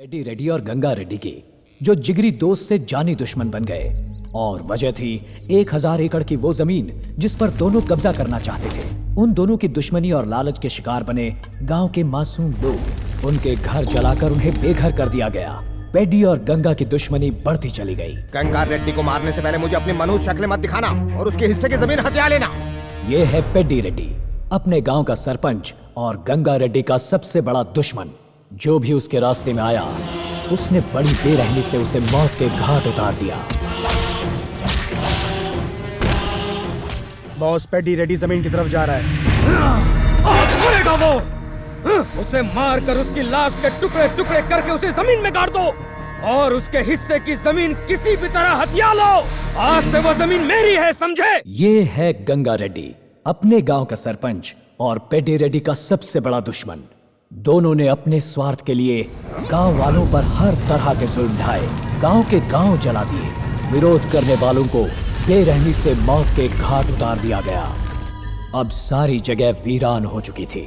Peddie Reddy और गंगा रेड्डी की जो जिगरी दोस्त से जानी दुश्मन बन गए, और वजह थी 1000 एकड़ की वो जमीन जिस पर दोनों कब्जा करना चाहते थे। उन दोनों की दुश्मनी और लालच के शिकार बने गांव के मासूम लोग। उनके घर जलाकर उन्हें बेघर कर दिया गया। पेड्डी और गंगा की दुश्मनी बढ़ती चली गई। गंगा रेड्डी को मारने से पहले मुझे अपनी मनुष्य शक्ल मत दिखाना और उसके हिस्से की जमीन हथिया लेना। ये है पेड्डी रेड्डी, अपने गांव का सरपंच और गंगा रेड्डी का सबसे बड़ा दुश्मन। जो भी उसके रास्ते में आया उसने बड़ी बेरहमी से उसे मौत के घाट उतार दिया। बॉस, पेड्डी रेड्डी जमीन की तरफ जा रहा है। वो उसे मारकर उसकी लाश के टुकड़े टुकड़े करके उसे जमीन में गाड़ दो और उसके हिस्से की जमीन किसी भी तरह हथिया लो। आज से वो जमीन मेरी है, समझे? ये है गंगा रेड्डी, अपने गांव का सरपंच और पेड्डी रेड्डी का सबसे बड़ा दुश्मन। दोनों ने अपने स्वार्थ के लिए गांव वालों पर हर तरह के जुल्म ढाए, गांव के गांव जला दिए। विरोध करने वालों को बेरहमी से मौत के घाट उतार दिया गया। अब सारी जगह वीरान हो चुकी थी।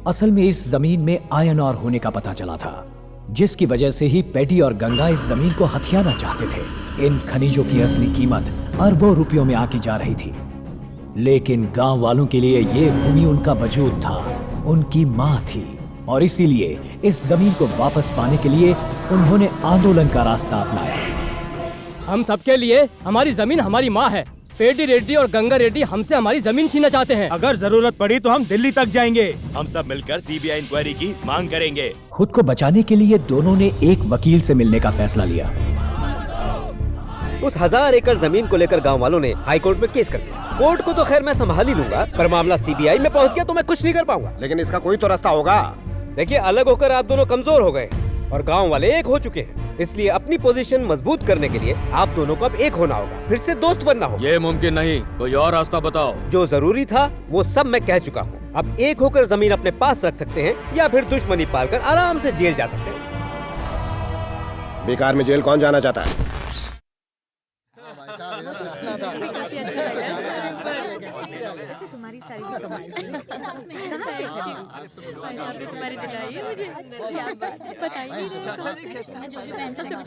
असल में इस जमीन में आयरन ओर होने का पता चला था, जिसकी वजह से ही पेड्डी और गंगा इस जमीन को हथियाना चाहते थे। इन खनिजों की असली कीमत अरबों रुपयों में आकी जा रही थी, लेकिन गांव वालों के लिए ये भूमि उनका वजूद था, उनकी मां थी, और इसीलिए इस जमीन को वापस पाने के लिए उन्होंने आंदोलन का रास्ता अपनाया। हम सबके लिए हमारी जमीन हमारी माँ है। पेड्डी रेड्डी और गंगा रेड्डी हमसे हमारी जमीन छीनना चाहते हैं। अगर जरूरत पड़ी तो हम दिल्ली तक जाएंगे। हम सब मिलकर सीबीआई इंक्वायरी की मांग करेंगे। खुद को बचाने के लिए दोनों ने एक वकील से मिलने का फैसला लिया। उस 1000 एकड़ जमीन को लेकर गांव वालों ने हाई कोर्ट में केस कर दिया। कोर्ट को तो खैर मैं संभाल ही लूंगा, पर मामला सीबीआई में पहुंच गया तो मैं कुछ नहीं कर पाऊंगा। लेकिन इसका कोई तो रास्ता होगा। देखिए, अलग होकर आप दोनों कमजोर हो गए और गांव वाले एक हो चुके हैं। इसलिए अपनी पोजीशन मजबूत करने के लिए आप दोनों को अब एक होना होगा, फिर से दोस्त बनना होगा। ये मुमकिन नहीं, कोई और रास्ता बताओ। जो जरूरी था वो सब मैं कह चुका हूँ। अब एक होकर जमीन अपने पास रख सकते हैं या फिर दुश्मनी पालकर आराम से जेल जा सकते हैं। बेकार में जेल कौन जाना चाहता है? तुम्हारी सारी कहाँ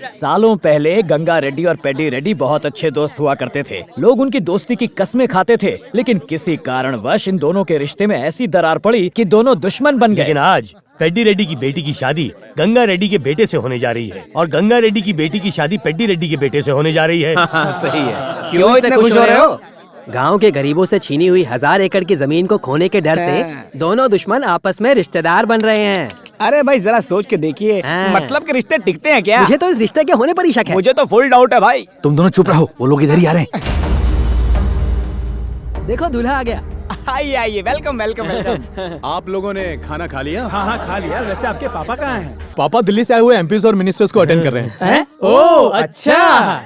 से सालों पहले गंगा रेड्डी और पेड्डी रेड्डी बहुत अच्छे दोस्त हुआ करते थे। लोग उनकी दोस्ती की कस्में खाते थे, लेकिन किसी कारणवश इन दोनों के रिश्ते में ऐसी दरार पड़ी कि दोनों दुश्मन बन गए। लेकिन आज पेड्डी रेड्डी की बेटी की शादी गंगा रेड्डी के बेटे से होने जा रही है और गंगा रेड्डी की बेटी की शादी पेड्डी रेड्डी के बेटे से होने जा रही है। सही है। क्यों इतने खुश हो रहे हो? गांव के गरीबों से छीनी हुई 1000 एकड़ की जमीन को खोने के डर से दोनों दुश्मन आपस में रिश्तेदार बन रहे हैं। अरे भाई, जरा सोच के देखिए, मतलब के रिश्ते टिकते हैं क्या? मुझे तो इस रिश्ते के होने पर ही शक है। मुझे तो फुल डाउट है भाई। तुम दोनों चुप रहो, वो लोग इधर ही आ रहे हैं। देखो, दूल्हा आ गया। आइए आइए, वेलकम वेलकम वेलकम। आप लोगों ने खाना खा लिया? हाँ, खा लिया। वैसे आपके पापा कहाँ हैं? पापा दिल्ली से आए हुए एमपीज और मिनिस्टर्स को अटेंड कर रहे हैं। ओह अच्छा।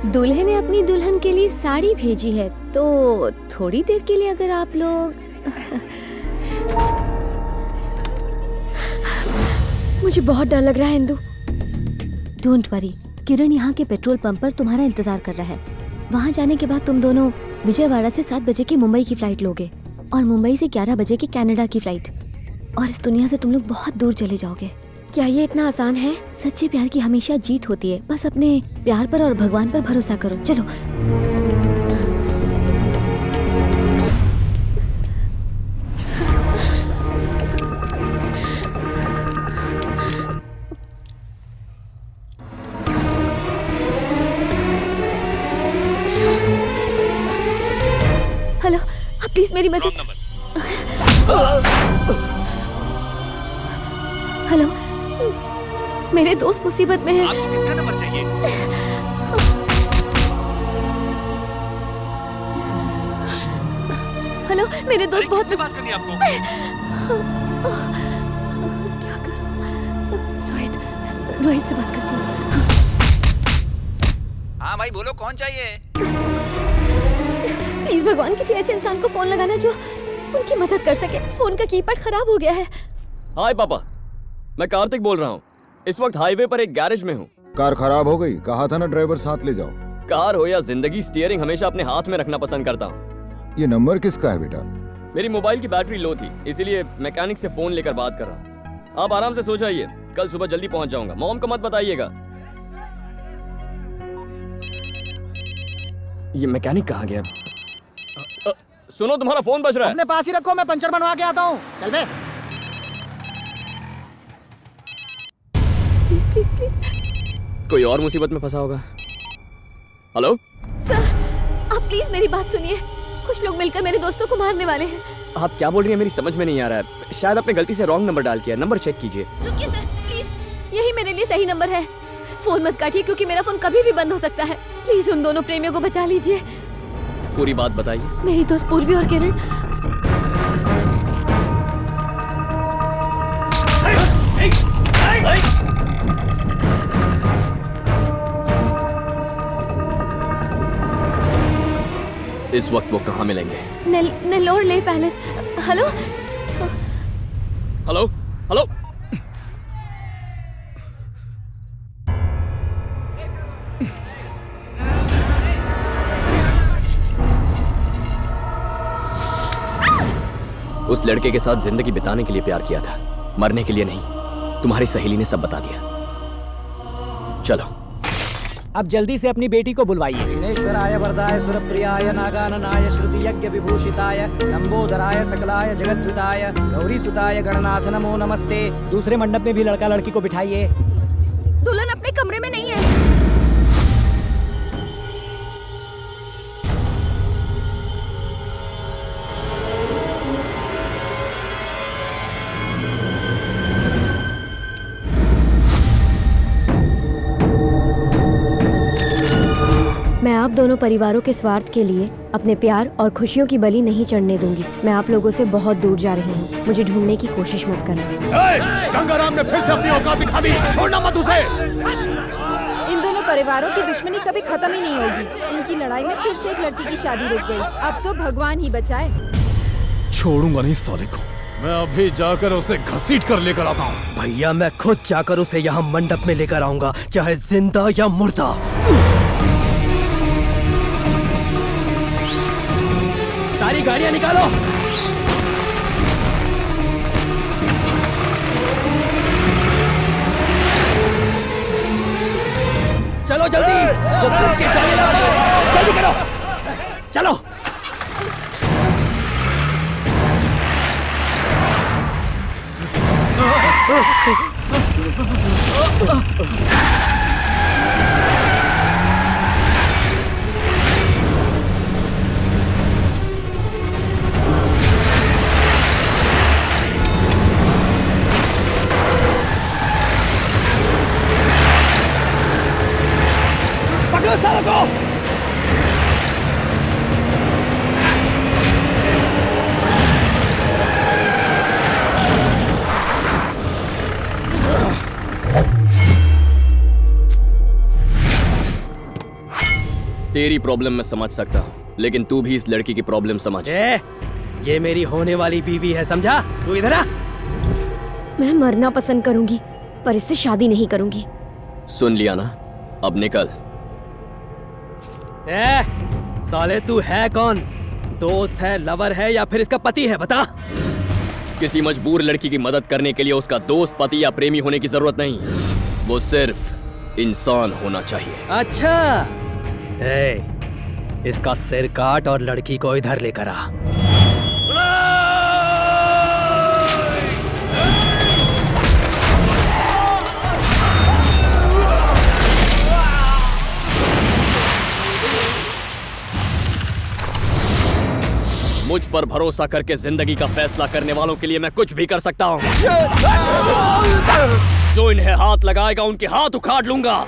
दूल्हे ने अपनी दुल्हन के लिए साड़ी भेजी है, तो थोड़ी देर के लिए अगर आप लोग मुझे बहुत डर लग रहा है इंदु। डोंट वरी, किरण यहाँ के पेट्रोल पंप पर तुम्हारा इंतजार कर रहा है। वहाँ जाने के बाद तुम दोनों विजयवाड़ा से 7 बजे की मुंबई की फ्लाइट लोगे और मुंबई से 11 बजे की कनाडा की फ्लाइट, और इस दुनिया से तुम लोग बहुत दूर चले जाओगे। क्या ये इतना आसान है? सच्चे प्यार की हमेशा जीत होती है। बस अपने प्यार पर और भगवान पर भरोसा करो। चलो। हेलो, आप प्लीज मेरी मदद। हेलो, मेरे दोस्त मुसीबत में है। आपको किसका नंबर चाहिए? हेलो, मेरे दोस्त बहुत किससे बात करनी है आपको? क्या करूं? रोहित से बात करती हूँ। हाँ भाई बोलो, कौन चाहिए? प्लीज भगवान, किसी ऐसे इंसान को फोन लगाना जो उनकी मदद कर सके। फोन का कीपैड खराब हो गया है। हाय पापा, मैं कार्तिक बोल रहा हूँ। इस वक्त हाईवे पर एक गैरेज में हूँ। कार खराब हो गई, कहा था ना ड्राइवर साथ ले जाओ। कार हो या जिंदगी, स्टीयरिंग हमेशा अपने हाथ में रखना पसंद करता हूँ। ये नंबर किसका है बेटा? मेरी मोबाइल की बैटरी लो थी, इसीलिए मैकेनिक से फोन लेकर बात कर रहा हूँ। आप आराम से सो जाइए, कल सुबह जल्दी पहुंच जाऊंगा। मॉम को मत बताइएगा। ये मैकेनिक कहाँ गया? सुनो, तुम्हारा फोन बज रहा है। अपने पास ही रखो, मैं पंचर बनवा के आता हूँ। चल बे। Please please please. कोई और मुसीबत में फंसा होगा। हेलो सर, आप प्लीज मेरी बात सुनिए। कुछ लोग मिलकर मेरे दोस्तों को मारने वाले हैं। आप क्या बोल रही हैं? मेरी समझ में नहीं आ रहा है। शायद आपने गलती से रॉन्ग नंबर डाल किया। नंबर चेक कीजिए। रुकिए सर, प्लीज, यही मेरे लिए सही नंबर है। फोन मत काटिए क्योंकि मेरा फोन कभी भी बंद हो सकता है। प्लीज उन दोनों प्रेमियों को बचा लीजिए। पूरी बात बताइए। मेरी दोस्त पूर्वी और किरण। इस वक्त वो कहाँ मिलेंगे? नेल्लोर ले पैलेस। Hello hello hello. उस लड़के के साथ जिंदगी बिताने के लिए प्यार किया था, मरने के लिए नहीं। तुम्हारी सहेली ने सब बता दिया। चलो अब जल्दी से अपनी बेटी को बुलवाइए। विघ्नेश्वराय वरदाय सुरप्रियाय नागाननाय श्रुति यज्ञ विभूषिताय लंबोदराय सकलाय जगद्विताय गौरी सुताय गणनाथ नमो नमस्ते। दूसरे मंडप में भी लड़का लड़की को बिठाइए। दुल्हन अपने कमरे में नहीं है। मैं आप दोनों परिवारों के स्वार्थ के लिए अपने प्यार और खुशियों की बलि नहीं चढ़ने दूंगी। मैं आप लोगों से बहुत दूर जा रही हूँ। मुझे ढूंढने की कोशिश मत करना। गंगाराम ने फिर से अपनी औकात दिखा दी। छोड़ना मत उसे। इन दोनों परिवारों की दुश्मनी कभी खत्म ही नहीं होगी। इनकी लड़ाई में फिर से एक लड़की की शादी रुक गई। अब तो भगवान ही बचाए। छोड़ूंगा नहीं साले को। मैं अभी जाकर उसे घसीट कर लेकर आता हूँ। भैया मैं खुद जाकर उसे यहाँ मंडप में लेकर आऊंगा, चाहे जिंदा या मुर्दा। सारी गाड़ियां निकालो। चलो जल्दी, वो कूद के जाने लगा है। जल्दी करो, चलो। पकड़ो सालों को। तेरी प्रॉब्लम मैं समझ सकता हूँ, लेकिन तू भी इस लड़की की प्रॉब्लम समझ। ये मेरी होने वाली बीवी है, समझा? तू इधर आ। मैं मरना पसंद करूंगी पर इससे शादी नहीं करूंगी। सुन लिया ना, अब निकल। साले तू है कौन? दोस्त है, लवर है या फिर इसका पति है? बता। किसी मजबूर लड़की की मदद करने के लिए उसका दोस्त, पति या प्रेमी होने की जरूरत नहीं। वो सिर्फ इंसान होना चाहिए। अच्छा, इसका सिर काट और लड़की को इधर लेकर आ। मुझ पर भरोसा करके जिंदगी का फैसला करने वालों के लिए मैं कुछ भी कर सकता हूँ। जो इन्हें हाथ लगाएगा उनके हाथ उखाड़ लूंगा।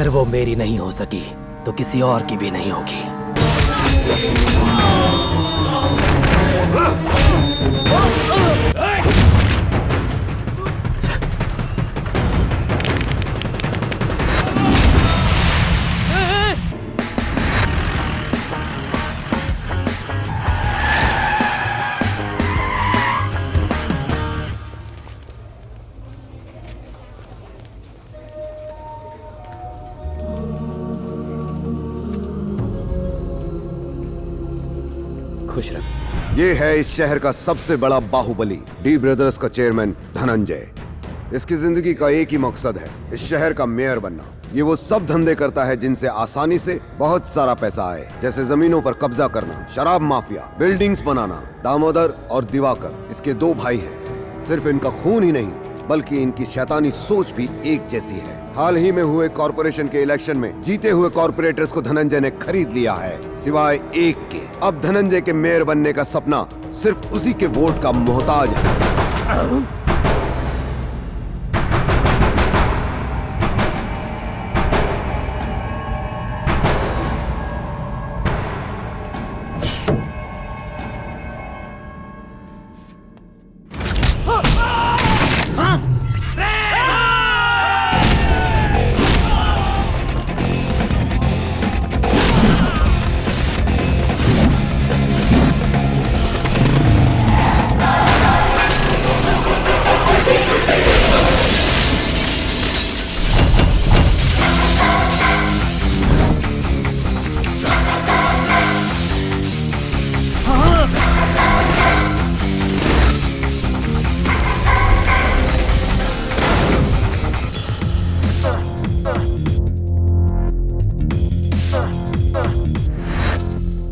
अगर वो मेरी नहीं हो सकी तो किसी और की भी नहीं होगी। खुश रह। ये है इस शहर का सबसे बड़ा बाहुबली, डी ब्रदर्स का चेयरमैन धनंजय। इसकी जिंदगी का एक ही मकसद है, इस शहर का मेयर बनना। ये वो सब धंधे करता है जिनसे आसानी से बहुत सारा पैसा आए, जैसे जमीनों पर कब्जा करना, शराब माफिया, बिल्डिंग्स बनाना। दामोदर और दिवाकर इसके दो भाई हैं। सिर्फ इनका खून ही नहीं बल्कि इनकी शैतानी सोच भी एक जैसी है। हाल ही में हुए कॉर्पोरेशन के इलेक्शन में जीते हुए कॉर्पोरेटर्स को धनंजय ने खरीद लिया है, सिवाय एक के। अब धनंजय के मेयर बनने का सपना सिर्फ उसी के वोट का मोहताज है।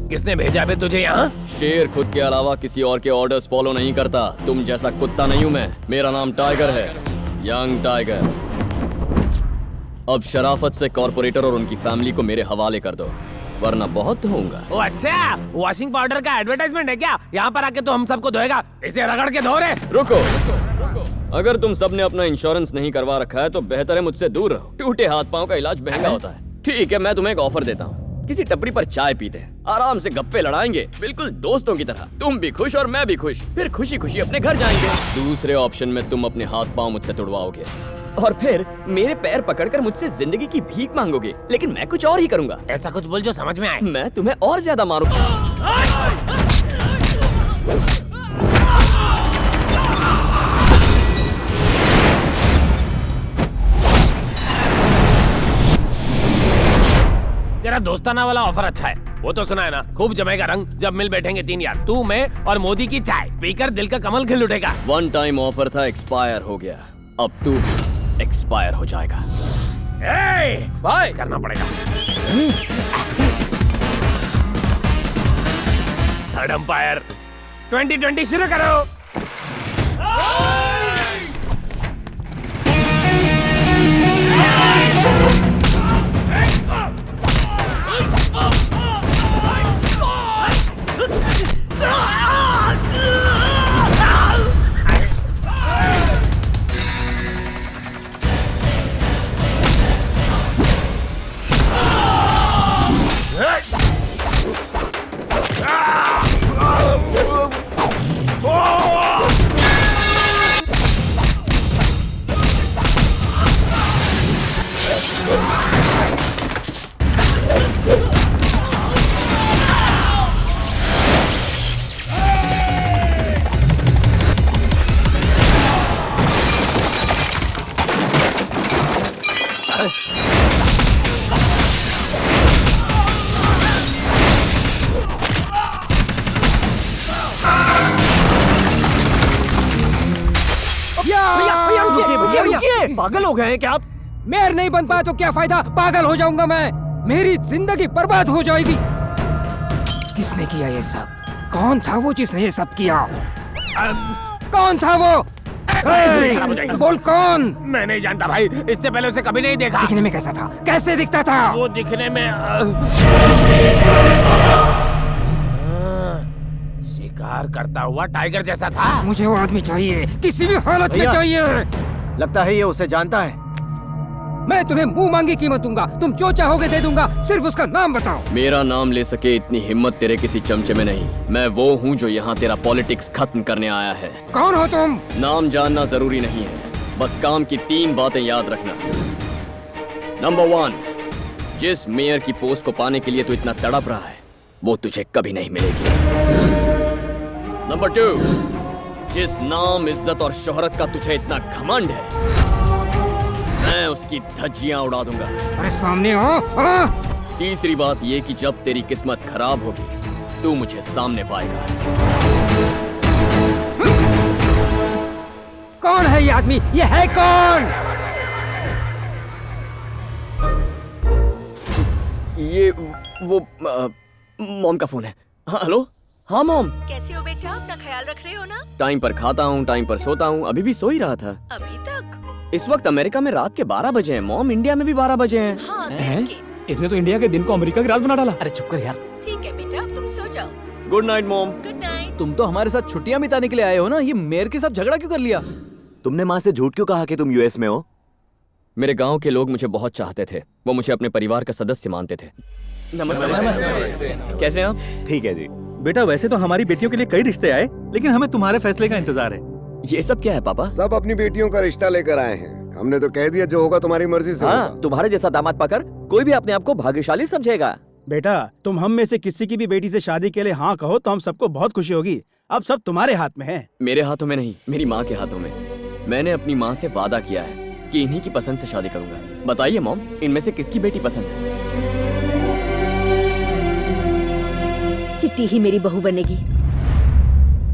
किसने भेजा बे तुझे यहाँ? शेर खुद के अलावा किसी और के ऑर्डर्स फॉलो नहीं करता। तुम जैसा कुत्ता नहीं हूँ मैं। मेरा नाम टाइगर है, यंग टाइगर। अब शराफत से कॉर्पोरेटर और उनकी फैमिली को मेरे हवाले कर दो, वरना बहुत होऊंगा। ओ अच्छा, वॉशिंग पाउडर का एडवर्टाइजमेंट है क्या? यहाँ पर आके तो हम सबको धोएगा, इसे रगड़ के धो रे। रुको, अगर तुम सबने अपना इंश्योरेंस नहीं करवा रखा है तो बेहतर है मुझसे दूर रहो। टूटे हाथ पांव का इलाज महंगा होता है। ठीक है, मैं तुम्हें एक ऑफर देता हूँ। किसी टपरी पर चाय पीते हैं, आराम से गप्पे लड़ाएंगे, बिल्कुल दोस्तों की तरह। तुम भी खुश और मैं भी खुश, फिर खुशी खुशी अपने घर जाएंगे। दूसरे ऑप्शन में तुम अपने हाथ पांव मुझसे तुड़वाओगे और फिर मेरे पैर पकड़कर मुझसे जिंदगी की भीख मांगोगे, लेकिन मैं कुछ और ही करूंगा। ऐसा कुछ बोल जो समझ में आए। मैं तुम्हें और ज्यादा मारूंगा। तेरा दोस्ताना वाला ऑफर अच्छा है, वो तो सुना है ना। खूब जमेगा रंग जब मिल बैठेंगे तीन यार, तू, मैं और मोदी की चाय पीकर दिल का कमल खिल उठेगा। वन टाइम ऑफर था, एक्सपायर हो गया। अब तू भी एक्सपायर हो जाएगा। भाई करना पड़ेगा। थर्ड अंपायर 2020 शुरू करो। पागल हो गए हैं क्या आप? मेयर नहीं बन पाया तो क्या फायदा, पागल हो जाऊंगा मैं। मेरी जिंदगी बर्बाद हो जाएगी। किसने किया ये सब? कौन था वो जिसने ये सब किया? कौन था वो? बोल कौन? मैं नहीं जानता भाई, इससे पहले उसे कभी नहीं देखा। दिखने में कैसा था? कैसे दिखता था? वो दिखने में शिकार करता हुआ टाइगर जैसा था। मुझे वो आदमी चाहिए, किसी भी हालत में चाहिए। लगता है ये उसे जानता है। मैं तुम्हें मुंह मांगी कीमत दूंगा, तुम जो चाहोगे दे दूंगा, सिर्फ उसका नाम बताओ। मेरा नाम ले सके इतनी हिम्मत तेरे किसी चमचे में नहीं। मैं वो हूँ जो यहाँ तेरा पॉलिटिक्स खत्म करने आया है। कौन हो तुम? नाम जानना जरूरी नहीं है, बस काम की 3 बातें याद रखना। नंबर 1, जिस मेयर की पोस्ट को पाने के लिए तू इतना तड़प रहा है वो तुझे कभी नहीं मिलेगी। नंबर 2, जिस नाम, इज्जत और शोहरत का तुझे इतना घमंड है, मैं उसकी धज्जियां उड़ा दूंगा। अरे सामने आओ। तीसरी बात ये कि जब तेरी किस्मत खराब होगी तू मुझे सामने पाएगा। कौन है ये आदमी? ये है कौन? ये वो मॉम का फोन है। हाँ, हेलो। हाँ मॉम। कैसे हो बेटा? अपना ख्याल रख रहे हो ना? टाइम पर खाता हूँ, टाइम पर सोता हूँ। अभी भी सो ही रहा था। अभी तक? इस वक्त अमेरिका में रात के 12 बजे हैं मॉम, इंडिया में भी 12 बजे हैं। हाँ, दिन के। इसने तो इंडिया के दिन को अमेरिका की रात बना डाला। अरे चुप कर यार। ठीक है बेटा, अब तुम सो जाओ। Good night mom. Good night. तुम तो हमारे साथ छुट्टियां बिताने के लिए आए हो ना, ये मेयर के साथ झगड़ा क्यों कर लिया? तुमने माँ से झूठ क्यों कहा कि तुम यूएस में हो? मेरे गांव के लोग मुझे बहुत चाहते थे, वो मुझे अपने परिवार का सदस्य मानते थे। नमस्ते। कैसे हैं आप? ठीक है जी। बेटा वैसे तो हमारी बेटियों के लिए कई रिश्ते आए, लेकिन हमें तुम्हारे फैसले का इंतजार है। ये सब क्या है पापा? सब अपनी बेटियों का रिश्ता लेकर आए हैं। हमने तो कह दिया जो होगा तुम्हारी मर्जी से होगा। तुम्हारे जैसा दामाद पाकर कोई भी अपने आप को भाग्यशाली समझेगा। बेटा तुम हम में से किसी की भी बेटी से शादी के लिए हाँ कहो तो हम सबको बहुत खुशी होगी। अब सब तुम्हारे हाथ में है। मेरे हाथों में नहीं, मेरी माँ के हाथों में। मैंने अपनी माँ से वादा किया है कि इन्हीं की पसंद से शादी करूंगा। बताइए मॉम, इनमें से किसकी बेटी पसंद है? चिट्टी ही मेरी बहू बनेगी।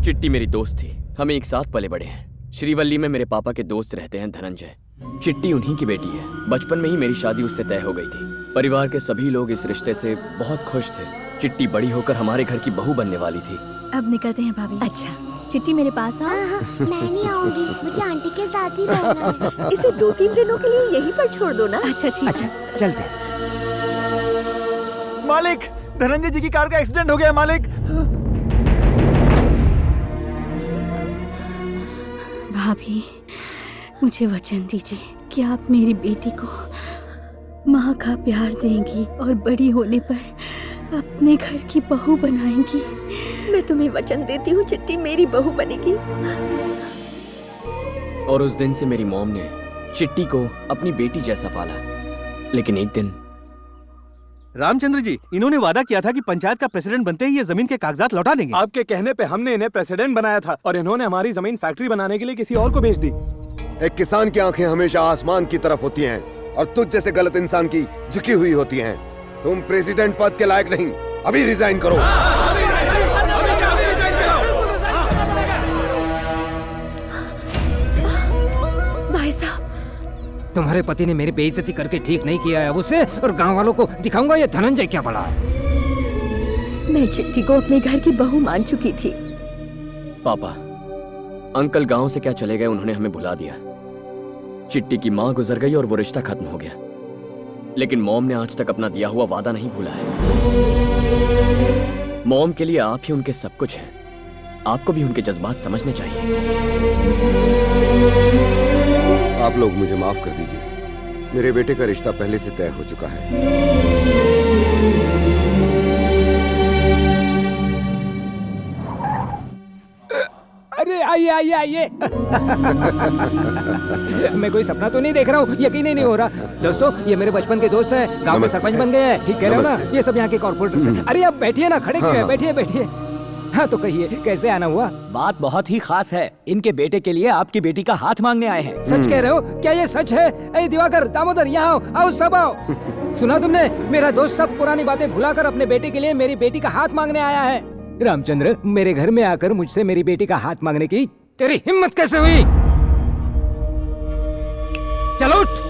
चिट्टी मेरी दोस्त थी, हम एक साथ पले बड़े हैं। श्रीवल्ली में मेरे पापा के दोस्त रहते हैं धनंजय। चिट्टी उन्हीं की बेटी है। बचपन में ही मेरी शादी उससे तय हो गई थी। परिवार के सभी लोग इस रिश्ते से बहुत खुश थे। चिट्टी बड़ी होकर हमारे घर की बहू बनने वाली थी। अब निकलते हैं भाभी। अच्छा चिट्टी मेरे पास आओ। मैं नहीं आऊंगी, मुझे आंटी के साथ ही रहना है। इसे 2-3 दिनों के लिए यहीं पर छोड़ दो ना। अच्छा ठीक है। चलते। मालिक, धनंजय जी की कार का एक्सीडेंट हो गया है मालिक। भाभी मुझे वचन दीजिए कि आप मेरी बेटी को माँ का प्यार देंगी और बड़ी होने पर अपने घर की बहू बनाएंगी। मैं तुम्हें वचन देती हूँ, चिट्टी मेरी बहू बनेगी। और उस दिन से मेरी मॉम ने चिट्टी को अपनी बेटी जैसा पाला। लेकिन एक दिन रामचंद्र जी, इन्होंने वादा किया था कि पंचायत का प्रेसिडेंट बनते ही ये जमीन के कागजात लौटा देंगे। आपके कहने पे हमने इन्हें प्रेसिडेंट बनाया था और इन्होंने हमारी जमीन फैक्ट्री बनाने के लिए किसी और को बेच दी। एक किसान की आंखें हमेशा आसमान की तरफ होती हैं और तुझ जैसे गलत इंसान की झुकी हुई होती हैं। तुम प्रेसिडेंट पद के लायक नहीं, अभी रिजाइन करो। भाई साहब, तुम्हारे पति ने मेरी बेइज्जती करके ठीक नहीं किया है। अब उसे और गांव वालों को दिखाऊंगा ये धनंजय क्या बड़ा है। मैं चिट्टी को अपने घर की बहू मान चुकी थी। पापा, अंकल गांव से क्या चले गए, उन्होंने हमें भुला दिया। चिट्टी की माँ गुजर गई और वो रिश्ता खत्म हो गया। लेकिन मॉम ने आज तक अपना दिया हुआ वादा नहीं भूला है। मॉम के लिए आप ही उनके सब कुछ हैं। आपको भी उनके जज्बात समझने चाहिए। आप लोग मुझे माफ कर दीजिए, मेरे बेटे का रिश्ता पहले से तय हो चुका है। अरे आइए आइए आइए। मैं कोई सपना तो नहीं देख रहा हूँ, यकीन ही नहीं हो रहा। दोस्तों, ये मेरे बचपन के दोस्त हैं, गांव में सरपंच बन गए हैं। ठीक कह रहे हो ना? ये सब यहाँ के कॉर्पोरेटर्स हैं। अरे आप बैठिए ना, खड़े क्यों हैं? बैठिए बैठिए। हाँ तो कहिए, कैसे आना हुआ? बात बहुत ही खास है। इनके बेटे के लिए आपकी बेटी का हाथ मांगने आए हैं। सच कह रहे हो? क्या ये सच है? ए दिवाकर, दामोदर, यहाँ आओ, आओ सब आओ। सुना तुमने? मेरा दोस्त सब पुरानी बातें भुलाकर अपने बेटे के लिए मेरी बेटी का हाथ मांगने आया है। रामचंद्र, मेरे घर में आकर मुझसे मेरी बेटी का हाथ मांगने की तेरी हिम्मत कैसे हुई? चलो उठ।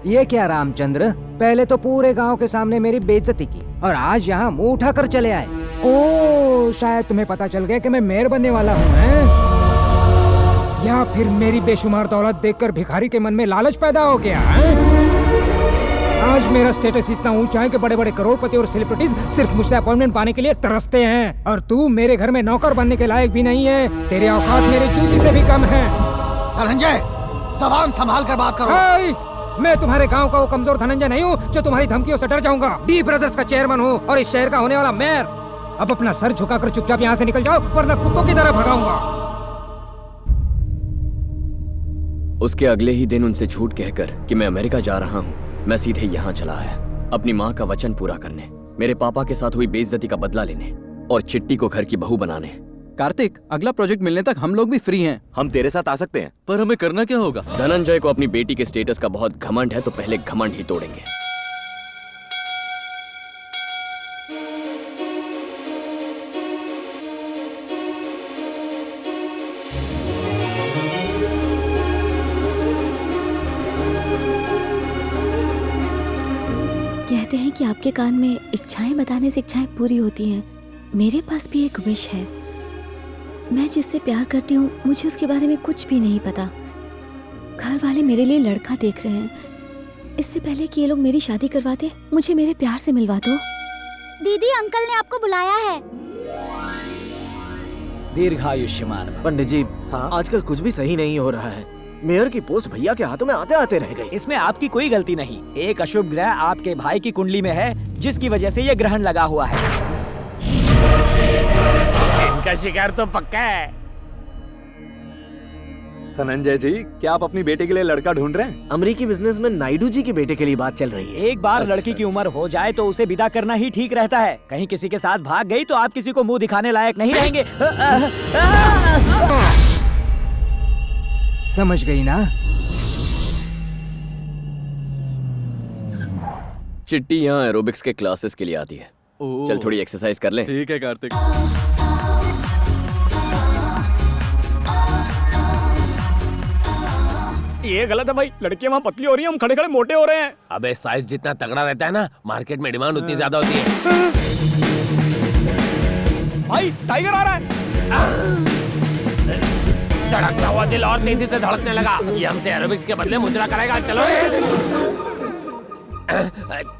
ये क्या रामचंद्र, पहले तो पूरे गांव के सामने मेरी बेइज्जती की और आज यहाँ मुंह उठाकर चले आए। ओ, शायद तुम्हें पता चल गया कि मैं मेयर बनने वाला हूँ, हैं? या फिर मेरी बेशुमार दौलत देखकर भिखारी के मन में लालच पैदा हो गया, हैं? आज मेरा स्टेटस इतना ऊंचा है कि बड़े बड़े करोड़पति और सेलिब्रिटीज सिर्फ मुझसे अपॉइंटमेंट पाने के लिए तरसते हैं, और तू मेरे घर में नौकर बनने के लायक भी नहीं है। तेरे औकात मेरी जूती से भी कम है। धनंजय, जबान संभाल कर बात करो। मैं तुम्हारे गांव का वो कमजोर धनंजय नहीं हूँ जो तुम्हारी धमकियों से डर जाऊंगा। डी ब्रदर्स का चेयरमैन हूँ और इस शहर का होने वाला मेयर। अब अपना सर झुकाकर चुपचाप यहाँ से निकल जाओ, वरना कुत्तों की तरह भगाऊंगा। उसके अगले ही दिन उनसे झूठ कहकर कि मैं अमेरिका जा रहा हूँ, मैं सीधे यहाँ चला आया अपनी माँ का वचन पूरा करने, मेरे पापा के साथ हुई बेइज्जती का बदला लेने और चिट्टी को घर की बहू बनाने। कार्तिक, अगला प्रोजेक्ट मिलने तक हम लोग भी फ्री हैं। हम तेरे साथ आ सकते हैं, पर हमें करना क्या होगा? धनंजय को अपनी बेटी के स्टेटस का बहुत घमंड है, तो पहले घमंड ही तोड़ेंगे। कहते हैं कि आपके कान में इच्छाएं बताने से इच्छाएं पूरी होती हैं। मेरे पास भी एक विश है। मैं जिससे प्यार करती हूँ मुझे उसके बारे में कुछ भी नहीं पता। घर वाले मेरे लिए लड़का देख रहे हैं। इससे पहले कि ये लोग मेरी शादी करवाते, मुझे मेरे प्यार से मिलवा दो। दीदी, अंकल ने आपको बुलाया है। दीर्घायुष्मान। पंडित जी, आजकल कुछ भी सही नहीं हो रहा है। मेयर की पोस्ट भैया के हाथों में आते आते रह गई। इसमें आपकी कोई गलती नहीं। एक अशुभ ग्रह आपके भाई की कुंडली में है, जिसकी वजह से ये ग्रहण लगा हुआ है। इनका शिकार तो पक्का है। धनंजय जी, क्या आप अपनी बेटे के लिए लड़का ढूंढ रहे हैं? अमेरिकी बिजनेस में नायडू जी की बेटे के लिए बात चल रही है। एक बार लड़की की उम्र हो जाए तो उसे विदा करना ही ठीक रहता है। कहीं किसी के साथ भाग गई तो आप किसी को मुंह दिखाने लायक नहीं रहेंगे। समझ गई ना? चिट्टी यहाँ एरोबिक्स के क्लासेस के लिए आती है। चल थोड़ी एक्सरसाइज कर ले। ठीक है कार्तिक। ये गलत है भाई, लड़कियां वहाँ पतली हो रही हैं, हम खड़े खड़े मोटे हो रहे हैं। अबे साइज जितना तगड़ा रहता है ना, मार्केट में डिमांड उतनी ज्यादा होती है। भाई टाइगर आ रहा है। धड़कता हुआ दिल और तेजी से धड़कने लगा। ये हमसे एरोबिक्स के बदले मुजरा करेगा। चलो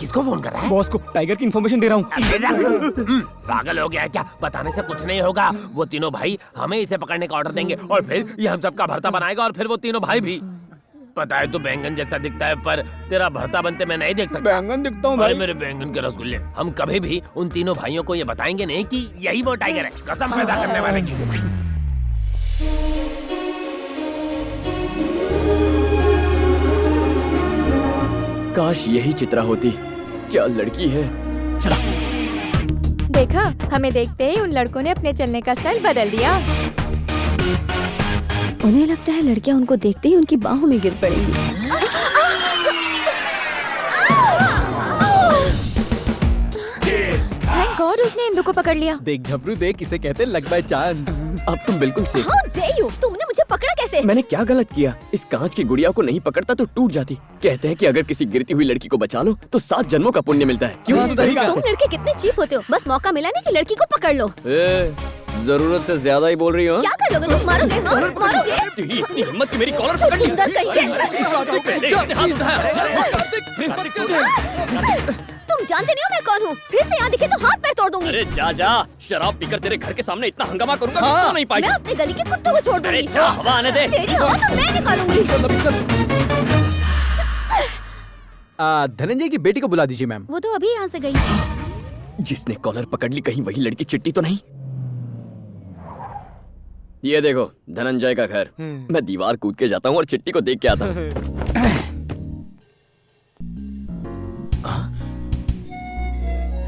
किसको फोन कर रहा है? बॉस को टाइगर की इन्फॉर्मेशन दे रहा हूँ। पागल हो गया है क्या? बताने से कुछ नहीं होगा। वो तीनों भाई हमें इसे पकड़ने का ऑर्डर देंगे और फिर ये हम सबका भरता बनाएगा और फिर वो तीनों भाई भी। पता है तू बैंगन जैसा दिखता है, पर तेरा भरता बनते मैं नहीं देख सकता। बैंगन दिखता हूँ भाई। मेरे बैंगन के रसगुल्ले। हम कभी भी उन तीनों भाइयों को ये बताएंगे नहीं कि यही वो टाइगर है, कसम पैदा करने वाले की। काश यही चित्रा होती। क्या लड़की है। चला। देखा, हमें देखते ही उन लड़कों ने अपने चलने का स्टाइल बदल दिया। उन्हें लगता है लड़कियां उनको देखते ही उनकी बाहों में गिर पड़ेंगी। थैंक गॉड उसने इंदु को पकड़ लिया। देख झबरू देख, इसे कहते लक बाय चांस। अब तुम बिल्कुल सेफ। How dare you? तुमने मुझे पकड़ा कैसे? मैंने क्या गलत किया? इस कांच की गुड़िया को नहीं पकड़ता तो टूट जाती। कहते हैं कि अगर किसी गिरती हुई लड़की को बचा लो तो 7 जन्मों का पुण्य मिलता है। क्यों? तुम लड़के कितने चीप होते हो। बस मौका मिला नहीं कि लड़की को पकड़ लो। जरूरत से ज्यादा ही बोल रही हो। क्या करोगे तुम? मारोगे? मारोगे? तेरी इतनी हिम्मत कि मेरी कॉलर पकड़ सुंदर कहीं तुम जानते नहीं हो मैं कौन हूँ। फिर से यहाँ दिखे तो हाथ पैर तोड़ दूंगी। अरे जा, शराब पीकर तेरे घर के सामने इतना हंगामा करूंगा कि सो नहीं पाएगी। मैं अपने गली के कुत्तों को छोड़ दूंगी। अरे जा, हवा आने दे। तेरी हवा तो मैं निकालूंगी। धनंजय की बेटी को बुला दीजिए मैम। वो तो अभी यहाँ से गई। जिसने कॉलर पकड़ ली, कहीं वही लड़की चिट्टी तो नहीं? ये देखो धनंजय का घर। मैं दीवार कूद के जाता हूँ और चिट्टी को देख के आता हूँ।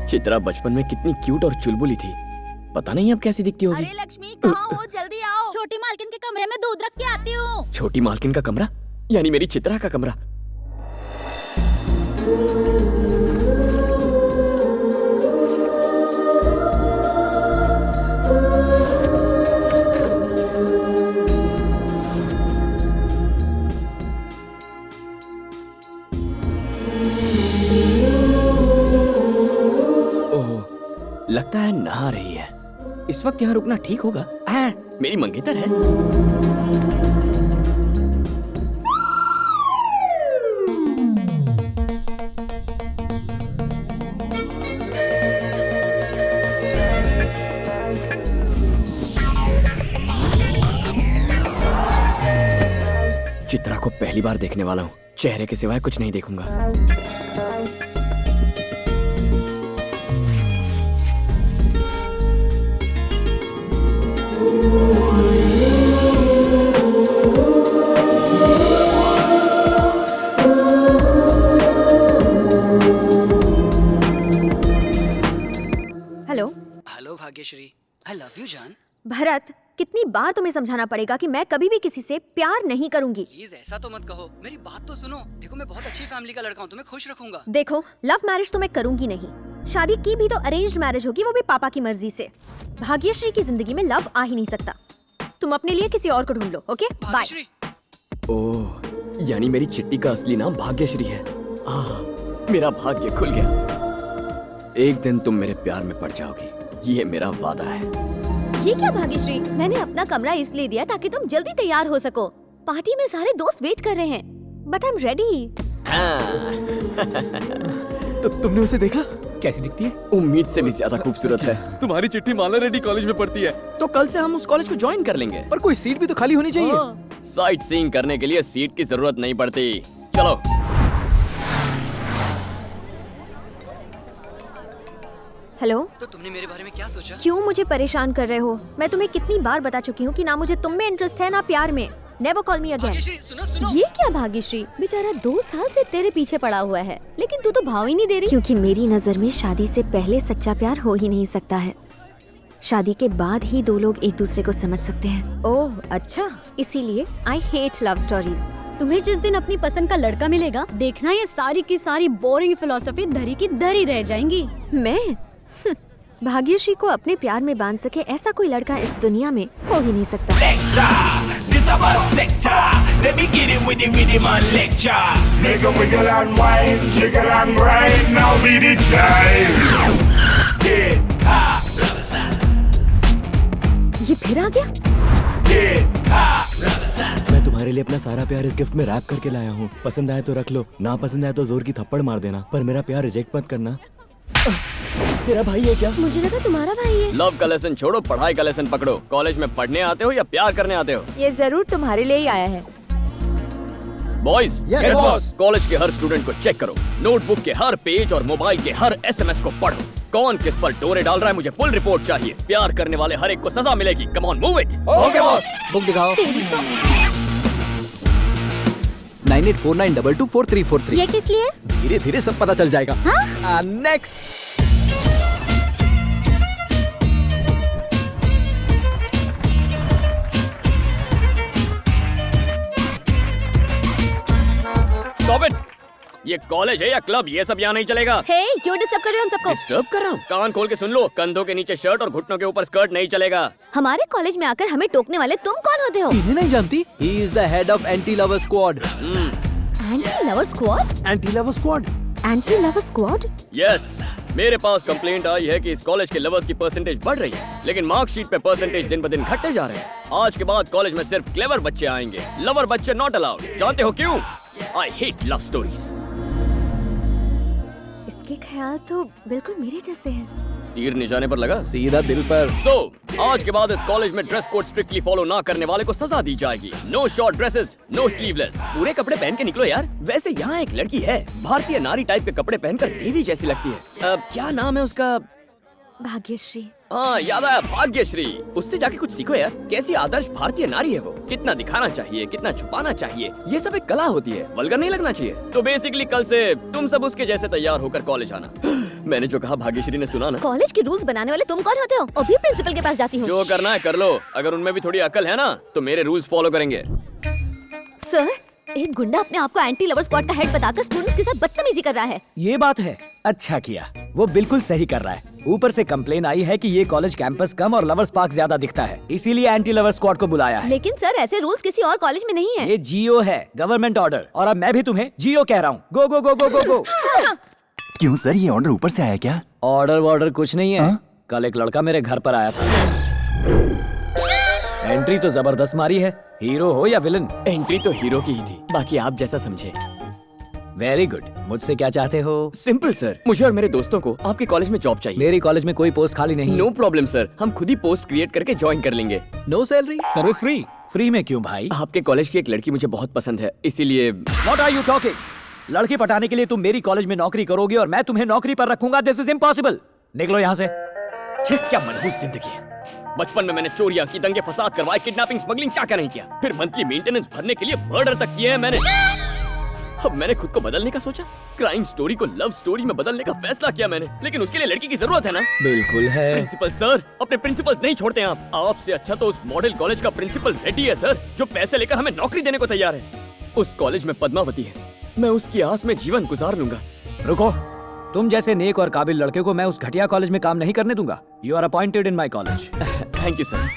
चित्रा बचपन में कितनी क्यूट और चुलबुली थी, पता नहीं अब कैसी दिखती होगी। अरे लक्ष्मी, कहाँ हो? जल्दी आओ। छोटी मालकिन के कमरे में दूध रख के आती हूँ। छोटी मालकिन का कमरा? यानी मेरी चित्रा का कमरा? लगता है नहा रही है। इस वक्त यहाँ रुकना ठीक होगा। मेरी मंगेतर है। बार देखने वाला हूँ, चेहरे के सिवाय कुछ नहीं देखूंगा। Hello. Hello Bhagyashree, I love you जान। भरत, कितनी बार तुम्हें समझाना पड़ेगा कि मैं कभी भी किसी से प्यार नहीं करूंगी। प्लीज ऐसा तो मत कहो, मेरी बात तो सुनो। देखो मैं बहुत अच्छी फैमिली का लड़का हूँ, तुम्हें खुश रखूंगा। देखो, लव मैरिज तो मैं करूंगी नहीं, शादी की भी तो अरेंज्ड मैरिज होगी, वो भी पापा की मर्जी से। भाग्यश्री की जिंदगी में लव आ ही नहीं सकता। तुम अपने लिए किसी और को ढूंढ लो। Okay, bye. ओह, यानी मेरी चिट्टी का असली नाम भाग्यश्री है। मेरा भाग्य खुल गया। एक दिन तुम मेरे प्यार में पड़ जाओगी, ये मेरा वादा है। ये क्या भाग्यश्री, मैंने अपना कमरा इसलिए दिया ताकि तुम जल्दी तैयार हो सको। पार्टी में सारे दोस्त वेट कर रहे हैं, बट आई एम रेडी। तो तुमने उसे देखा? कैसी दिखती है? उम्मीद से भी ज्यादा खूबसूरत है। तुम्हारी चिट्ठी माला रेड्डी कॉलेज में पढ़ती है। तो कल से हम उस कॉलेज को ज्वाइन कर लेंगे। पर कोई सीट भी तो खाली होनी चाहिए। साइट सीइंग करने के लिए सीट की जरूरत नहीं पड़ती। चलो। हेलो। तो तुमने मेरे बारे में क्या सोचा? क्यों मुझे परेशान कर रहे हो? मैं तुम्हें कितनी बार बता चुकी हूँ कि ना मुझे तुम में इंटरेस्ट है ना प्यार में। Never call me again. सुनो सुनो। ये क्या भाग्यश्री, बेचारा 2 साल से तेरे पीछे पड़ा हुआ है, लेकिन तू तो भाव ही नहीं दे रही। क्योंकि मेरी नजर में शादी से पहले सच्चा प्यार हो ही नहीं सकता है। शादी के बाद ही 2 लोग एक दूसरे को समझ सकते हैं। ओह अच्छा, इसीलिए आई हेट लव स्टोरीज। तुम्हें जिस दिन अपनी पसंद का लड़का मिलेगा, देखना ये सारी की सारी बोरिंग फिलोसफी धरी की धरी रह जाएंगी। मैं भाग्यश्री को अपने प्यार में बांध सके ऐसा कोई लड़का इस दुनिया में हो ही नहीं सकता। ये फिर आ गया। मैं तुम्हारे लिए अपना सारा प्यार इस गिफ्ट में रैप करके लाया हूँ। पसंद आए तो रख लो, ना पसंद आए तो जोर की थप्पड़ मार देना, पर मेरा प्यार रिजेक्ट मत करना। तेरा भाई है क्या? मुझे लगा तुम्हारा भाई है। लव का लेसन छोड़ो, पढ़ाई का लेसन पकड़ो। कॉलेज में पढ़ने आते हो या प्यार करने आते हो? ये जरूर तुम्हारे लिए ही आया है। Boys, Yes, boss. कॉलेज के हर स्टूडेंट को चेक करो, नोटबुक के हर पेज और मोबाइल के हर SMS को पढ़ो। कौन किस पर डोरे डाल रहा है, मुझे फुल रिपोर्ट चाहिए। प्यार करने वाले हर एक को सजा मिलेगी। Come on, move it. Okay boss. Book दिखाओ। 9849224343। ये किस लिए? धीरे धीरे सब पता चल जाएगा। हाँ? नेक्स्ट। Stop it! ये कॉलेज है या क्लब, ये सब यहाँ नहीं चलेगा। हे, क्यों डिस्टर्ब कर रहे हो हम सबको? डिस्टर्ब कर रहा हूँ? कान खोल के सुन लो, कंधों के नीचे शर्ट और घुटनों के ऊपर स्कर्ट नहीं चलेगा। हमारे कॉलेज में आकर हमें टोकने वाले तुम कौन होते हो? इन्हें नहीं जानती? He is the head of anti-lover squad. Anti-lover squad? Anti-lover squad? Anti-lover squad? Yes, मेरे पास कंप्लेंट आई है कि इस कॉलेज के लवर्स की परसेंटेज बढ़ रही है, लेकिन मार्कशीट पे परसेंटेज दिन ब दिन घटते जा रहे हैं। आज के बाद कॉलेज में सिर्फ क्लेवर बच्चे आएंगे, लवर बच्चे नॉट अलाउड। जानते हो क्यों? I hate love stories. इसके ख्याल तो बिल्कुल मेरे जैसे हैं। तीर निशाने पर लगा, सीधा दिल पर। आज के बाद इस कॉलेज में ड्रेस कोड स्ट्रिक्टली फॉलो ना करने वाले को सजा दी जाएगी। No short dresses, no sleeveless. पूरे कपड़े पहन के निकलो यार। वैसे यहाँ एक लड़की है, भारतीय नारी टाइप के कपड़े पहनकर देवी जैसी लगती है। क्या नाम है उसका? भाग्यश्री। हाँ, याद आया, भाग्यश्री। उससे जाके कुछ सीखो यार। कैसी आदर्श भारतीय नारी है वो। कितना दिखाना चाहिए, कितना छुपाना चाहिए, ये सब एक कला होती है। वल्गर नहीं लगना चाहिए। तो बेसिकली कल से तुम सब उसके जैसे तैयार होकर कॉलेज आना। मैंने जो कहा भाग्यश्री ने सुना ना? कॉलेज के रूल्स बनाने वाले तुम कौन होते हो? अभी प्रिंसिपल के पास जाती हूँ। जो करना है कर लो। अगर उनमें भी थोड़ी अकल है ना, तो मेरे रूल्स फॉलो करेंगे। सर, एक गुंडा अपने आप को एंटी लवर स्क्वाड का हेड बताकर स्टूडेंट्स के साथ बदतमीजी कर रहा है। ये बात है, अच्छा किया, वो बिल्कुल सही कर रहा है। ऊपर से कंप्लेन आई है कि ये कॉलेज कैंपस कम और लवर्स पार्क ज्यादा दिखता है, इसीलिए एंटी लवर स्क्वाड को बुलाया है। लेकिन सर, ऐसे रूल्स किसी और कॉलेज में नहीं है। ये जीओ है, गवर्नमेंट ऑर्डर, और अब मैं भी तुम्हें जीओ कह रहा हूँ। गो गो गो गो गो गो। क्यों सर, ये ऑर्डर ऊपर से आया क्या? ऑर्डर वॉर्डर कुछ नहीं है। कल एक लड़का मेरे घर पर आया था। एंट्री तो जबरदस्त मारी है, हीरो हो या विलन। एंट्री तो हीरो की ही थी, बाकी आप जैसा समझे। Very good. मुझसे क्या चाहते हो? सिंपल सर, मुझे और मेरे दोस्तों को आपके कॉलेज में जॉब चाहिए। मेरी कॉलेज में कोई पोस्ट खाली नहीं। नो प्रॉब्लम सर, हम खुद ही पोस्ट क्रिएट करके ज्वाइन कर लेंगे। No salary, service free, free में क्यों भाई? आपके कॉलेज की एक लड़की मुझे बहुत पसंद है, इसीलिए। What are you talking? लड़की पटाने के लिए तुम मेरी कॉलेज में नौकरी करोगे और मैं तुम्हें नौकरी पर रखूंगा? This is impossible. निकलो यहाँ से। क्या मनहूस जिंदगी है। बचपन में मैंने चोरियां की, दंगे फसाद करवाए, किडनैपिंग, स्मगलिंग, क्या नहीं किया। फिर मंथली मेंटेनेंस भरने के लिए मर्डर तक किए हैं मैंने। अब मैंने खुद को बदलने का सोचा, क्राइम स्टोरी को लव स्टोरी में बदलने का फैसला किया मैंने, लेकिन उसके लिए लड़की की जरूरत है ना। बिल्कुल है। प्रिंसिपल सर, अपने प्रिंसिपल्स नहीं छोड़ते आप। आपसे अच्छा तो उस मॉडल कॉलेज का प्रिंसिपल रेड्डी है सर, जो पैसे लेकर हमें नौकरी देने को तैयार है। उस कॉलेज में पद्मावती है, मैं उसकी आस में जीवन गुजार लूंगा। रुको, तुम जैसे नेक और काबिल लड़के को मैं उस घटिया कॉलेज में काम नहीं करने दूंगा। You are appointed in my college. Thank you sir.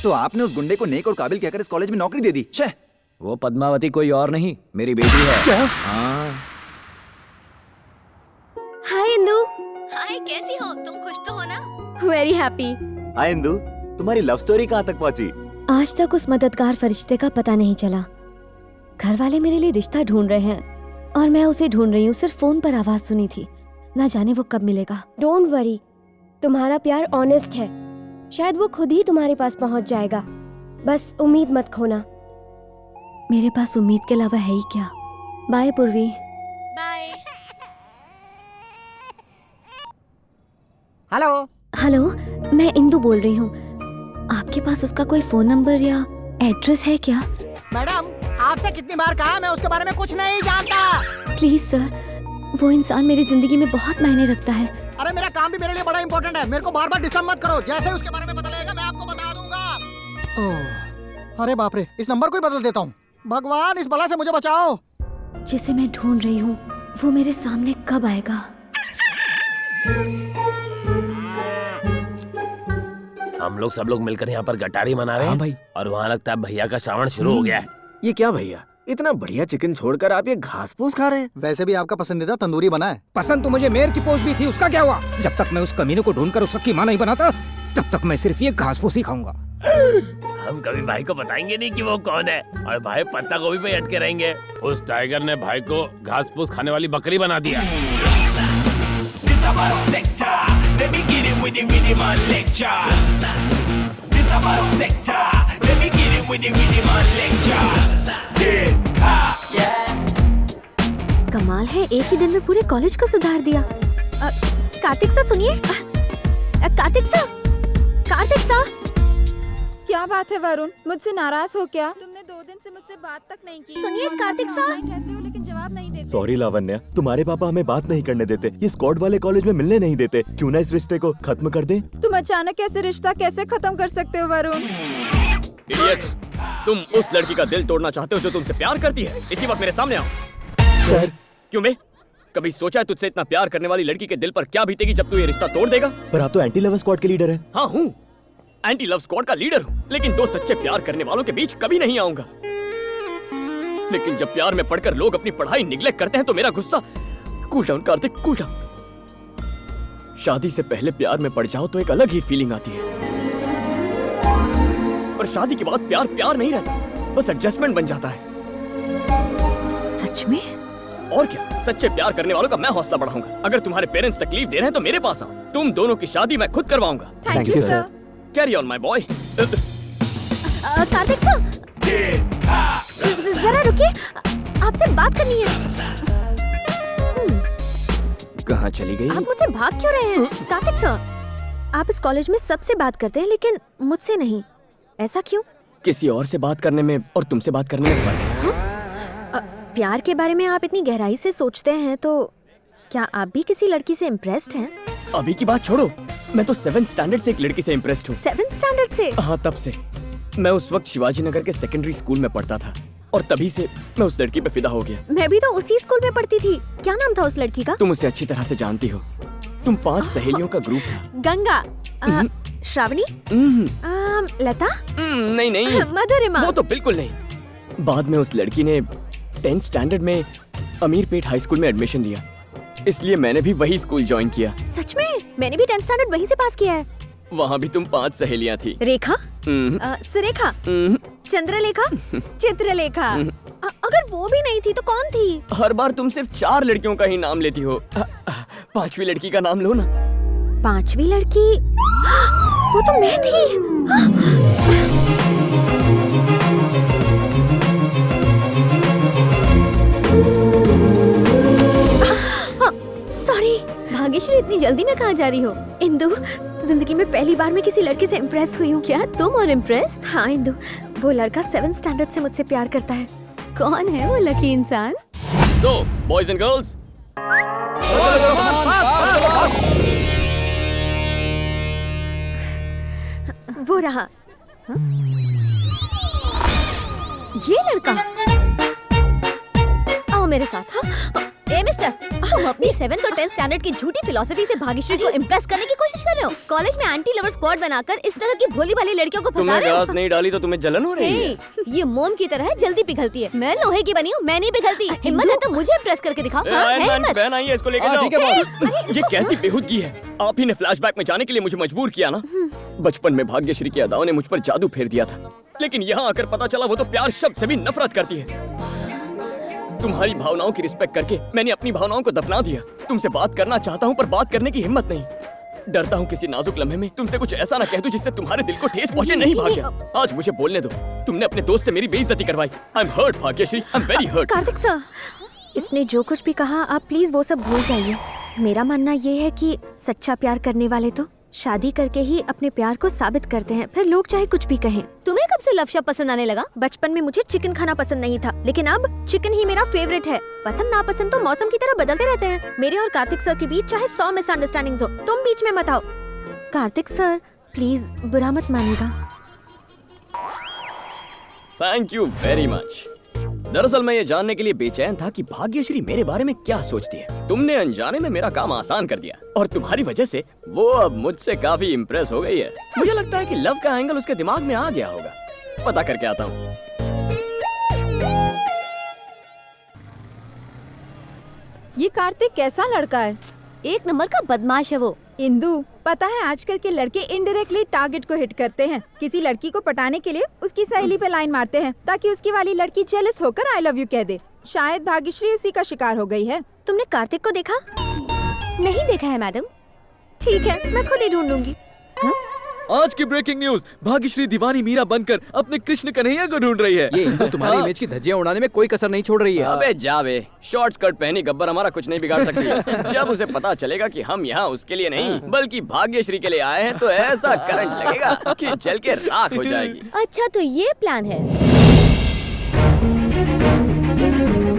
तो आपने उस गुंडे को नेक और काबिल कहकर इस कॉलेज में नौकरी दे दी? छे। वो पद्मावती कोई और नहीं, मेरी बेटी है। क्या? हाँ। हाय इंदु। हाय, कैसी हो तुम? खुश तो हो ना? Very happy. हाय इंदु, तुम्हारी लव स्टोरी कहाँ तक पहुँची? आज तक उस मददगार फरिश्ते का पता नहीं चला। घर वाले मेरे लिए रिश्ता ढूंढ रहे हैं और मैं उसे ढूंढ रही हूँ। सिर्फ फोन पर आवाज सुनी थी, ना जाने वो कब मिलेगा। डोंट वरी, तुम्हारा प्यार ऑनेस्ट है, शायद वो खुद ही तुम्हारे पास पहुँच जाएगा। बस उम्मीद मत खोना। मेरे पास उम्मीद के अलावा है ही क्या। बाय पूर्वी। बाय। हेलो। हेलो, मैं इंदु बोल रही हूँ। आपके पास उसका कोई फोन नंबर या एड्रेस है क्या? मैडम, आपसे कितनी बार कहा, मैं उसके बारे में कुछ नहीं जानता। प्लीज सर, वो इंसान मेरी जिंदगी में बहुत मायने रखता है। अरे मेरा काम भी मेरे लिए बड़ा इम्पोर्टेंट है, मेरे को बार बार डिस्टर्ब मत करो। जैसे उसके बारे में पता लगेगा मैं आपको बता दूंगा। ओह, अरे बाप रे, इस नंबर को ही बदल देता हूँ। भगवान, इस बला से मुझे बचाओ। जिसे मैं ढूंढ रही हूँ वो मेरे सामने कब आएगा? हम लोग सब लोग मिलकर यहाँ पर गटारी मना रहे हैं। हाँ भाई। और वहाँ लगता है भैया का श्रावण शुरू हो गया है। ये क्या भैया, इतना बढ़िया चिकन छोड़कर आप ये घास फूस खा रहे हैं? वैसे भी आपका पसंदीदा तंदूरी बना है। पसंद तो मुझे मेयर की पोस्ट भी थी, उसका क्या हुआ? जब तक मैं उस कमीने को ढूंढकर उसका कीमा नहीं बनाता तब तक मैं सिर्फ ये घास फूस ही खाऊंगा। हम कभी भाई को बताएंगे नहीं कि वो कौन है, और भाई पत्ता गोभी पे अटके रहेंगे। उस टाइगर ने भाई को घास फूस खाने वाली बकरी बना दिया। कमाल है, एक ही दिन में पूरे कॉलेज को सुधार दिया। कार्तिक सा सुनिए। कार्तिक सा। क्या बात है वरुण, मुझसे नाराज हो क्या? तुमने 2 दिन से मुझसे बात तक नहीं की। सुनिए कार्तिक सा। कहते हो लेकिन जवाब नहीं देते। सॉरी लावण्या, तुम्हारे पापा हमें बात नहीं करने देते, ये स्क्वाड वाले कॉलेज में मिलने नहीं देते। क्यों ना इस रिश्ते को खत्म कर दें? तुम अचानक ऐसे रिश्ता कैसे खत्म कर सकते हो वरुण? इडियट, तुम उस लड़की का दिल तोड़ना चाहते हो जो तुमसे प्यार करती है? इसी वक्त मेरे सामने आओ। सर। क्यों बे? कभी सोचा है तुझसे इतना प्यार करने वाली लड़की के दिल पर क्या बीतेगी जब तू ये रिश्ता तोड़ देगा? पर आप तो एंटी लव स्क्वाड के लीडर हैं। हाँ हूँ, एंटी लव स्क्वाड का लीडर हूँ, लेकिन 2 सच्चे प्यार करने वालों के बीच कभी नहीं आऊंगा। लेकिन जब प्यार में पढ़कर लोग अपनी पढ़ाई निग्लेक्ट करते हैं तो मेरा गुस्सा। Cool down Kartik, cool down. शादी से पहले प्यार में पड़ जाओ तो एक अलग ही फीलिंग आती है, पर शादी के बाद प्यार प्यार नहीं रहता, बस एडजस्टमेंट बन जाता है। सच में? और क्या, सच्चे प्यार करने वालों का मैं हौसला बढ़ाऊंगा। अगर तुम्हारे पेरेंट्स तकलीफ दे रहे हैं तो मेरे पास आओ, तुम दोनों की शादी मैं खुद करवाऊंगा। Thank you sir. Carry on my boy. Kartik sir, जरा रुकिए, आपसे बात करनी है। कहाँ चली गई? आप मुझसे भाग क्यों रहे हैं? कार्तिक सर, आप इस कॉलेज में सबसे बात करते हैं लेकिन मुझसे नहीं, ऐसा क्यों? किसी और से बात करने में और तुमसे बात करने में फर्क है। प्यार के बारे में आप इतनी गहराई से सोचते हैं तो क्या आप भी किसी लड़की से इम्प्रेस्ड हैं? अभी की बात छोड़ो, मैं तो 7th स्टैंडर्ड से एक लड़की से इम्प्रेस्ड हूँ। 7th स्टैंडर्ड से? हाँ, तब से। मैं उस वक्त शिवाजी नगर के सेकेंडरी स्कूल में पढ़ता था और तभी से मैं उस लड़की पे फिदा हो गया। मैं भी तो उसी स्कूल में पढ़ती थी। क्या नाम था उस लड़की का? तुम उसे अच्छी तरह से जानती हो, तुम 5 सहेलियों का ग्रुप था। गंगा, श्रावणी, लता? नहीं, मधुरिमा? वो तो बिल्कुल नहीं। बाद में उस लड़की ने 10th स्टैंडर्ड में अमीरपेट हाई स्कूल में एडमिशन दिया, इसलिए मैंने भी वही स्कूल ज्वाइन किया। सच में? मैंने भी 10th स्टैंडर्ड वहीं से पास किया है। वहाँ भी तुम 5 सहेलियाँ थी। रेखा, सुरेखा, चंद्रलेखा, चित्रलेखा। अगर वो भी नहीं थी तो कौन थी? हर बार तुम सिर्फ 4 लड़कियों का ही नाम लेती हो। 5वीं लड़की का नाम लो ना। 5वीं लड़की? वो तो मैं थी। इतनी जल्दी में कहाँ जा रही हो? इंदु, जिंदगी में पहली बार मैं किसी लड़के से इम्प्रेस हुई हूँ। क्या तुम और इम्प्रेस्ड? हाँ इंदु, वो लड़का 7th स्टैंडर्ड से मुझसे प्यार करता है। कौन है वो लकी इंसान? So, boys and girls, वो रहा। ये लड़का? आओ मेरे साथ। ए मिस्टर, तुम अपनी 7th और 10th स्टैंडर्ड की झूठी फिलॉसफी से भाग्यश्री को इम्प्रेस करने की कोशिश कर रहे हो। कॉलेज में एंटी लवर स्क्वाड बनाकर इस तरह की भोली भाली लड़कियों को फंसा तुमने रहे हो। गैस नहीं डाली तो तुम्हें जलन हो रही है? ये मोम की तरह है, जल्दी पिघलती है। मैं लोहे की बनी हूँ, मैं नहीं पिघलती। हिम्मत है तो मुझे इम्प्रेस करके दिखाओ। हाँ, है हिम्मत? बहन आई है, इसको लेके जाओ। ये कैसी बेहूदगी है? आप ही ने फ्लैशबैक में जाने के लिए मुझे मजबूर किया ना। बचपन में भाग्यश्री की अदाओं ने मुझ पर जादू फेर दिया था, लेकिन यहाँ आकर पता चला वो तो प्यार शब्द से भी नफरत करती है। तुम्हारी भावनाओं की रिस्पेक्ट करके मैंने अपनी भावनाओं को दफना दिया। तुमसे बात करना चाहता हूँ पर बात करने की हिम्मत नहीं। डरता हूँ किसी नाजुक लम्हे में तुमसे कुछ ऐसा ना कह दूं जिससे तुम्हारे दिल को ठेस पहुंचे। नहीं भाग्य, आज मुझे बोलने दो। तुमने अपने दोस्त से मेरी बेइज्जती करवाई। I am hurt Bhagyashree, I am very hurt. Kartik sir, इसने जो कुछ भी कहा आप प्लीज वो सब भूल जाइए। मेरा मानना ये है कि सच्चा प्यार करने वाले तो शादी करके ही अपने प्यार को साबित करते हैं, फिर लोग चाहे कुछ भी कहें। तुम्हें कब से लव शब्द पसंद आने लगा? बचपन में मुझे चिकन खाना पसंद नहीं था, लेकिन अब चिकन ही मेरा फेवरेट है। पसंद नापसंद तो मौसम की तरह बदलते रहते हैं। मेरे और कार्तिक सर के बीच चाहे 100 मिसअंडरस्टैंडिंग्स हो, तुम बीच में मत आओ। कार्तिक सर प्लीज बुरा मत मानिएगा। Thank you very much. दरअसल मैं ये जानने के लिए बेचैन था कि भाग्यश्री मेरे बारे में क्या सोचती है। तुमने अनजाने में मेरा काम आसान कर दिया और तुम्हारी वजह से वो अब मुझसे काफी इम्प्रेस हो गई है। मुझे लगता है कि लव का एंगल उसके दिमाग में आ गया होगा। पता करके आता हूँ। ये कार्तिक कैसा लड़का है? एक नंबर का बदमाश है वो। इंदु, पता है आजकल के लड़के इनडायरेक्टली टारगेट को हिट करते हैं। किसी लड़की को पटाने के लिए उसकी सहेली पे लाइन मारते हैं ताकि उसकी वाली लड़की जेलस होकर आई लव यू कह दे। शायद भाग्यश्री उसी का शिकार हो गई है। तुमने कार्तिक को देखा? नहीं देखा है मैडम। ठीक है, मैं खुद ही ढूंढूंगी। आज की ब्रेकिंग न्यूज, भाग्यश्री दीवानी मीरा बनकर अपने कृष्ण कन्हैया को ढूंढ रही है। ये इंदु तुम्हारी इमेज की धज्जियां उड़ाने में कोई कसर नहीं छोड़ रही है। अबे जावे, शॉर्ट स्कर्ट पहनी गब्बर हमारा कुछ नहीं बिगाड़ सकती। जब उसे पता चलेगा कि हम यहाँ उसके लिए नहीं बल्कि भाग्यश्री के लिए आए हैं तो ऐसा करंट लगेगा कि जल के राख हो जाएगी। अच्छा तो ये प्लान है।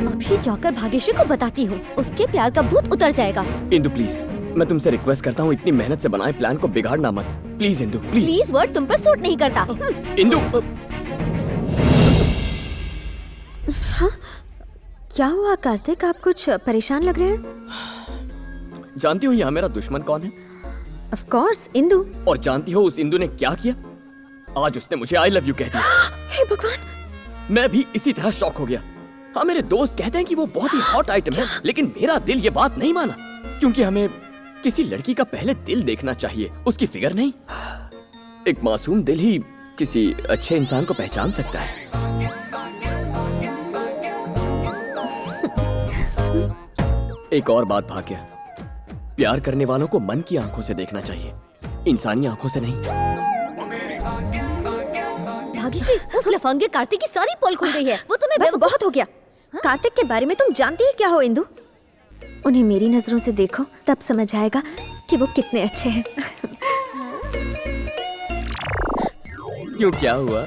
अभी जाकर भाग्यश्री को बताती हूँ, उसके प्यार का भूत उतर जाएगा। इंदु प्लीज, मैं तुमसे रिक्वेस्ट करता हूँ, इतनी मेहनत से बनाए प्लान को बिगाड़ना मत। Please Indu please. Please word तुम पर सूट नहीं करता। इंदु। हाँ? क्या हुआ कार्तिक, आप कुछ परेशान लग रहे हैं? जानती हो यहाँ मेरा दुश्मन कौन है? Of course, Indu. और जानती हो उस इंदु ने क्या किया? आज उसने मुझे आई लव यू कह दिया। हे भगवान! मैं भी इसी तरह शॉक हो गया। हाँ, मेरे दोस्त कहते हैं कि वो बहुत ही हॉट आइटम है, लेकिन मेरा दिल ये बात नहीं माना, क्योंकि हमें किसी लड़की का पहले दिल देखना चाहिए, उसकी फिगर नहीं। एक मासूम दिल ही किसी अच्छे इंसान को पहचान सकता है। एक और बात भाग्य, प्यार करने वालों को मन की आंखों से देखना चाहिए, इंसानी आंखों से नहीं। भाग्यश्री, उस लफंगे कार्तिक की सारी पोल खुल गई है। वो तुम्हें बस बहुत हो गया। कार्तिक के बारे में तुम जानती ही क्या हो इंदु? उन्हें मेरी नजरों से देखो, तब समझ आएगा कि वो कितने अच्छे हैं। क्यों, क्या हुआ?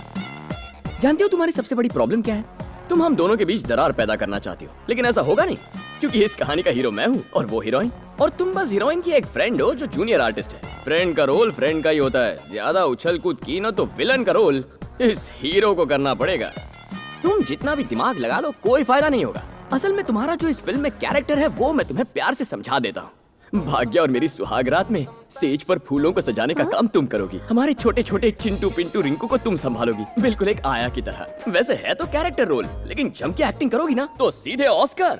जानती हो तुम्हारी सबसे बड़ी प्रॉब्लम क्या है? तुम हम दोनों के बीच दरार पैदा करना चाहती हो, लेकिन ऐसा होगा नहीं, क्योंकि इस कहानी का हीरो मैं हूँ और वो हीरोइन, और तुम बस हीरोइन की एक फ्रेंड हो जो जूनियर आर्टिस्ट है। फ्रेंड का रोल फ्रेंड का ही होता है। ज्यादा उछल कूद की ना तो विलन का रोल इस हीरो को करना पड़ेगा। तुम जितना भी दिमाग लगा लो कोई फायदा नहीं होगा। असल में तुम्हारा जो इस फिल्म में कैरेक्टर है वो मैं तुम्हें प्यार से समझा देता हूँ। भाग्य और मेरी सुहागरात में सेज पर फूलों को सजाने का काम तुम करोगी, हमारे छोटे छोटे चिंटू पिंटू रिंकू को तुम संभालोगी, बिल्कुल एक आया की तरह। वैसे है तो कैरेक्टर रोल, लेकिन जम के एक्टिंग करोगी ना तो सीधे ऑस्कर।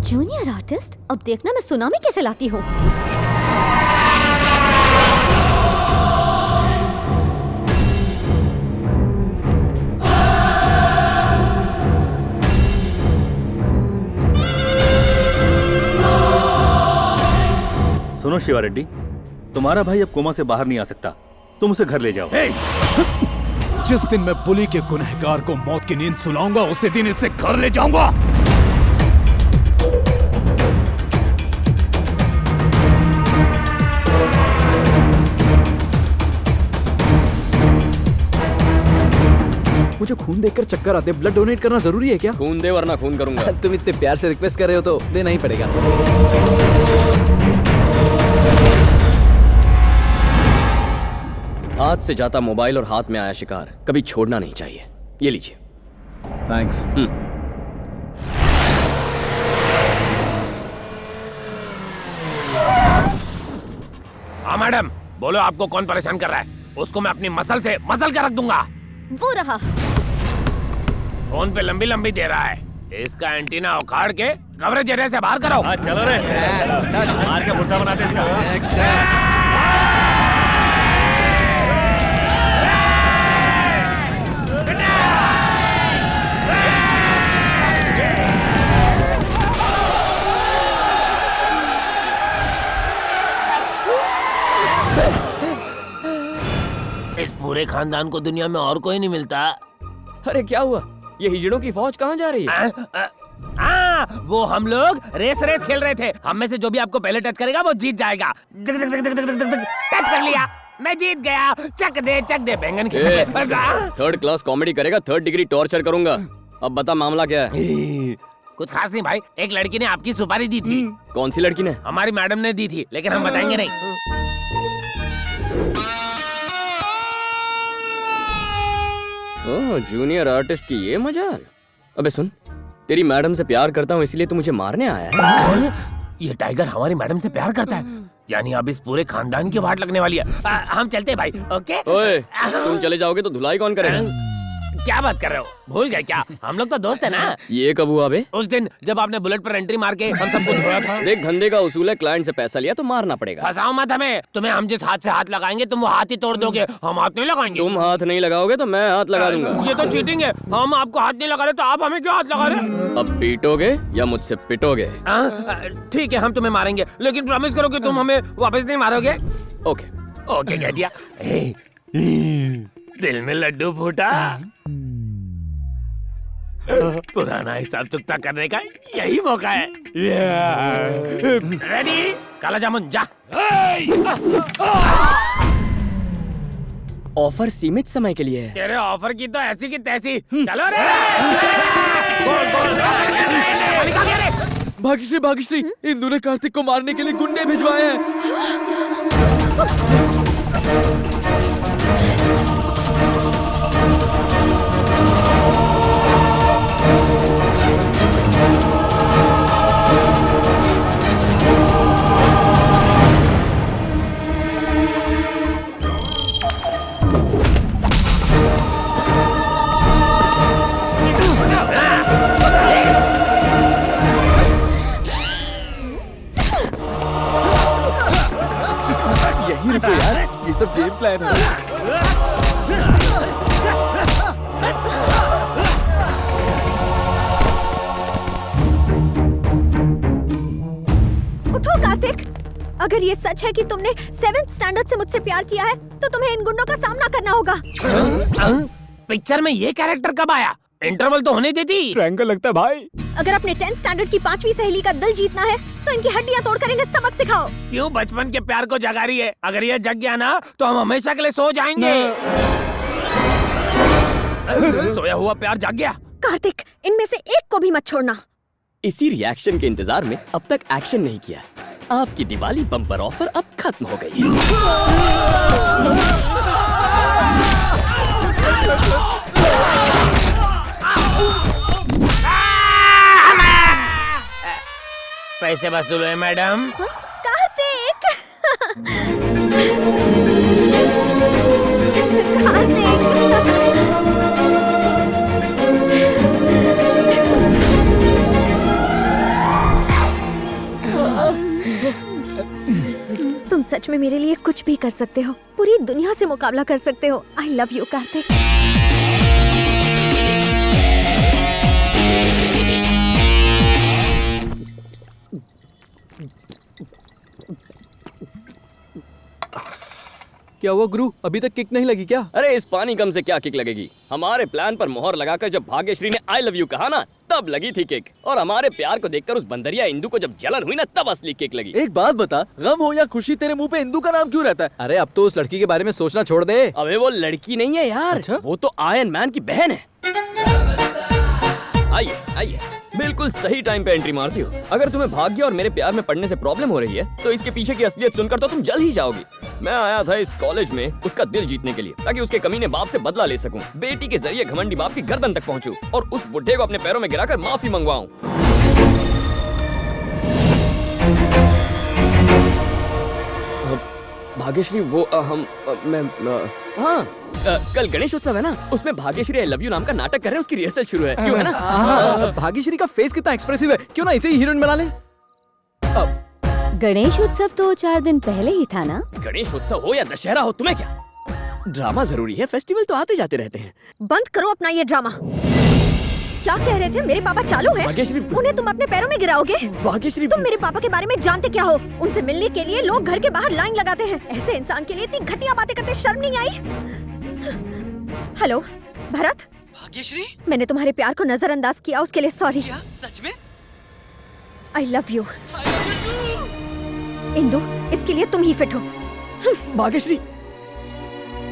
Junior artist? अब देखना मैं सुनामी कैसे लाती हूँ। सुनो शिवा रेड्डी, तुम्हारा भाई अब कोमा से बाहर नहीं आ सकता, तुम उसे घर ले जाओ। जिस दिन मैं पुली के गुनहगार को मौत की नींद सुलाऊंगा उसी दिन इसे घर ले जाऊंगा। मुझे खून देखकर चक्कर आते। ब्लड डोनेट करना जरूरी है क्या? खून दे वरना खून करूंगा। तुम इतने प्यार से रिक्वेस्ट कर रहे हो तो देना ही पड़ेगा। हाथ से जाता मोबाइल और हाथ में आया शिकार कभी छोड़ना नहीं चाहिए। ये लीजिए। थैंक्स। हाँ मैडम, बोलो आपको कौन परेशान कर रहा है? उसको मैं अपनी मसल से मसल के रख दूंगा। वो रहा। फोन पे लंबी लंबी दे रहा है। इसका एंटीना उखाड़ के कवरेज एरिया से बाहर करो। चलो रे, मार के मुर्दा बनाते इसका। इस पूरे खानदान को दुनिया में और कोई नहीं मिलता। अरे क्या हुआ? ये हिजड़ों की फौज कहाँ जा रही है? वो हम लोग रेस खेल रहे थे। हम में से जो भी आपको पहले टच करेगा वो जीत जाएगा। टच कर लिया, मैं जीत गया। चक दे बैंगन की। थर्ड क्लास कॉमेडी करेगा, 3rd डिग्री टॉर्चर करूंगा। अब बता मामला क्या है? कुछ खास नहीं भाई, एक लड़की ने आपकी सुपारी दी थी। कौन सी लड़की ने? हमारी मैडम ने दी थी, लेकिन हम बताएंगे नहीं। ओह, जूनियर आर्टिस्ट की ये मजाल। अबे सुन, तेरी मैडम से प्यार करता हूँ इसलिए तू मुझे मारने आया है? ये टाइगर हमारी मैडम से प्यार करता है, यानी अब इस पूरे खानदान की वाट लगने वाली है। हम चलते हैं भाई। ओके। ओए, तुम चले जाओगे तो धुलाई कौन करेगा? क्या बात कर रहे हो? भूल गए क्या? हम लोग तो दोस्त है ना। ये कब हुआ बे? उस दिन जब आपने बुलेट पर एंट्री मार के हम सबको धोया था। देख, धंधे का उसूल है, क्लाइंट से पैसा लिया तो मारना पड़ेगा। फंसाओ मत हमें। तुम्हें हम जिस हाथ से हाथ लगाएंगे तुम वो हाथ ही तोड़ दोगे। हम हाथ नहीं लगाएंगे। तुम हाथ नहीं लगाओगे तो मैं हाथ लगा दूंगा। ये तो चीटिंग है। हम आपको हाथ नहीं लगा रहे तो आप हमें क्यों हाथ लगा रहे? अब पीटोगे या मुझसे पिटोगे? ठीक है, हम तुम्हें मारेंगे, लेकिन प्रॉमिस करो कि तुम हमें वापस नहीं मारोगे। ओके ओके कह दिया। दिल में लड्डू फूटा। पुराना हिसाब चुकता करने का यही मौका है। रेडी? काला जामुन जा। ऑफर सीमित समय के लिए है। तेरे ऑफर की तो ऐसी की तैसी। चलो रे। भाग्यश्री, इंदु ने कार्तिक को मारने के लिए गुंडे भिजवाए हैं। यही रुको यार, ये सब गेम प्लान है। उठो कार्तिक, अगर ये सच है कि तुमने 7th स्टैंडर्ड से मुझसे प्यार किया है तो तुम्हें इन गुंडों का सामना करना होगा। पिक्चर में ये कैरेक्टर कब आया? इंटरवल तो होने देती। ट्रायंगल लगता है भाई। अगर अपने 10th स्टैंडर्ड की 5वीं सहेली का दिल जीतना है तो इनकी हड्डियां तोड़कर इन्हें सबक सिखाओ। क्यों बचपन के प्यार को जगा रही है? अगर ये जग गया ना तो हम हमेशा के लिए सो जाएंगे। सोया हुआ प्यार जाग गया। कार्तिक, इनमें से एक को भी मत छोड़ना। इसी रिएक्शन के इंतजार में अब तक एक्शन नहीं किया। आपकी दिवाली बम्पर ऑफर अब खत्म हो गई है। पैसे वसूल हुए मैडम। कार्तिक। तुम सच में मेरे लिए कुछ भी कर सकते हो, पूरी दुनिया से मुकाबला कर सकते हो। I love you Kartik. क्या हुआ गुरु, अभी तक किक नहीं लगी क्या? अरे इस पानी कम से क्या किक लगेगी? हमारे प्लान पर मोहर लगाकर जब भाग्यश्री ने आई लव यू कहा ना, तब लगी थी किक। और हमारे प्यार को देखकर उस बंदरिया इंदु को जब जलन हुई ना, तब असली किक लगी। एक बात बता, गम हो या खुशी तेरे मुंह पे इंदु का नाम क्यों रहता है? अरे अब तो उस लड़की के बारे में सोचना छोड़ दे। अबे वो लड़की नहीं है यार, वो तो आयरन मैन की बहन है। आइए आइए, बिल्कुल सही टाइम पे एंट्री मारती हो। अगर तुम्हें भाग्य और मेरे प्यार में पड़ने से प्रॉब्लम हो रही है तो इसके पीछे की असलियत सुनकर तो तुम जल ही जाओगी। मैं आया था इस कॉलेज में उसका दिल जीतने के लिए, ताकि उसके कमीने बाप से बदला ले सकूं, बेटी के जरिए घमंडी बाप की गर्दन तक पहुंचूं और उस बुढ़े को अपने पैरों में गिराकर माफी मंगवाऊं। भाग्यश्री वो कल गणेश उत्सव है ना, उसमें भाग्यश्री आई लव यू नाम का नाटक कर रहे हैं, उसकी रिहर्सल शुरू है। क्यों है ना? भाग्यश्री का फेस कितना एक्सप्रेसिव है, क्यों ना इसे ही हीरोइन बना ले? गणेश उत्सव तो 4 दिन पहले ही था ना। गणेश उत्सव हो या दशहरा हो, तुम्हें क्या? ड्रामा जरूरी है, फेस्टिवल तो आते जाते रहते हैं। बंद करो अपना ये ड्रामा। क्या कह रहे थे? मेरे पापा चालू हैं? भाग्यश्री, उन्हें तुम अपने पैरों में गिराओगे? भाग्यश्री, तुम मेरे पापा के बारे में जानते क्या हो? उनसे मिलने के लिए लोग घर के बाहर लाइन लगाते हैं। ऐसे इंसान के लिए इतनी घटिया बातें करते शर्म नहीं आई? हेलो भरत। भाग्यश्री, मैंने तुम्हारे प्यार को नजरअंदाज किया, उसके लिए सॉरी। क्या सच में? I love you. इंदु, इसके लिए तुम ही फिट हो। भाग्यश्री,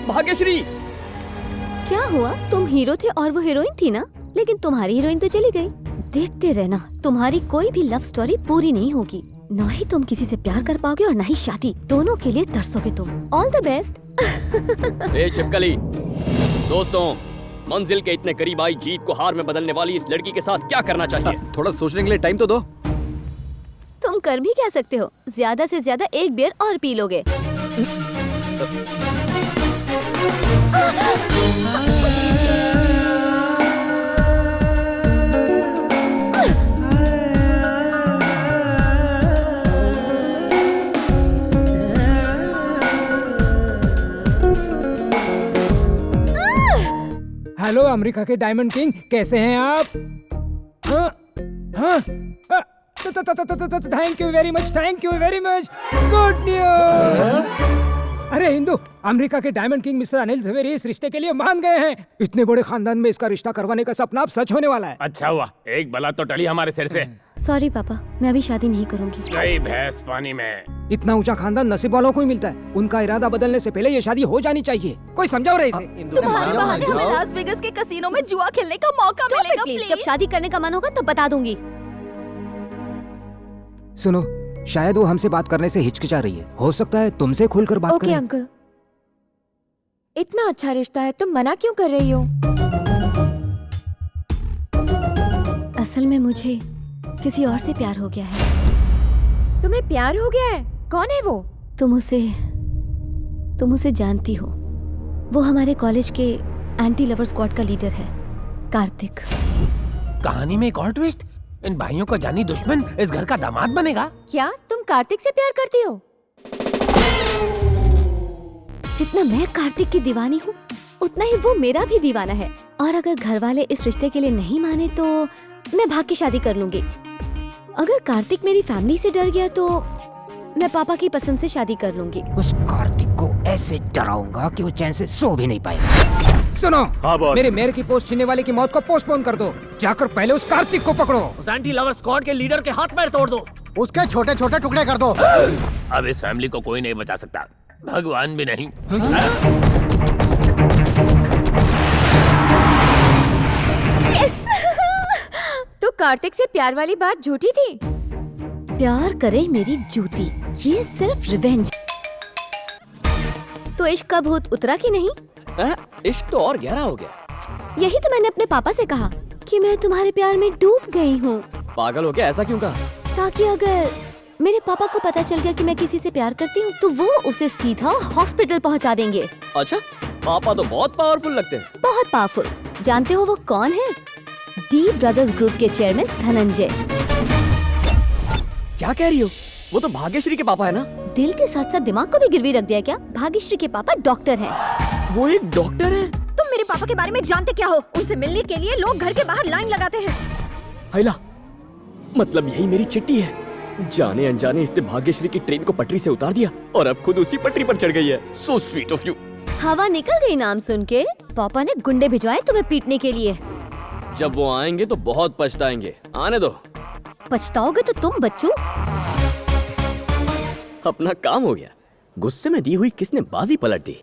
भाग्यश्री, क्या हुआ? तुम हीरो थे और वो हीरोइन थी ना, लेकिन तुम्हारी हीरोइन तो चली गई। देखते रहना, तुम्हारी कोई भी लव स्टोरी पूरी नहीं होगी। ना ही तुम किसी से प्यार कर पाओगे और ना ही शादी, दोनों के लिए तरसोगे तुम। All the best. ए छिपकली, दोस्तों, मंजिल के इतने करीब आई जीत को हार में बदलने वाली इस लड़की के साथ क्या करना चाहिए? थोड़ा सोचने के लिए टाइम तो दो। तुम कर भी क्या सकते हो? ज्यादा से ज्यादा एक बियर और पी लोगे। हेलो अमेरिका के डायमंड किंग, कैसे हैं आप? Thank you very much, thank you very much. Good news. अरे हिंदू, अमेरिका के diamond king mister Anil Zaveri इस रिश्ते के लिए मान गए हैं। इतने बड़े खानदान में इसका रिश्ता करवाने का सपना अब सच होने वाला है। अच्छा हुआ, एक बला तो टली हमारे सिर से। सॉरी पापा, मैं अभी शादी नहीं करूंगी। गई भैंस पानी में। इतना ऊंचा खानदान नसीब वालों को ही मिलता है। उनका इरादा बदलने से पहले ये शादी हो जानी चाहिए। कोई समझाओ रहे इसे। तुम्हारे बहाने हमें लास वेगास के कसीनो में जुआ खेलने का मौका मिलेगा प्लीज। जब शादी करने का मन होगा तब बता दूंगी। सुनो, शायद वो हमसे बात करने से हिचकिचा रही है। हो सकता है तुमसे खुलकर बात करे। ओके अंकल, इतना अच्छा रिश्ता है, तुम मना क्यों कर रही हो? असल में मुझे किसी और से प्यार हो गया है। तुम्हें प्यार हो गया है? कौन है वो? तुम उसे जानती हो। वो हमारे कॉलेज के एंटी लवर स्क्वाड का लीडर है, कार्तिक। कहानी में एक और ट्विस्ट। इन भाइयों का जानी दुश्मन इस घर का दामाद बनेगा। क्या तुम कार्तिक से प्यार करती हो? जितना मैं कार्तिक की दीवानी हूँ, उतना ही वो मेरा भी दीवाना है। और अगर घर वाले इस रिश्ते के लिए नहीं माने तो मैं भाग के शादी कर लूंगी। अगर कार्तिक मेरी फैमिली से डर गया तो मैं पापा की पसंद से शादी कर लूंगी। उस कार्तिक को ऐसे डराऊंगा कि वो चैन से सो भी नहीं पाएगा। सुनो, हाँ बॉस। मेरे मेयर की पोस्ट छीनने वाले की मौत को पोस्टपोन कर दो। जाकर पहले उस कार्तिक को पकड़ो। उस एंटी लवर स्क्वाड के लीडर के हाथ पैर तोड़ दो। उसके छोटे छोटे टुकड़े कर दो। अब इस फैमिली को कोई नहीं बचा सकता, भगवान भी नहीं। यस। तो कार्तिक से प्यार वाली बात झूठी थी? प्यार करे मेरी जूती, ये सिर्फ रिवेंज। तो इश्क का भूत उतरा कि नहीं? इश्क तो और गहरा हो गया। यही तो मैंने अपने पापा से कहा कि मैं तुम्हारे प्यार में डूब गई हूँ। पागल हो गया, ऐसा क्यों कहा? ताकि अगर मेरे पापा को पता चल गया कि मैं किसी से प्यार करती हूँ तो वो उसे सीधा हॉस्पिटल पहुँचा देंगे। अच्छा, पापा तो बहुत पावरफुल लगते हैं। बहुत पावरफुल। जानते हो वो कौन है? डी ब्रदर्स ग्रुप के चेयरमैन धनंजय। क्या कह रही हो? वो तो भाग्यश्री के पापा है ना? दिल के साथ साथ दिमाग को भी गिरवी रख दिया क्या? भाग्यश्री के पापा डॉक्टर हैं। वो एक डॉक्टर है? तुम मेरे पापा के बारे में जानते क्या हो? उनसे मिलने के लिए लोग घर के बाहर लाइन लगाते हैं। हैला, मतलब यही मेरी चिट्ठी है। जाने अनजाने इसने भाग्यश्री की ट्रेन को पटरी से उतार दिया और अब खुद उसी पटरी पर चढ़ गई है। So sweet of you. हवा निकल गई नाम सुन के। पापा ने गुंडे भिजवाए तुम्हें पीटने के लिए। जब वो आएंगे तो बहुत पछताएंगे। आने दो। पछताओगे तो तुम बच्चू। अपना काम हो गया। गुस्से में दी हुई किसने बाजी पलट दी।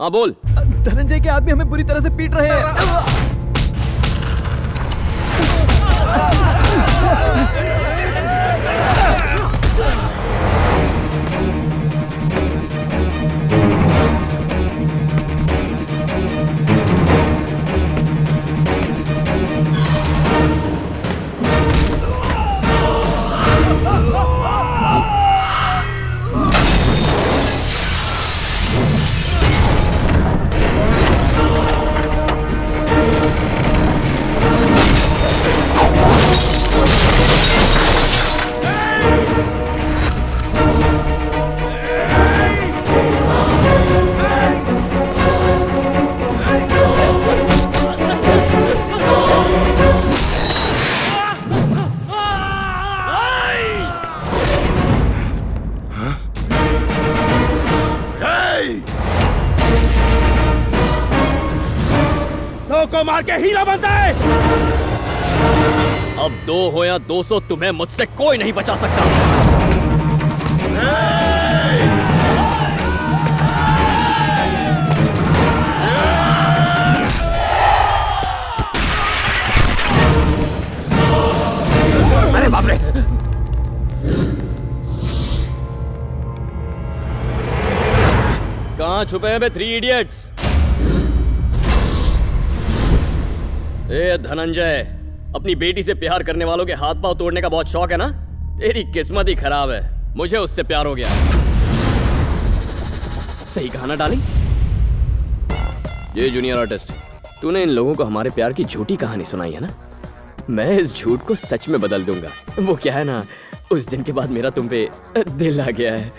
हाँ बोल। धनंजय के आदमी हमें बुरी तरह से पीट रहे हैं। को मार के हीरा बनता है। अब 2 हो या 200 तुम्हें मुझसे कोई नहीं बचा सकता। अरे बाप रे। कहां छुपे हैं बे 3 इडियट्स? ए धनंजय, अपनी बेटी से प्यार करने वालों के हाथ पांव तोड़ने का बहुत शौक है ना? तेरी किस्मत ही खराब है। मुझे उससे प्यार हो गया। सही कहा ना डाली? ये जूनियर आर्टिस्ट, तूने इन लोगों को हमारे प्यार की झूठी कहानी सुनाई है ना? मैं इस झूठ को सच में बदल दूंगा। वो क्या है ना, उस दिन के बाद मेरा तुम पे दिल आ गया है।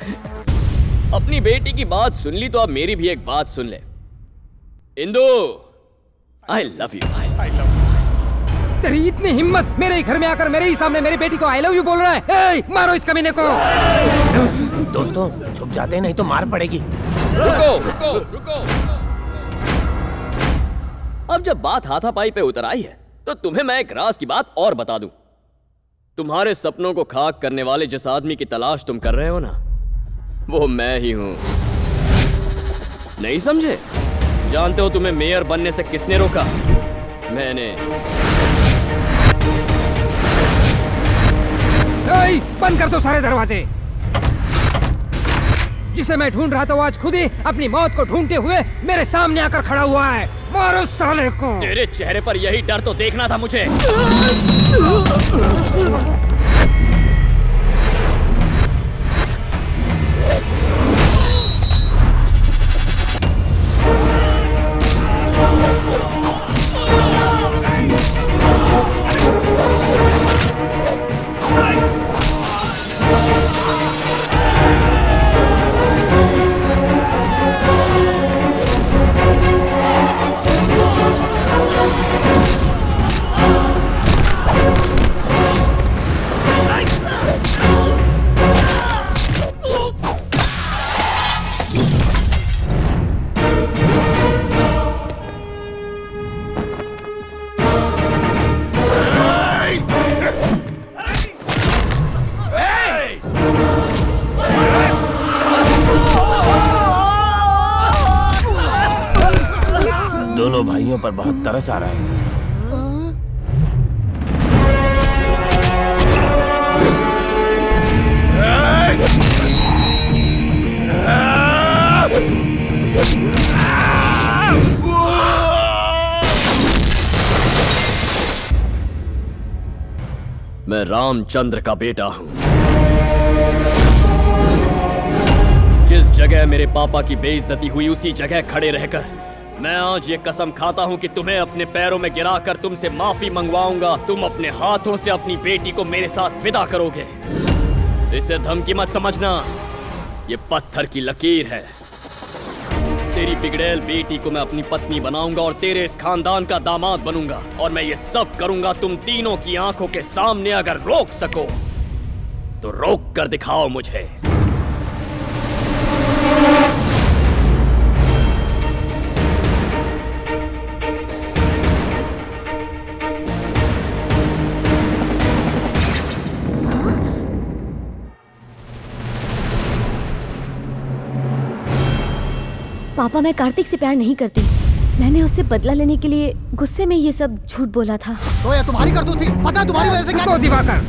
अपनी बेटी की बात सुन ली तो अब मेरी भी एक बात सुन ले। Indu, I love you. तेरी इतनी हिम्मत, मेरे ही घर में आकर मेरे ही सामने मेरी बेटी को I love you बोल रहा है। ए, मारो इस कमीने को। दोस्तों छुप जाते हैं नहीं तो मार पड़ेगी। रुको। अब जब बात हाथापाई पे उतर आई है तो तुम्हें मैं एक राज की बात और बता दूं। तुम्हारे सपनों को खाक करने वाले जिस आदमी की तलाश तुम कर रहे हो ना, वो मैं ही हूं। नहीं समझे? जानते हो तुम्हें मेयर बनने से किसने रोका? मैंने। बंद कर दो सारे दरवाजे। जिसे मैं ढूंढ रहा था वो आज खुद ही अपनी मौत को ढूंढते हुए मेरे सामने आकर खड़ा हुआ है। मारो साले को। तेरे चेहरे पर यही डर तो देखना था मुझे। दोनों भाइयों पर बहुत तरस आ रहा है। मैं रामचंद्र का बेटा हूं। जिस जगह मेरे पापा की बेइज्जती हुई उसी जगह खड़े रहकर मैं आज ये कसम खाता हूं कि तुम्हें अपने पैरों में गिराकर तुमसे माफी मंगवाऊंगा। तुम अपने हाथों से अपनी बेटी को मेरे साथ विदा करोगे। इसे धमकी मत समझना, ये पत्थर की लकीर है। तेरी बिगड़ैल बेटी को मैं अपनी पत्नी बनाऊंगा और तेरे इस खानदान का दामाद बनूंगा। और मैं ये सब करूंगा तुम तीनों की आंखों के सामने। अगर रोक सको तो रोक कर दिखाओ मुझे। पापा, मैं कार्तिक से प्यार नहीं करती। मैंने उससे बदला लेने के लिए गुस्से में ये सब झूठ बोला था। तो ये तुम्हारी करतूत थी? पता है तुम्हारी वजह से क्या? तो दिवाकर,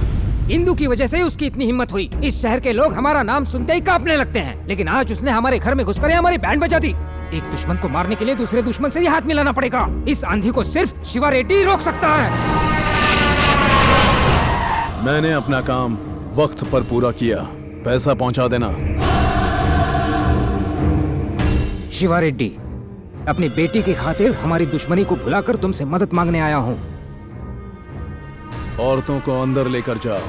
इंदु की वजह से उसकी इतनी हिम्मत हुई। इस शहर के लोग हमारा नाम सुनते ही कांपने लगते हैं। लेकिन आज उसने हमारे घर में घुसकर हमारी बैंड बजा दी। एक दुश्मन को मारने के लिए दूसरे दुश्मन से ही हाथ मिलाना पड़ेगा। इस आंधी को सिर्फ शिवा रेड्डी रोक सकता है। मैंने अपना काम वक्त पर पूरा किया। पैसा पहुंचा देना। शिवा रेड्डी, अपनी बेटी की खातिर हमारी दुश्मनी को भुलाकर तुमसे मदद मांगने आया हूँ। औरतों को अंदर लेकर जाओ।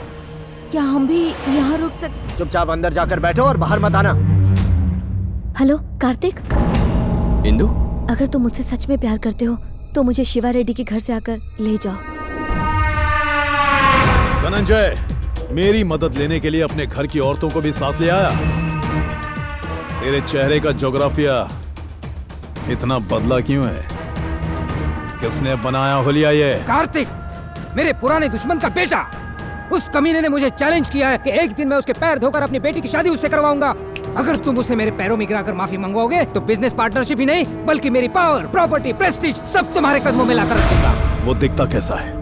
क्या हम भी यहाँ रुक सकते? चुपचाप अंदर जाकर बैठो और बाहर मत आना। हेलो कार्तिक। इंदु, अगर तुम मुझसे सच में प्यार करते हो तो मुझे शिवा रेड्डी के घर से आकर ले जाओ। धनंजय, मेरी मदद लेने के लिए अपने घर की औरतों को भी साथ ले आया। तेरे चेहरे का ज्योग्राफिया इतना बदला क्यों है? किसने बनाया होलिया ये? कार्तिक, मेरे पुराने दुश्मन का बेटा। उस कमीने ने मुझे चैलेंज किया है कि एक दिन मैं उसके पैर धोकर अपनी बेटी की शादी उससे करवाऊंगा। अगर तुम उसे मेरे पैरों में गिराकर माफी मंगवाओगे तो बिजनेस पार्टनरशिप ही नहीं बल्कि मेरी पावर, प्रॉपर्टी, प्रेस्टीज सब तुम्हारे कदमों में लाकर रख दूंगा। वो दिखता कैसा है?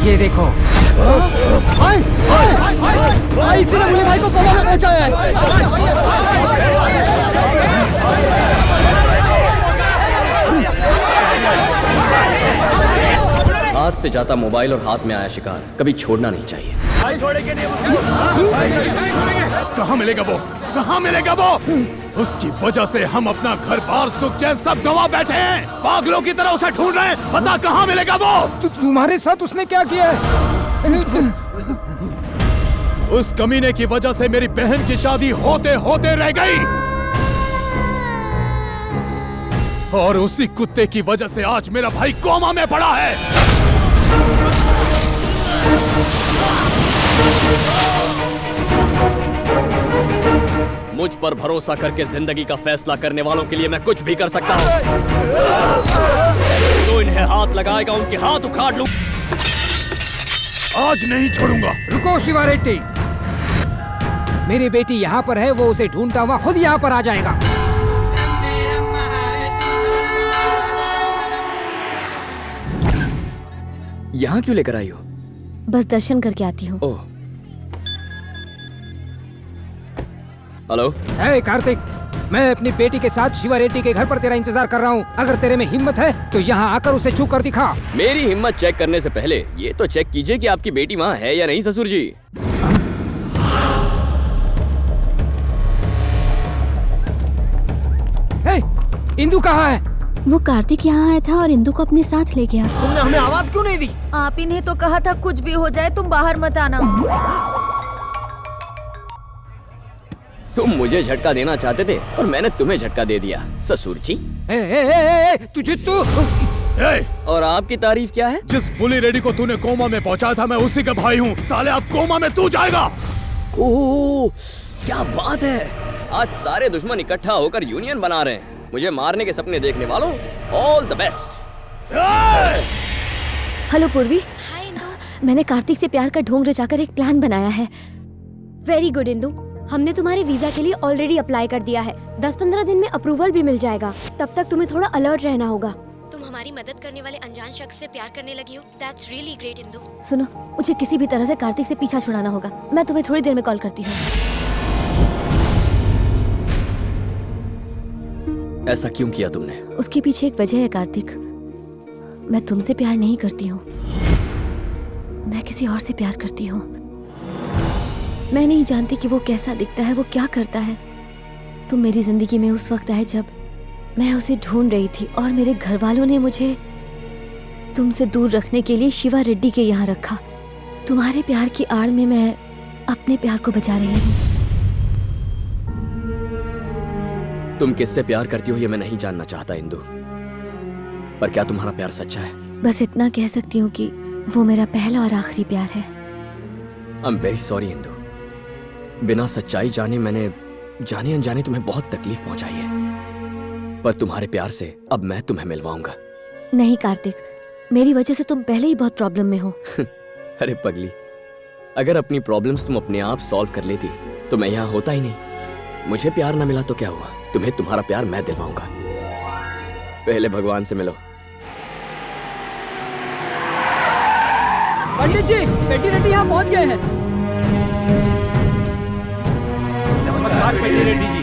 ये देखो। भाई, इसी ने मुझे भाई को कोमा में पहुंचाया है। हाथ से जाता मोबाइल और हाथ में आया शिकार कभी छोड़ना नहीं चाहिए। कहाँ मिलेगा वो? कहाँ मिलेगा वो? उसकी वजह से हम अपना घर बार सुख चैन सब गंवा बैठे हैं। पागलों की तरह उसे ढूंढ रहे हैं। पता कहाँ मिलेगा वो? तुम्हारे साथ उसने क्या किया है? उस कमीने की वजह से मेरी बहन की शादी होते होते रह गई और उसी कुत्ते की वजह से आज मेरा भाई कोमा में पड़ा है। मुझ पर भरोसा करके जिंदगी का फैसला करने वालों के लिए मैं कुछ भी कर सकता हूँ। जो इन्हें हाथ लगाएगा उनके हाथ उखाड़ लूं। आज नहीं छोड़ूंगा। रुको शिवा रेड्डी, मेरी बेटी यहाँ पर है। वो उसे ढूंढता हुआ खुद यहाँ पर आ जाएगा। यहाँ क्यों लेकर आई हो? बस दर्शन करके आती हूँ। ओह, हेलो। हे कार्तिक, मैं अपनी बेटी के साथ शिवा रेड्डी के घर पर तेरा इंतजार कर रहा हूँ। अगर तेरे में हिम्मत है तो यहाँ आकर उसे छू कर दिखा। मेरी हिम्मत चेक करने से पहले ये तो चेक कीजिए कि आपकी बेटी वहाँ है या नहीं ससुर जी। हे, इंदु कहाँ है? वो कार्तिक यहाँ आया था और इंदु को अपने साथ ले गया। तुमने हमें आवाज क्यों नहीं दी? आप ही ने तो कहा था कुछ भी हो जाए तुम बाहर मत आना। तुम मुझे झटका देना चाहते थे और मैंने तुम्हें झटका दे दिया ससुर जी। तुझे तो और आपकी तारीफ क्या है? जिस बुली रेडी को तूने कोमा में पहुंचाया था मैं उसी का भाई हूँ। साले अब कोमा में तू जाएगा। ओह, क्या बात है। आज सारे दुश्मन इकट्ठा होकर यूनियन बना रहे हैं। मुझे मारने के सपने देखने वालों, ऑल द बेस्ट। हेलो पूर्वी। मैंने कार्तिक से प्यार का ढोंग रचाकर एक प्लान बनाया है। वेरी गुड इंदु, हमने तुम्हारे वीजा के लिए ऑलरेडी अप्लाई कर दिया है। 10-15 दिन में अप्रूवल भी मिल जाएगा। तब तक तुम्हें थोड़ा अलर्ट रहना होगा। तुम हमारी मदद करने वाले अनजान शख्स से प्यार करने लगी हो। That's really great Indu. सुनो, मुझे किसी भी तरह से कार्तिक से पीछा छुड़ाना होगा। मैं तुम्हें थोड़ी देर में कॉल करती हूँ। ऐसा क्यों किया तुमने? उसके पीछे एक वजह है कार्तिक। मैं तुमसे प्यार नहीं करती हूँ, मैं किसी और से प्यार करती हूँ। मैं नहीं जानती कि वो कैसा दिखता है, वो क्या करता है। तुम मेरी जिंदगी में उस वक्त आए जब मैं उसे ढूंढ रही थी और मेरे घर वालों ने मुझे तुमसे दूर रखने के लिए शिवा रेड्डी के यहाँ रखा। तुम्हारे प्यार की आड़ में मैं अपने प्यार को बचा रही हूँ। तुम किससे प्यार करती हो ये मैं नहीं जानना चाहता इंदु, पर क्या तुम्हारा प्यार सच्चा है? बस इतना कह सकती हूँ कि वो मेरा पहला और आखिरी प्यार है। आई एम वेरी सॉरी इंदु, बिना सच्चाई जाने मैंने जाने अनजाने तुम्हें बहुत तकलीफ पहुंचाई है, पर तुम्हारे प्यार से अब मैं तुम्हें मिलवाऊंगा। नहीं कार्तिक, मेरी वजह से तुम पहले ही बहुत प्रॉब्लम में हो। अरे पगली, अगर अपनी प्रॉब्लम्स तुम अपने आप सॉल्व कर लेती तो मैं यहाँ होता ही नहीं। मुझे प्यार ना मिला तो क्या हुआ, तुम्हें तुम्हारा प्यार मैं दिलवाऊंगा। पहले भगवान से मिलो। पंडित जी, पेटी रेड्डी यहाँ पहुँच गए हैं। नमस्कार पेटी रेड्डी जी।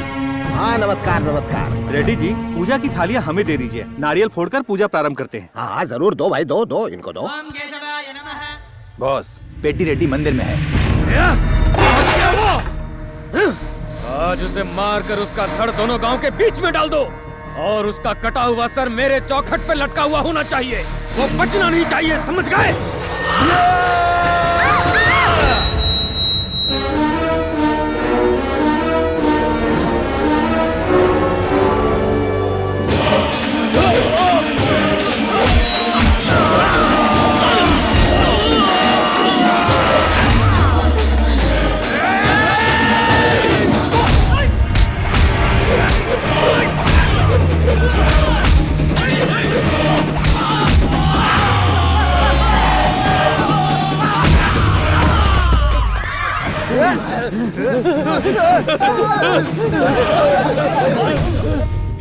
हाँ नमस्कार नमस्कार। रेड्डी जी, पूजा की थालियाँ हमें दे दीजिए, नारियल फोड़कर पूजा प्रारंभ करते हैं। हाँ जरूर, दो भाई दो दो, इनको दो। बॉस, पेटी रेड्डी मंदिर में है। आज उसे मारकर उसका धड़ दोनों गांव के बीच में डाल दो और उसका कटा हुआ सर मेरे चौखट पे लटका हुआ होना चाहिए। वो बचना नहीं चाहिए, समझ गए?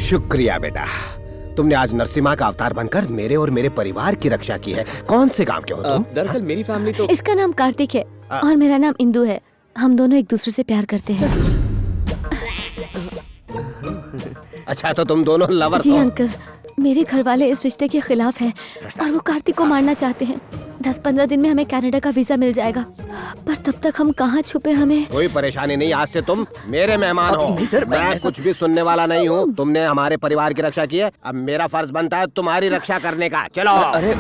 शुक्रिया बेटा, तुमने आज नरसिम्हा का अवतार बनकर मेरे और मेरे परिवार की रक्षा की है। कौन से गांव के हो तुम? दरअसल मेरी फैमिली तो इसका नाम कार्तिक है और मेरा नाम इंदु है। हम दोनों एक दूसरे से प्यार करते हैं। अच्छा, तो तुम दोनों लवर जी हो? अंकल, मेरे घर वाले इस रिश्ते के खिलाफ हैं और वो कार्तिक को मारना चाहते हैं। 10-15 दिन में हमें कनाडा का वीजा मिल जाएगा, पर तब तक हम कहाँ छुपे। हमें कोई परेशानी नहीं, आज से तुम मेरे मेहमान हो। नहीं सर, मैं कुछ भी सुनने वाला नहीं हूँ। तुमने हमारे परिवार की रक्षा की है, अब मेरा फर्ज बनता है तुम्हारी रक्षा करने का। चलो। अरे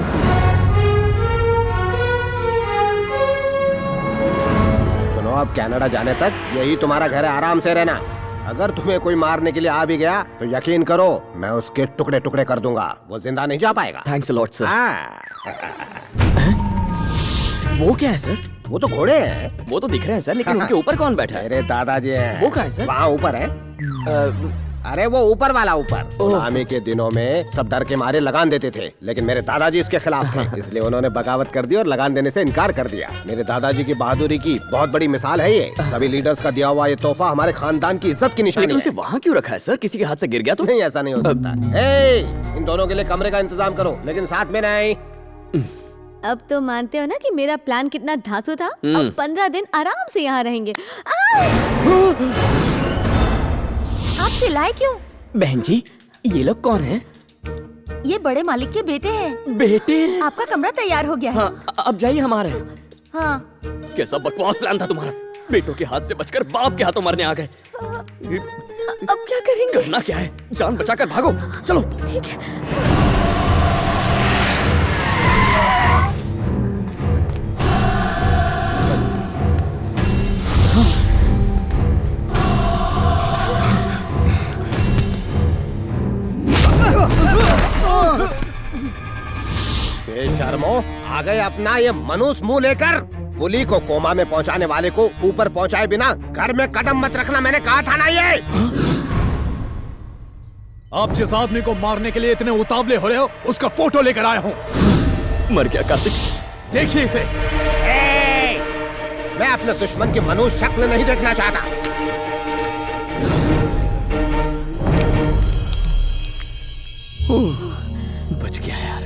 सुनो, अब कनाडा जाने तक यही तुम्हारा घर है, आराम से रहना। अगर तुम्हें कोई मारने के लिए आ भी गया तो यकीन करो मैं उसके टुकड़े टुकड़े कर दूंगा, वो जिंदा नहीं जा पाएगा। Thanks a lot sir. वो क्या है सर? वो तो घोड़े हैं। वो तो दिख रहे हैं सर, लेकिन उनके ऊपर कौन बैठा है? मेरे दादाजी हैं। वो कहाँ है सर? वहाँ ऊपर है। अरे वो ऊपर वाला ऊपर। गुलामी के दिनों में सब डर के मारे लगान देते थे, लेकिन मेरे दादाजी इसके खिलाफ थे, इसलिए उन्होंने बगावत कर दी और लगान देने से इनकार कर दिया। मेरे दादाजी की बहादुरी की बहुत बड़ी मिसाल है ये। सभी लीडर्स का दिया हुआ ये तोहफा हमारे खानदान की इज्जत की निशानी है। उसे वहाँ क्यों रखा है सर? किसी के हाथ से गिर गया तो? नहीं, ऐसा नहीं हो सकता। इन दोनों के लिए कमरे का इंतजाम करो, लेकिन साथ में नहीं। अब तो मानते हो ना कि मेरा प्लान कितना धांसू था। अब 15 दिन आराम से यहाँ रहेंगे। आप चिल्लाए क्यों? बहन जी, ये लोग कौन हैं? ये बड़े मालिक के बेटे हैं। बेटे? आपका कमरा तैयार हो गया है। हाँ, अब जाइए हमारे। हाँ। कैसा बकवास प्लान था तुम्हारा? बेटों के हाथ से बचकर बाप के हाथों मरने आ गए। अब क्या करेंगे? करना क्या है, जान बचाकर भागो। चलो। ठीक है। बेशर्मो, आ गए अपना ये मनुष्य मुंह लेकर। पुली को कोमा में पहुंचाने वाले को ऊपर पहुंचाए बिना घर में कदम मत रखना, मैंने कहा था ना। ये आप जिस आदमी को मारने के लिए इतने उतावले हो रहे हो, उसका फोटो लेकर आया हूँ। मर गया कार्तिक, देखिए इसे। मैं अपने दुश्मन की मनुष्य शक्ल नहीं देखना चाहता। बच गया यार।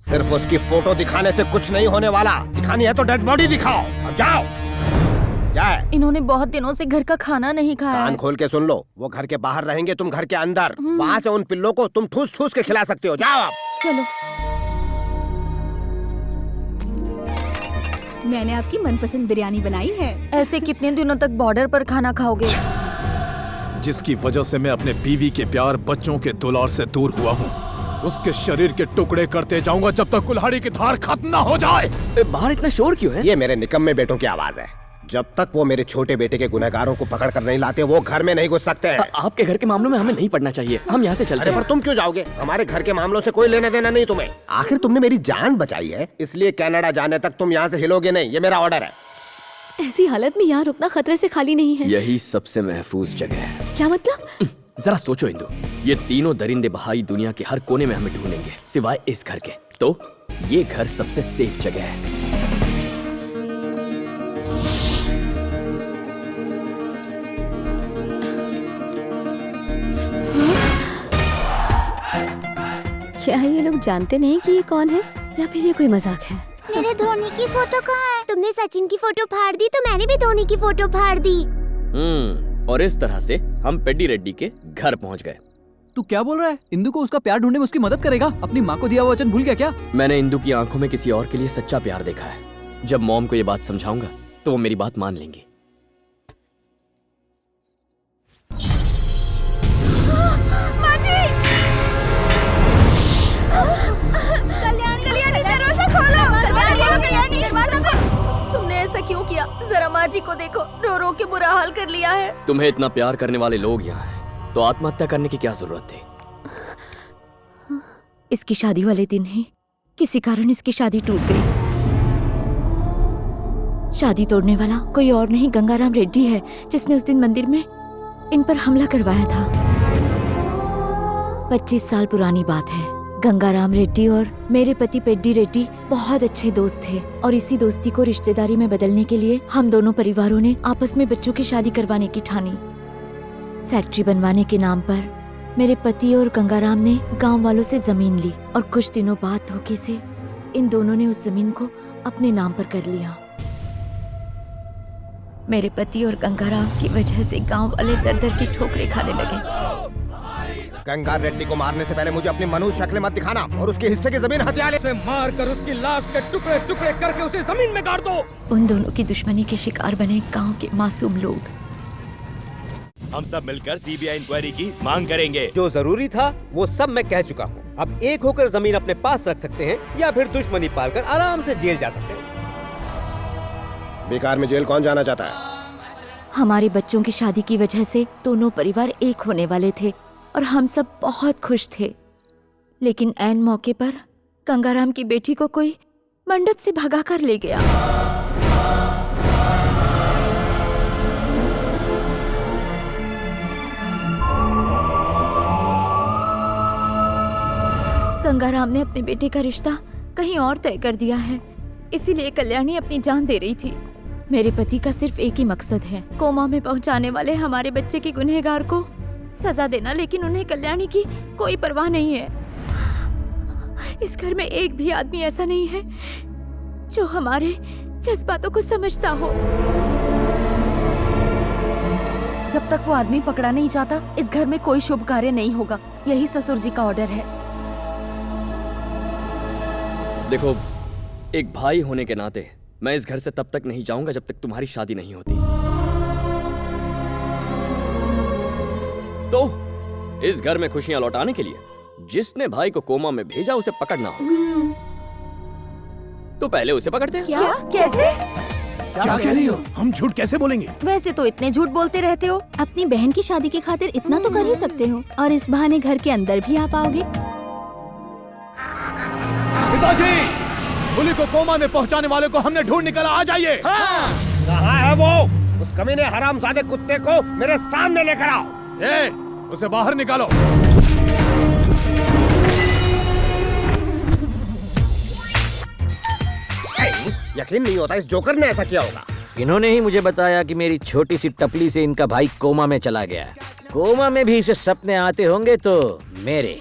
सिर्फ उसकी फोटो दिखाने से कुछ नहीं होने वाला। दिखानी है तो डेड बॉडी दिखाओ। अब जाओ। क्या है? इन्होंने बहुत दिनों से घर का खाना नहीं खाया। कान खोल के सुन लो, वो घर के बाहर रहेंगे, तुम घर के अंदर। वहाँ से उन पिल्लों को तुम ठूस ठूस के खिला सकते हो। जाओ आप। चलो। मैंने आपकी मनपसंद बिरयानी बनाई है। ऐसे कितने दिनों तक बॉर्डर पर खाना खाओगे? जिसकी वजह से मैं अपने बीवी के प्यार, बच्चों के दुलार से दूर हुआ हूँ, उसके शरीर के टुकड़े करते जाऊंगा जब तक कुल्हाड़ी की धार खत्म न हो जाए। बाहर इतना शोर क्यों है? ये मेरे निकम्मे बेटों की आवाज है। जब तक वो मेरे छोटे बेटे के गुनहगारों को पकड़ कर नहीं लाते वो घर में नहीं घुस सकते हैं। आपके घर के मामलों में हमें नहीं पड़ना चाहिए, हम यहाँ से चलते हैं। पर तुम क्यों जाओगे? हमारे घर के मामलों से कोई लेना देना नहीं तुम्हें। आखिर तुमने मेरी जान बचाई है, इसलिए कनाडा जाने तक तुम यहाँ से हिलोगे नहीं, ये मेरा ऑर्डर है। ऐसी हालत में यहाँ रुकना खतरे से खाली नहीं है। यही सबसे महफूज जगह है। क्या मतलब? जरा सोचो इंदु, ये तीनों दरिंदे बहाई दुनिया के हर कोने में हमें ढूंढेंगे सिवाय इस घर के, तो ये घर सबसे सेफ जगह है। क्या ये लोग जानते नहीं कि ये कौन है या फिर ये कोई मजाक है? मेरे धोनी की फोटो कहाँ है? तुमने सचिन की फोटो फाड़ दी तो मैंने भी धोनी की फोटो फाड़ दी। और इस तरह से हम पेड्डी रेड्डी के घर पहुंच गए। तू क्या बोल रहा है? इंदु को उसका प्यार ढूंढने में उसकी मदद करेगा? अपनी माँ को दिया हुआ वचन भूल गया क्या? मैंने इंदु की आंखों में किसी और के लिए सच्चा प्यार देखा है। जब मॉम को ये बात समझाऊंगा तो वो मेरी बात मान लेंगी। तुमने ऐसा क्यों किया? जरा माँ जी को देखो, रो रो के बुरा हाल कर लिया है। तुम्हें इतना प्यार करने वाले लोग यहाँ हैं, तो आत्महत्या करने की क्या जरूरत थी? इसकी शादी वाले दिन ही किसी कारण इसकी शादी टूट गई। शादी तोड़ने वाला कोई और नहीं गंगाराम रेड्डी है, जिसने उस दिन मंदिर में इन पर हमला करवाया था। 25 साल पुरानी बात है। गंगाराम रेड्डी और मेरे पति पेड्डी रेड्डी बहुत अच्छे दोस्त थे और इसी दोस्ती को रिश्तेदारी में बदलने के लिए हम दोनों परिवारों ने आपस में बच्चों की शादी करवाने की ठानी। फैक्ट्री बनवाने के नाम पर मेरे पति और गंगाराम ने गांव वालों से जमीन ली और कुछ दिनों बाद धोखे से इन दोनों ने उस जमीन को अपने नाम पर कर लिया। मेरे पति और गंगाराम की वजह से गांव वाले दर दर की ठोकरें खाने लगे। गंगा रेड्डी को मारने से पहले मुझे अपनी मनुष्य शक्ल मत दिखाना और उसके हिस्से की जमीन हथियार से मार कर उसकी लाश के टुकड़े टुकड़े करके उसे जमीन में गाड़ दो। उन दोनों की दुश्मनी के शिकार बने गांव के मासूम लोग। हम सब मिलकर सीबीआई इंक्वायरी की मांग करेंगे। जो जरूरी था वो सब मैं कह चुका हूँ। अब एक होकर जमीन अपने पास रख सकते हैं या फिर दुश्मनी पालकर आराम से जेल जा सकते हैं। बेकार में जेल कौन जाना चाहता है? हमारे बच्चों की शादी की वजह से दोनों परिवार एक होने वाले थे और हम सब बहुत खुश थे, लेकिन ऐन मौके पर गंगाराम की बेटी को कोई मंडप से भगा कर ले गया। गंगाराम ने अपने बेटे का रिश्ता कहीं और तय कर दिया है, इसीलिए कल्याणी अपनी जान दे रही थी। मेरे पति का सिर्फ एक ही मकसद है, कोमा में पहुंचाने वाले हमारे बच्चे के गुनहगार को सजा देना, लेकिन उन्हें कल्याणी की कोई परवाह नहीं है। इस घर में एक भी आदमी ऐसा नहीं है जो हमारे जज्बातों को समझता हो। जब तक वो आदमी पकड़ा नहीं जाता इस घर में कोई शुभ कार्य नहीं होगा, यही ससुर जी का ऑर्डर है। देखो, एक भाई होने के नाते मैं इस घर से तब तक नहीं जाऊंगा जब तक तुम्हारी शादी नहीं होती। तो इस घर में खुशियां लौटाने के लिए जिसने भाई को कोमा में भेजा उसे पकड़ना होगा। तो पहले उसे पकड़ते हैं। क्या? कैसे? क्या कह रही हो? हम झूठ कैसे बोलेंगे? वैसे तो इतने झूठ बोलते रहते हो। अपनी बहन की शादी की खातिर इतना तो कर ही सकते हो, और इस बहाने घर के अंदर भी आ पाओगे। पिताजी, बुली को कोमा में पहुंचाने वाले को हमने ढूंढ निकाला, आ जाइए। कहाँ है वो? उस कमीने हरामजादे कुत्ते को मेरे सामने लेकर आओ। उसे बाहर निकालो। यकीन नहीं होता इस जोकर ने ऐसा किया होगा। इन्होंने ही मुझे बताया कि मेरी छोटी सी टपली से इनका भाई कोमा में चला गया। कोमा में भी इसे सपने आते होंगे तो मेरे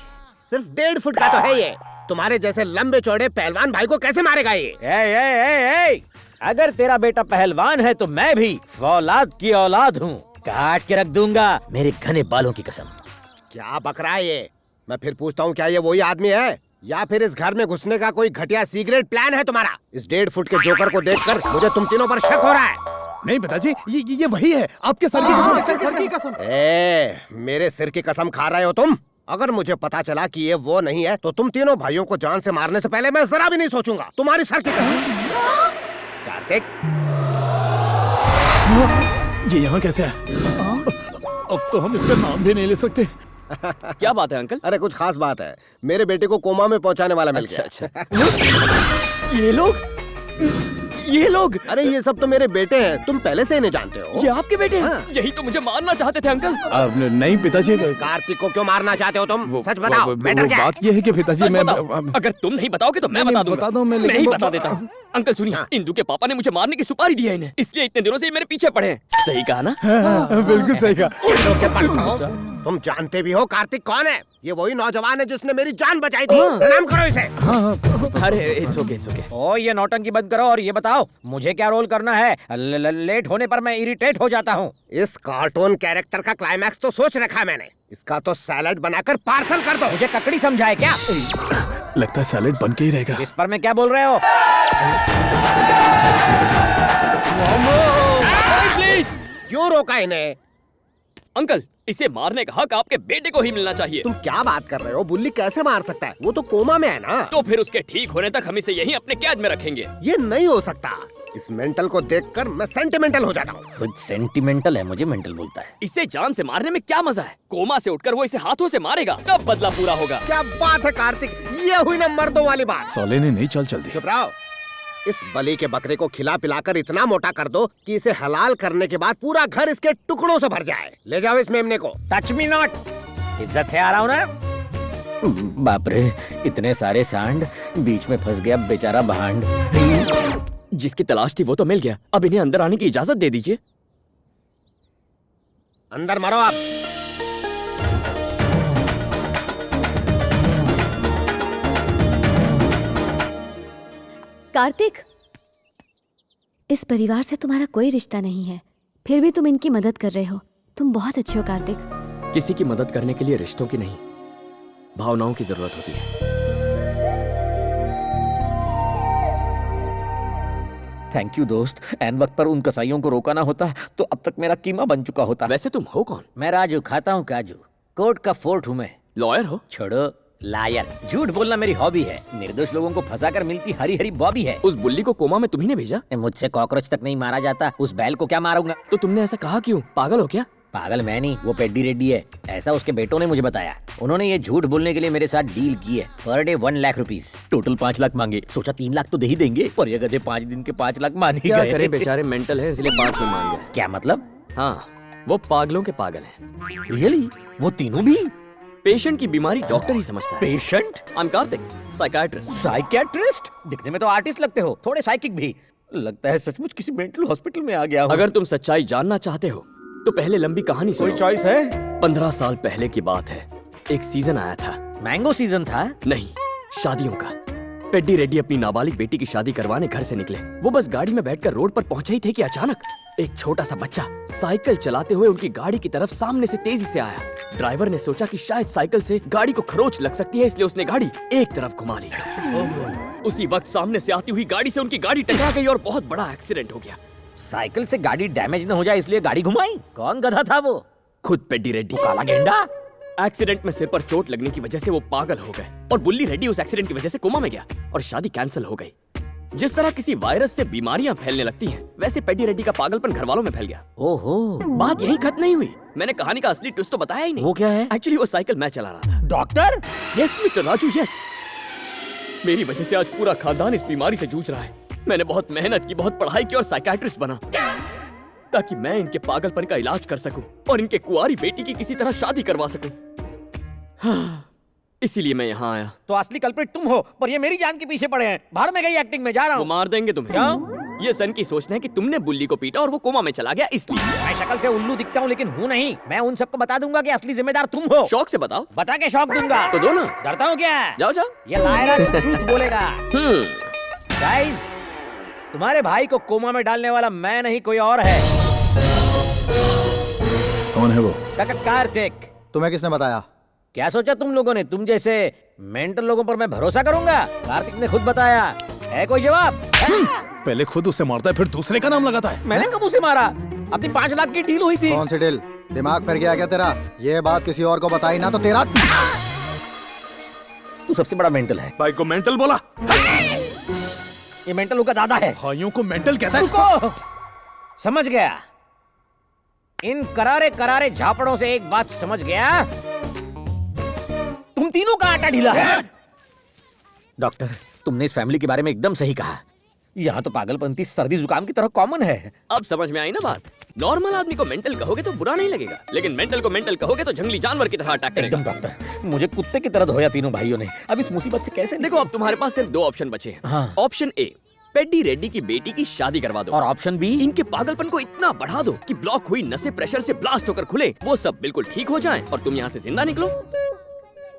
सिर्फ 1.5 फुट का तो है ये। तुम्हारे जैसे लंबे चौड़े पहलवान भाई को कैसे मारेगा ये? ए, अगर तेरा बेटा पहलवान है तो मैं भी फौलाद की औलाद हूँ, काट के रख दूंगा मेरे घने बालों की कसम। क्या बक रहा है ये? मैं फिर पूछता हूँ, क्या ये वही आदमी है या फिर इस घर में घुसने का कोई घटिया सीक्रेट प्लान है तुम्हारा? इस 1.5 फुट के जोकर को देखकर मुझे तुम तीनों पर शक हो रहा है। नहीं पिताजी, ये वही है, आपके सर की कसम। मेरे सिर की कसम खा रहे हो तुम? अगर मुझे पता चला कि ये वो नहीं है तो तुम तीनों भाइयों को जान से मारने से पहले मैं जरा भी नहीं सोचूंगा। तुम्हारी सर की कसम। कार्तिक, ये यहाँ कैसे है? अब तो हम इसका नाम भी नहीं ले सकते। क्या बात है अंकल? अरे कुछ खास बात है, मेरे बेटे को कोमा में पहुंचाने वाला मिल गया। ये लोग अरे ये सब तो मेरे बेटे हैं, तुम पहले से इन्हें जानते हो। ये आपके बेटे हैं? यही तो मुझे मारना चाहते थे अंकल। नहीं पिताजी। कार्तिक को क्यों मारना चाहते हो तुम? सच बताओ, मैटर क्या है? बात ये है कि पिताजी मैं अगर तुम नहीं बताओगे तो मैं बता दूं। मैं ही बता देता हूँ। अंकल सुनिए, इंदू के पापा ने मुझे मारने की सुपारी दी है इन्हें, इसलिए इतने दिनों से ये मेरे पीछे पड़े हैं। सही कहा ना? बिल्कुल सही कहा। तुम जानते भी हो कार्तिक कौन है? ये वही नौजवान है जिसने मेरी जान बचाई थी। प्रणाम करो इसे। अरे इट्स ओके। ओ ये नौटंकी बंद करो और ये बताओ मुझे क्या रोल करना है? लेट होने पर मैं इरिटेट हो जाता हूँ। इस कार्टून कैरेक्टर का क्लाइमैक्स तो सोच रखा है मैंने। इसका तो सैलेड बनाकर पार्सल कर दो। मुझे ककड़ी समझा है क्या? लगता है सैलेड बन के ही रहेगा। इस पर मैं क्या बोल रहे हो? प्लीज क्यों रोका इन्हें? अंकल, इसे मारने का हक आपके बेटे को ही मिलना चाहिए। तुम क्या बात कर रहे हो? बुल्ली कैसे मार सकता है? वो तो कोमा में है ना। तो फिर उसके ठीक होने तक हम इसे यहीं अपने कैद में रखेंगे। ये नहीं हो सकता। इस मेंटल को देखकर मैं सेंटिमेंटल हो जाता हूँ। खुद सेंटिमेंटल है, मुझे मेंटल बोलता है। इसे जान से मारने में क्या मजा है? कोमा से उठकर वो इसे हाथों से मारेगा, तब बदला पूरा होगा। क्या बात है कार्तिक, ये हुई ना मर्दों वाली बात। साले ने नहीं चल दी। चुप रहो। इस बलि के बकरे को खिला पिलाकर इतना मोटा कर दो कि इसे हलाल करने के बाद पूरा घर इसके टुकड़ों से भर जाए। ले जाओ इस मेमने को। Touch me not. इज्जत से आ रहा हूँ ना। बाप रे, इतने सारे सांड, बीच में फंस गया बेचारा भांड। जिसकी तलाश थी वो तो मिल गया, अब इन्हें अंदर आने की इजाजत दे दीजिए। अंदर मारो आप। कार्तिक, इस परिवार से तुम्हारा कोई रिश्ता नहीं है, फिर भी तुम इनकी मदद कर रहे हो। तुम बहुत अच्छे हो कार्तिक। किसी की मदद करने के लिए रिश्तों की नहीं, भावनाओं की जरूरत होती है। थैंक यू दोस्त। एन वक्त पर उन कसाईयों को रोका ना होता तो अब तक मेरा कीमा बन चुका होता। वैसे तुम हो कौन? मैं राजू, खाता हूँ काजू। कोर्ट का फोर्ट हूँ मैं। लॉयर हो? छोड़ो, लायर। झूठ बोलना मेरी हॉबी है। निर्दोष लोगों को फंसाकर मिलती हरी हरी बॉबी है। उस बुल्ली को कोमा में तुम्ही ने भेजा? मुझसे कॉकरोच तक नहीं मारा जाता, उस बैल को क्या मारूंगा? तो तुमने ऐसा कहा क्यों? पागल हो क्या? पागल मैं नहीं, वो पेड्डी रेड्डी है। ऐसा उसके बेटों ने मुझे बताया। उन्होंने ये झूठ बोलने के लिए मेरे साथ डील की है। Per day 1 lakh rupees, total 5 lakh मांगे। सोचा 3 लाख तो दे ही देंगे, पर ये गधे 5 दिन के 5 लाख मान ही क्या गए। करें, बेचारे मेंटल हैं इसलिए 5 में मान गए। क्या मतलब? हाँ, वो पागलों के पागल हैं। रियली? वो तीनों भी? पेशेंट की बीमारी डॉक्टर ही समझता है। Patient? I am Kartik, psychiatrist. Psychiatrist? दिखने में तो आर्टिस्ट लगते हो, थोड़े साइकिक भी। लगता है सचमुच किसी मेंटल हॉस्पिटल में आ गया हूँ। अगर तुम सच्चाई जानना चाहते हो तो पहले लंबी कहानी सुनो। कोई चॉइस है? 15 साल पहले की बात है। एक सीजन आया था। मैंगो सीजन था? नहीं, शादियों का। पेड्डी रेड्डी अपनी नाबालिग बेटी की शादी करवाने घर से निकले। वो बस गाड़ी में बैठकर रोड पर पहुंचे ही थे कि अचानक एक छोटा सा बच्चा साइकिल चलाते हुए उनकी गाड़ी की तरफ सामने से तेजी से आया। ड्राइवर ने सोचा कि शायद साइकिल से गाड़ी को खरोंच लग सकती है, इसलिए उसने गाड़ी एक तरफ घुमा ली। उसी वक्त सामने से आती हुई गाड़ी से उनकी गाड़ी टकरा गई और बहुत बड़ा एक्सीडेंट हो गया। साइकिल से गाड़ी डैमेज न हो जाए इसलिए गाड़ी घुमाई? कौन गधा था वो? खुद पेड्डी रेड्डी। काला गेंडा? एक्सीडेंट में सिर पर चोट लगने की वजह से वो पागल हो गए और बुल्ली रेड्डी उस एक्सीडेंट की वजह से कोमा में गया और शादी कैंसिल हो गई। जिस तरह किसी वायरस से बीमारियां फैलने लगती हैं, वैसे पेड्डी रेड्डी का पागलपन घर वालों में फैल गया। ओहो, बात यही खत्म नहीं हुई। मैंने कहानी का असली ट्विस्ट तो बताया ही नहीं। वो क्या है? एक्चुअली वो साइकिल मैं चला रहा था। Doctor? Yes mister Raju, yes. मेरी वजह से आज पूरा खानदान इस बीमारी से जूझ रहा है। मैंने बहुत मेहनत की, बहुत पढ़ाई की और साइकियाट्रिस्ट बना ताकि मैं इनके पागलपन का इलाज कर सकूं और इनके कुंवारी बेटी की किसी तरह शादी करवा सकूं। हाँ, इसीलिए मैं यहाँ आया। तो असली कल्प्रिट तुम हो, पर ये मेरी जान के पीछे पड़े हैं। बाहर में गई एक्टिंग में जा रहा हूँ। वो मार देंगे तुम्हें। क्यों? ये सन की सोचना है कि तुमने बुल्ली को पीटा और वो कोमा में चला गया, इसलिए। मैं शक्ल से उल्लू दिखता हूँ लेकिन हूँ नहीं। मैं उन सबको बता दूंगा कि असली जिम्मेदार तुम हो। शौक से बताओ। बता के शौक दूंगा। तो दो ना। डरता हूँ क्या? जाओ जाओ। ये लायरा झूठ बोलेगा। गाइस, तुम्हारे भाई को कोमा में डालने वाला मैं नहीं, कोई और है। कौन है वो? कार्तिक। तुम्हें किसने बताया? क्या सोचा तुम लोगों ने? तुम जैसे मेंटल लोगों पर मैं भरोसा करूंगा? कार्तिक ने खुद बताया। है कोई जवाब? पहले खुद उसे मारता है फिर दूसरे का नाम लगाता है। मैंने कब उसे मारा? अपनी 5 लाख की डील हुई थी। कौन सी डील? दिमाग फिर गया क्या तेरा? ये बात किसी और को बताई ना तो तेरा। तू सबसे बड़ा मेंटल है। भाई को मेंटल बोला? ये मेंटल का दादा है। भाइयों को मेंटल कहता है? रुको, समझ गया। इन करारे करारे झापड़ों से एक बात समझ गया, तुम तीनों का आटा ढीला है। डॉक्टर, तुमने इस फैमिली के बारे में एकदम सही कहा। यहाँ तो पागलपंती सर्दी जुकाम की तरह कॉमन है। अब समझ में आई ना बात। नॉर्मल आदमी को मेंटल कहोगे तो बुरा नहीं लगेगा, लेकिन मेंटल को मेंटल कहोगे तो जंगली जानवर की तरह अटैक करेगा। एकदम डॉक्टर, मुझे कुत्ते की तरह धोया तीनों भाइयों ने। अब इस मुसीबत से कैसे देखो, अब तुम्हारे पास सिर्फ 2 ऑप्शन बचे हैं। हाँ। ऑप्शन ए, पेड्डी रेड्डी की बेटी की शादी करवा दो। और ऑप्शन बी, इनके पागलपन को इतना बढ़ा दो कि ब्लॉक हुई नसें प्रेशर से ब्लास्ट होकर खुले, वो सब बिल्कुल ठीक हो जाएं और तुम यहाँ से जिंदा निकलो।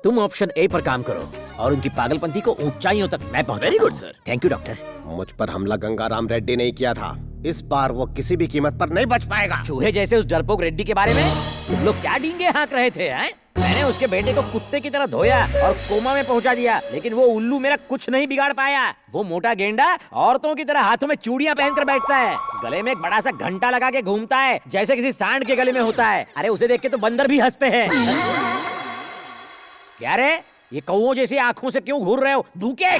तुम ऑप्शन ए पर काम करो और उनकी पागलपंती को ऊंचाइयों तक मैं पहुंचाता वेरी गुड हूं। सर। Thank you doctor. मुझ पर हमला गंगाराम रेड्डी ने किया था, इस बार वो किसी भी कीमत पर नहीं बच पाएगा। चूहे जैसे उस डरपोक रेड्डी के बारे में तुम लोग क्या डींगे हाँक रहे थे हैं? मैंने उसके बेटे को कुत्ते की तरह धोया और कोमा में पहुंचा दिया, लेकिन वो उल्लू मेरा कुछ नहीं बिगाड़ पाया। वो मोटा गेंडा औरतों की तरह हाथों में चूड़ियां पहनकर बैठता है, गले में एक बड़ा सा घंटा लगा के घूमता है जैसे किसी सांड के गले में होता है। अरे उसे देख के तो बंदर भी हंसते हैं। क्या रे, ये कौओं जैसी आंखों से क्यों घूर रहे हो? धूके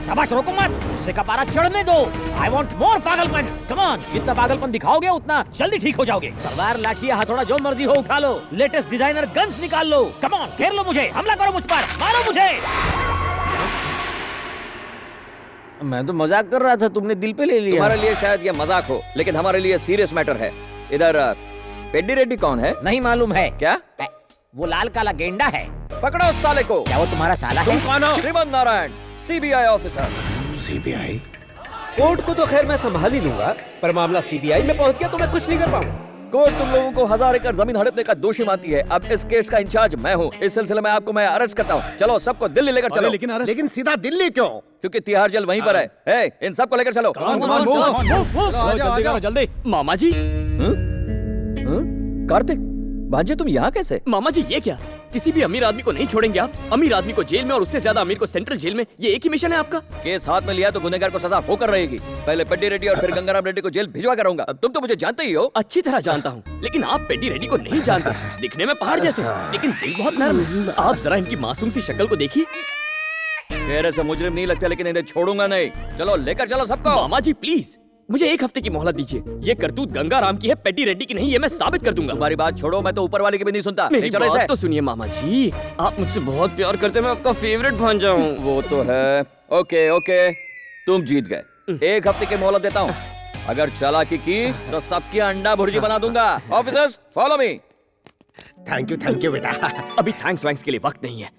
शाबाश, रोको मत, उससे का पारा चढ़ने दो। आई वॉन्ट मोर पागलपन। कम ऑन, जितना पागलपन दिखाओगे उतना जल्दी ठीक हो जाओगे। तलवार, लाठी, हथौड़ा जो मर्जी हो उठा लो, लेटेस्ट डिजाइनर गन्स निकाल लो। कम ऑन, घेर लो मुझे, हमला करो मुझ पर, मारो मुझे। मैं तो मजाक कर रहा था, तुमने दिल पे ले लिया। तुम्हारे लिए शायद ये मजाक हो, लेकिन हमारे लिए सीरियस मैटर है। इधर पेड्डी रेड्डी कौन है? नहीं मालूम है। क्या? वो लाल काला गेंडा है। पकड़ो उस साले को। क्या वो तुम्हारा साला है? तुम कौन हो? Shrimant Narayan, CBI officer. CBI? Court को तो खैर मैं संभाल ही लूंगा, पर मामला सीबीआई में पहुंच गया तो मैं कुछ नहीं कर पाऊंगा। कोर्ट तुम लोगों को 1000 एकड़ जमीन हड़पने का दोषी मानती है। अब इस केस का इंचार्ज मैं हूँ। इस सिलसिले में आपको मैं अरेस्ट करता हूँ। चलो सबको दिल्ली लेकर चलो। लेकिन सीधा दिल्ली क्यों? क्योंकि तिहाड़ जेल वहीं पर है। ए, इन सबको लेकर चलो। जल्दी। मामा जी, कार्तिक भांजे, तुम यहाँ कैसे? मामा जी, ये क्या? किसी भी अमीर आदमी को नहीं छोड़ेंगे आप? अमीर आदमी को जेल में और उससे ज्यादा अमीर को सेंट्रल जेल में, ये एक ही मिशन है आपका? केस हाथ में लिया तो गुनहगार को सजा होकर रहेगी। पहले पेड्डी रेड्डी और फिर गंगाराम रेड्डी को जेल भिजवा कर रहूंगा। तुम तो मुझे जानते ही हो। अच्छी तरह जानता हूँ, लेकिन आप पेड्डी रेड्डी को नहीं जानते। दिखने में पहाड़ जैसे, लेकिन दिल बहुत नरम है। आप जरा इनकी मासूम सी शक्ल को देखिए। चेहरे से मुजरिम नहीं लगते, लेकिन इन्हें छोड़ूंगा नहीं। चलो लेकर चलो सबको। मामा जी प्लीज, मुझे 1 हफ्ते की मोहलत दीजिए। ये करतूत गंगाराम की है, पेड्डी रेड्डी की नहीं। ये मैं साबित कर दूंगा। तुम्हारी बात छोड़ो, मैं तो ऊपर वाले की भी नहीं सुनता। मेरी बात तो सुनिए मामा जी, आप मुझसे बहुत प्यार करते हैं, मैं आपका फेवरेट भांजा हूँ। वो तो है। ओके ओके, तुम जीत गए। 1 हफ्ते की मोहलत देता हूँ। अगर चालाकी की तो सबकी अंडा भुर्जी बना दूंगा। Officers follow me. Thank you बेटा। अभी थैंक्स वैंक्स के लिए वक्त नहीं है,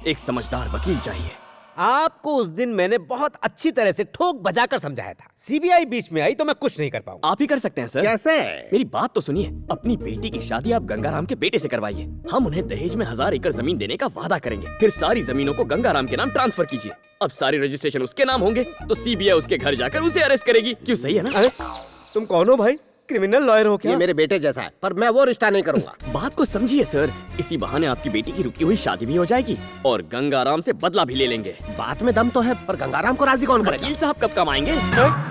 एक समझदार वकील चाहिए। आपको उस दिन मैंने बहुत अच्छी तरह से ठोक बजाकर समझाया था। सीबीआई बीच में आई तो मैं कुछ नहीं कर पाऊंगा। आप ही कर सकते हैं सर। कैसे? मेरी बात तो सुनिए। अपनी बेटी की शादी आप गंगाराम के बेटे से करवाइए। हम उन्हें दहेज में 1000 एकड़ जमीन देने का वादा करेंगे। फिर सारी जमीनों को गंगाराम के नाम ट्रांसफर कीजिए। अब सारे रजिस्ट्रेशन उसके नाम होंगे तो सीबीआई उसके घर जाकर उसे अरेस्ट करेगी। क्यों, सही है ना? तुम कौन हो भाई? क्रिमिनल लॉयर हो क्या? ये मेरे बेटे जैसा है, पर मैं वो रिश्ता नहीं करूंगा। बात को समझिए सर, इसी बहाने आपकी बेटी की रुकी हुई शादी भी हो जाएगी और गंगाराम से बदला भी ले लेंगे। बात में दम तो है, पर गंगाराम को राजी कौन करेगा? वकील साहब कब कम आएंगे?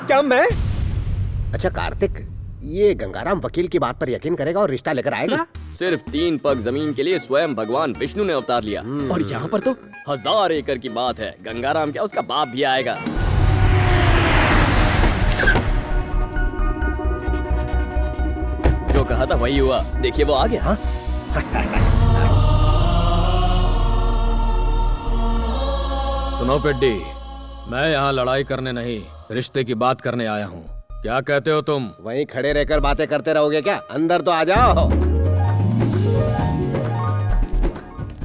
क्या मैं? अच्छा कार्तिक, ये गंगाराम वकील की बात पर यकीन करेगा और रिश्ता लेकर आएगा? सिर्फ 3 पग जमीन के लिए स्वयं भगवान विष्णु ने अवतार लिया। और यहाँ पर तो 1000 एकड़ की बात है। गंगाराम क्या, उसका बाप भी आएगा। जो कहा था वही हुआ। देखिए वो आ गया। हाँ? सुनो पेड्डी, मैं यहाँ लड़ाई करने नहीं, रिश्ते की बात करने आया हूँ। क्या कहते हो तुम? वहीं खड़े रहकर बातें करते रहोगे क्या? अंदर तो आ जाओ।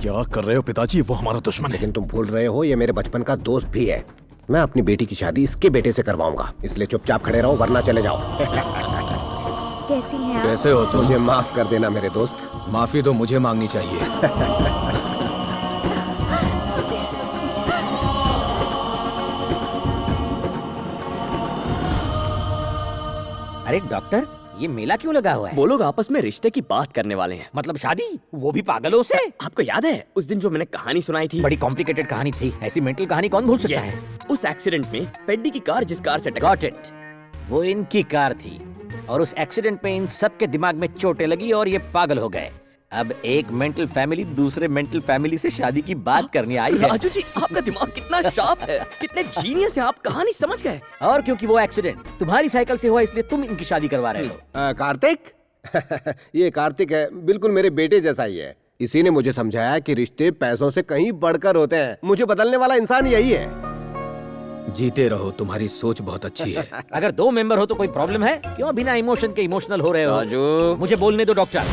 क्या कर रहे हो पिताजी? वो हमारा दुश्मन है। लेकिन तुम भूल रहे हो, ये मेरे बचपन का दोस्त भी है। मैं अपनी बेटी की शादी इसके बेटे से करवाऊंगा, इसलिए चुपचाप खड़े रहो वरना चले जाओ। कैसी हैं आप? कैसे हो तुम? मुझे माफ कर देना मेरे दोस्त। माफी तो मुझे मांगनी चाहिए। अरे डॉक्टर, ये मेला क्यों लगा हुआ है? वो लोग आपस में रिश्ते की बात करने वाले हैं। मतलब शादी? वो भी पागलों से? आपको याद है उस दिन जो मैंने कहानी सुनाई थी? बड़ी कॉम्प्लिकेटेड कहानी थी। ऐसी मेंटल कहानी कौन भूल सकता है? उस एक्सीडेंट में पेड्डी की कार जिस कार से गॉट इट, वो इनकी कार थी और उस एक्सीडेंट में इन सब के दिमाग में चोटें लगी और ये पागल हो गए। अब एक मेंटल फैमिली दूसरे मेंटल फैमिली से शादी की बात करने आई है। राजू जी, आपका दिमाग कितना शार्प है, कितने जीनियस है आप, कहानी समझ गए। और क्योंकि वो एक्सीडेंट तुम्हारी साइकिल से हुआ इसलिए तुम इनकी शादी करवा रहे हो। कार्तिक ये कार्तिक है, बिल्कुल मेरे बेटे जैसा ही है। इसी ने मुझे समझाया कि रिश्ते पैसों से कहीं बढ़कर होते हैं। मुझे बदलने वाला इंसान यही है। जीते रहो, तुम्हारी सोच बहुत अच्छी है। अगर 2 मेंबर हो तो कोई प्रॉब्लम है? क्यों बिना इमोशन के इमोशनल हो रहे हो? राजू, मुझे बोलने दो डॉक्टर।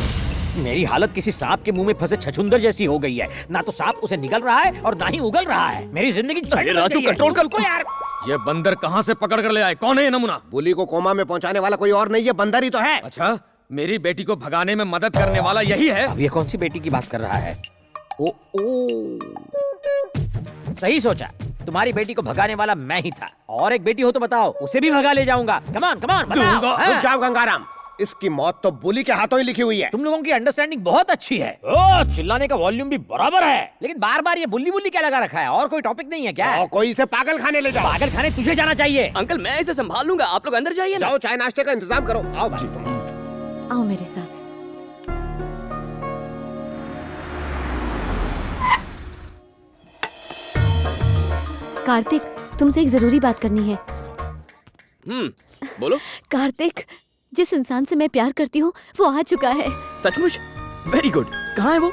मेरी हालत किसी सांप के मुंह में फंसे छछूंदर जैसी हो गई है। ना तो सांप उसे निगल रहा है और ना ही उगल रहा है। मेरी जिंदगी राजू कंट्रोल कर को यार। ये बंदर कहाँ से पकड़ कर ले आए? कौन है ये नमूना? बुली को कोमा में पहुंचाने वाला कोई और नहीं, ये बंदर ही तो है। अच्छा, मेरी बेटी को भगाने में मदद करने वाला यही है? अब ये कौन सी बेटी की बात कर रहा है? ओ सही सोचा, तुम्हारी बेटी को भगाने वाला मैं ही था। और एक बेटी हो तो बताओ, उसे भी भगा ले जाऊंगा। कमान कमान बताओ। रुक जाओ गंगाराम, इसकी मौत तो बुली के हाथों ही लिखी हुई है। तुम लोगों की अंडरस्टैंडिंग बहुत अच्छी है। ओ, चिल्लाने का वॉल्यूम भी बराबर है, लेकिन बार बार ये बुल्ली बुल्ली क्या लगा रखा है? और कोई टॉपिक नहीं है क्या? कोई इसे पागल खाने ले जाओ। पागल खाने तुझे जाना चाहिए। अंकल मैं इसे संभाल लूंगा, आप लोग अंदर जाइए ना। जाओ, चाय नाश्ते का इंतजाम करो। आओ भाई तुम। आओ मेरे साथ। कार्तिक, तुमसे एक जरूरी बात करनी है। बोलो। कार्तिक, जिस इंसान से मैं प्यार करती हूँ वो आ चुका है। सचमुच? Very good. कहाँ है वो?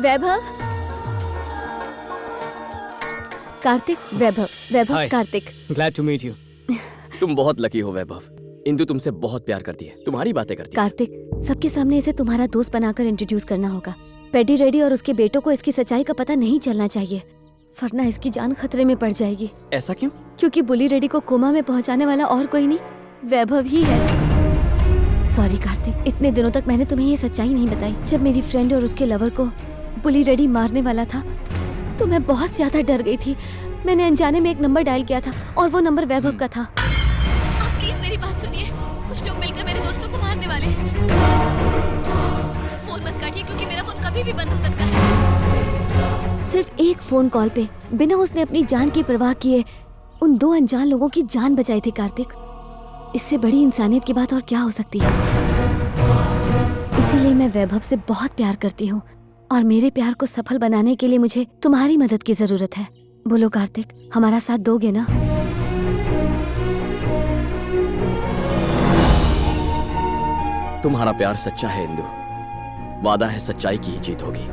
वैभव। कार्तिक, वैभव, वैभव, Hi. Kartik. Glad to meet you. तुम बहुत लकी हो वैभव। इंदु तुमसे बहुत प्यार करती है, तुम्हारी बातें करती है। कार्तिक, सबके सामने इसे तुम्हारा दोस्त बनाकर इंट्रोड्यूस करना होगा। पेडी रेडी और उसके बेटों को इसकी सच्चाई का पता नहीं चलना चाहिए, वरना इसकी जान खतरे में पड़ जाएगी। ऐसा क्यों? क्योंकि बुली रेडी को कोमा में पहुंचाने वाला और कोई नहीं, वैभव ही है। सॉरी कार्तिक, इतने दिनों तक मैंने तुम्हें ये सच्चाई नहीं बताई। जब मेरी फ्रेंड और उसके लवर को बुली रेडी मारने वाला था तो मैं बहुत ज्यादा डर गई थी। मैंने अनजाने में एक नंबर डायल किया था और वो नंबर वैभव का था। आप प्लीज मेरी बात सुनिए, कुछ लोग मिलकर मेरे दोस्तों को मारने वाले हैं। फोन मत काटिए क्योंकि मेरा फोन कभी भी बंद हो सकता है। सिर्फ एक फोन कॉल पे बिना उसने अपनी जान की परवाह किए उन 2 अनजान लोगों की जान बचाई थी। कार्तिक, इससे बड़ी इंसानियत की बात और क्या हो सकती है? इसीलिए मैं वैभव से बहुत प्यार करती हूँ और मेरे प्यार को सफल बनाने के लिए मुझे तुम्हारी मदद की जरूरत है। बोलो कार्तिक, हमारा साथ दोगे ना? तुम्हारा प्यार सच्चा है इंदु, वादा है सच्चाई की ही जीत होगी।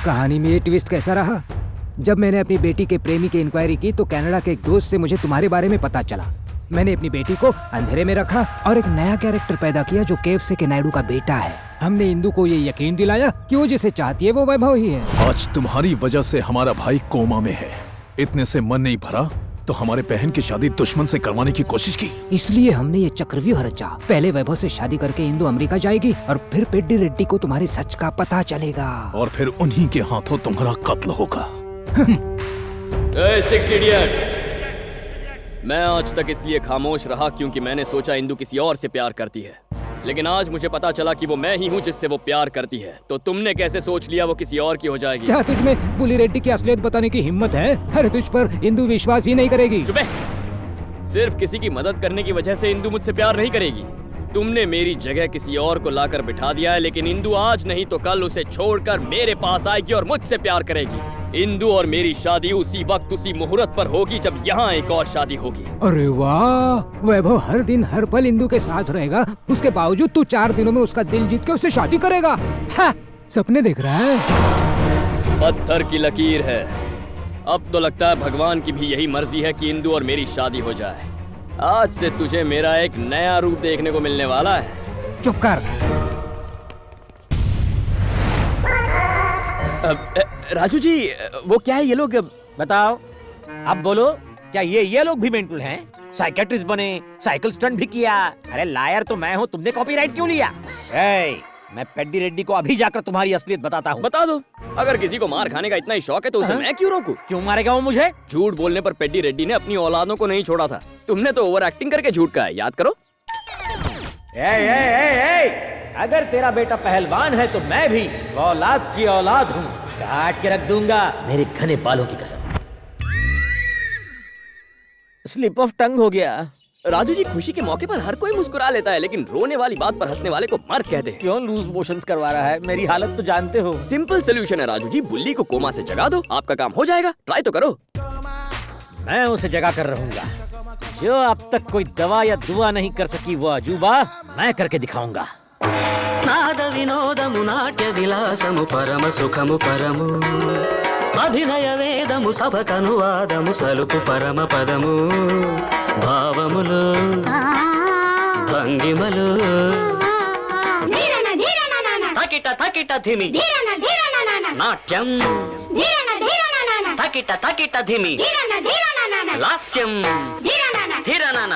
कहानी में ये ट्विस्ट कैसा रहा? जब मैंने अपनी बेटी के प्रेमी की इंक्वायरी की तो कनाडा के एक दोस्त से मुझे तुम्हारे बारे में पता चला। मैंने अपनी बेटी को अंधेरे में रखा और एक नया कैरेक्टर पैदा किया जो केएफसी के नायडू का बेटा है। हमने इंदु को ये यकीन दिलाया कि वो जिसे चाहती है वो वैभव ही है। आज तुम्हारी वजह से हमारा भाई कोमा में है। इतने से मन नहीं भरा तो हमारे बहन की शादी दुश्मन से करवाने की कोशिश की। इसलिए हमने ये चक्रव्यूह रचा। पहले वैभव से शादी करके इंदु अमेरिका जाएगी और फिर पेड्डी रेड्डी को तुम्हारे सच का पता चलेगा और फिर उन्हीं के हाथों तुम्हारा कत्ल होगा। Six Idiots! मैं आज तक इसलिए खामोश रहा क्योंकि मैंने सोचा इंदु किसी और से प्यार करती है, लेकिन आज मुझे पता चला कि वो मैं ही हूँ जिससे वो प्यार करती है। तो तुमने कैसे सोच लिया वो किसी और की हो जाएगी? क्या तुझमें बुली रेड्डी की असलियत बताने की हिम्मत है? अरे तुझ पर इंदु विश्वास ही नहीं करेगी। चुप है। सिर्फ किसी की मदद करने की वजह से इंदु मुझसे प्यार नहीं करेगी। तुमने मेरी जगह किसी और को लाकर बिठा दिया है, लेकिन इंदु आज नहीं तो कल उसे छोड़कर मेरे पास आएगी और मुझसे प्यार करेगी। इंदु और मेरी शादी उसी वक्त उसी मुहूर्त पर होगी जब यहाँ एक और शादी होगी। अरे वाह, वैभव हर दिन हर पल इंदु के साथ रहेगा, उसके बावजूद तू 4 दिनों में उसका दिल जीत के उससे शादी करेगा। हाँ, सपने देख रहा है। पत्थर की लकीर है। अब तो लगता है भगवान की भी यही मर्जी है कि इंदु और मेरी शादी हो जाए। आज से तुझे मेरा एक नया रूप देखने को मिलने वाला है। चुप कर। राजू जी, वो क्या है ये लोग? बताओ, अब बोलो, क्या ये लोग भी मेंटल हैं? साइकेट्रिस्ट बने, साइकिल स्टंट भी किया। अरे लायर तो मैं हूँ, तुमने कॉपीराइट क्यों लिया? मैं पेड्डी रेड्डी को अभी जाकर तुम्हारी असलियत बताता हूँ। बता दो। अगर किसी को मार खाने का इतना ही शौक है तो उसे मैं क्यों रोकूं? क्यों मारेगा वो मुझे? झूठ बोलने पर पेड्डी रेड्डी ने अपनी औलादों को नहीं छोड़ा था। तुमने तो ओवर एक्टिंग करके झूठ कहा है, याद करो। अगर तेरा बेटा पहलवान है तो मैं भी औलाद की औलाद हूँ, काट के रख दूंगा मेरे घने बालों की कसम। स्लिप ऑफ टंग हो गया। राजू जी, खुशी के मौके पर हर कोई मुस्कुरा लेता है, लेकिन रोने वाली बात पर हंसने वाले को मर्द कहते हैं। क्यों लूज मोशंस करवा रहा है? मेरी हालत तो जानते हो। सिंपल सोल्यूशन है राजू जी, बुल्ली को कोमा से जगा दो, आपका काम हो जाएगा। ट्राई तो करो। मैं उसे जगा कर रहूंगा। जो अब तक कोई दवा या दुआ नहीं कर सकी वो अजूबा मैं करके दिखाऊंगा। నాద వినోదము నాట్య విలాసము పరమ సుఖము పరము అభినయ వేదము సభకనువాదము సలుపు పరమ పదము భావములు భంగిమలు తకిట తకిట ధిమి నాట్యం తకిట తకిట ధిమి లాస్యం ధిరనన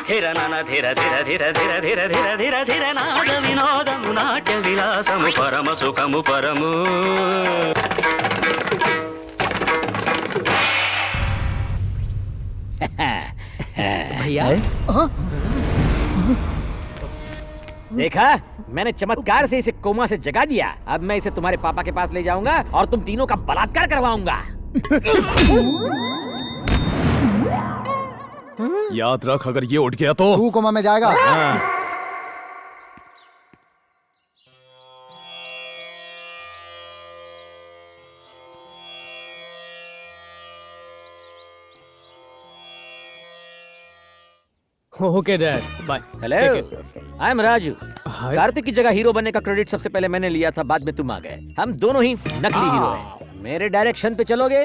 ధిరనన ధిర ధిర ధిర ధిర ధిర ధిర ధిర ధిర నాద వినోదము నాట్య విలాసము పరమ సుఖము పరము। भैया देखा, मैंने चमत्कार से इसे कोमा से जगा दिया। अब मैं इसे तुम्हारे पापा के पास ले जाऊंगा और तुम तीनों का बलात्कार करवाऊंगा। याद रख, अगर ये उठ गया तो तू कोमा में जाएगा। Okay dad, bye. Hello, I am Raju. Kartik की जगह हीरो बनने का क्रेडिट सबसे पहले मैंने लिया था, बाद में तुम आ गए। हम दोनों ही नकली हीरो हैं। मेरे डायरेक्शन पे चलोगे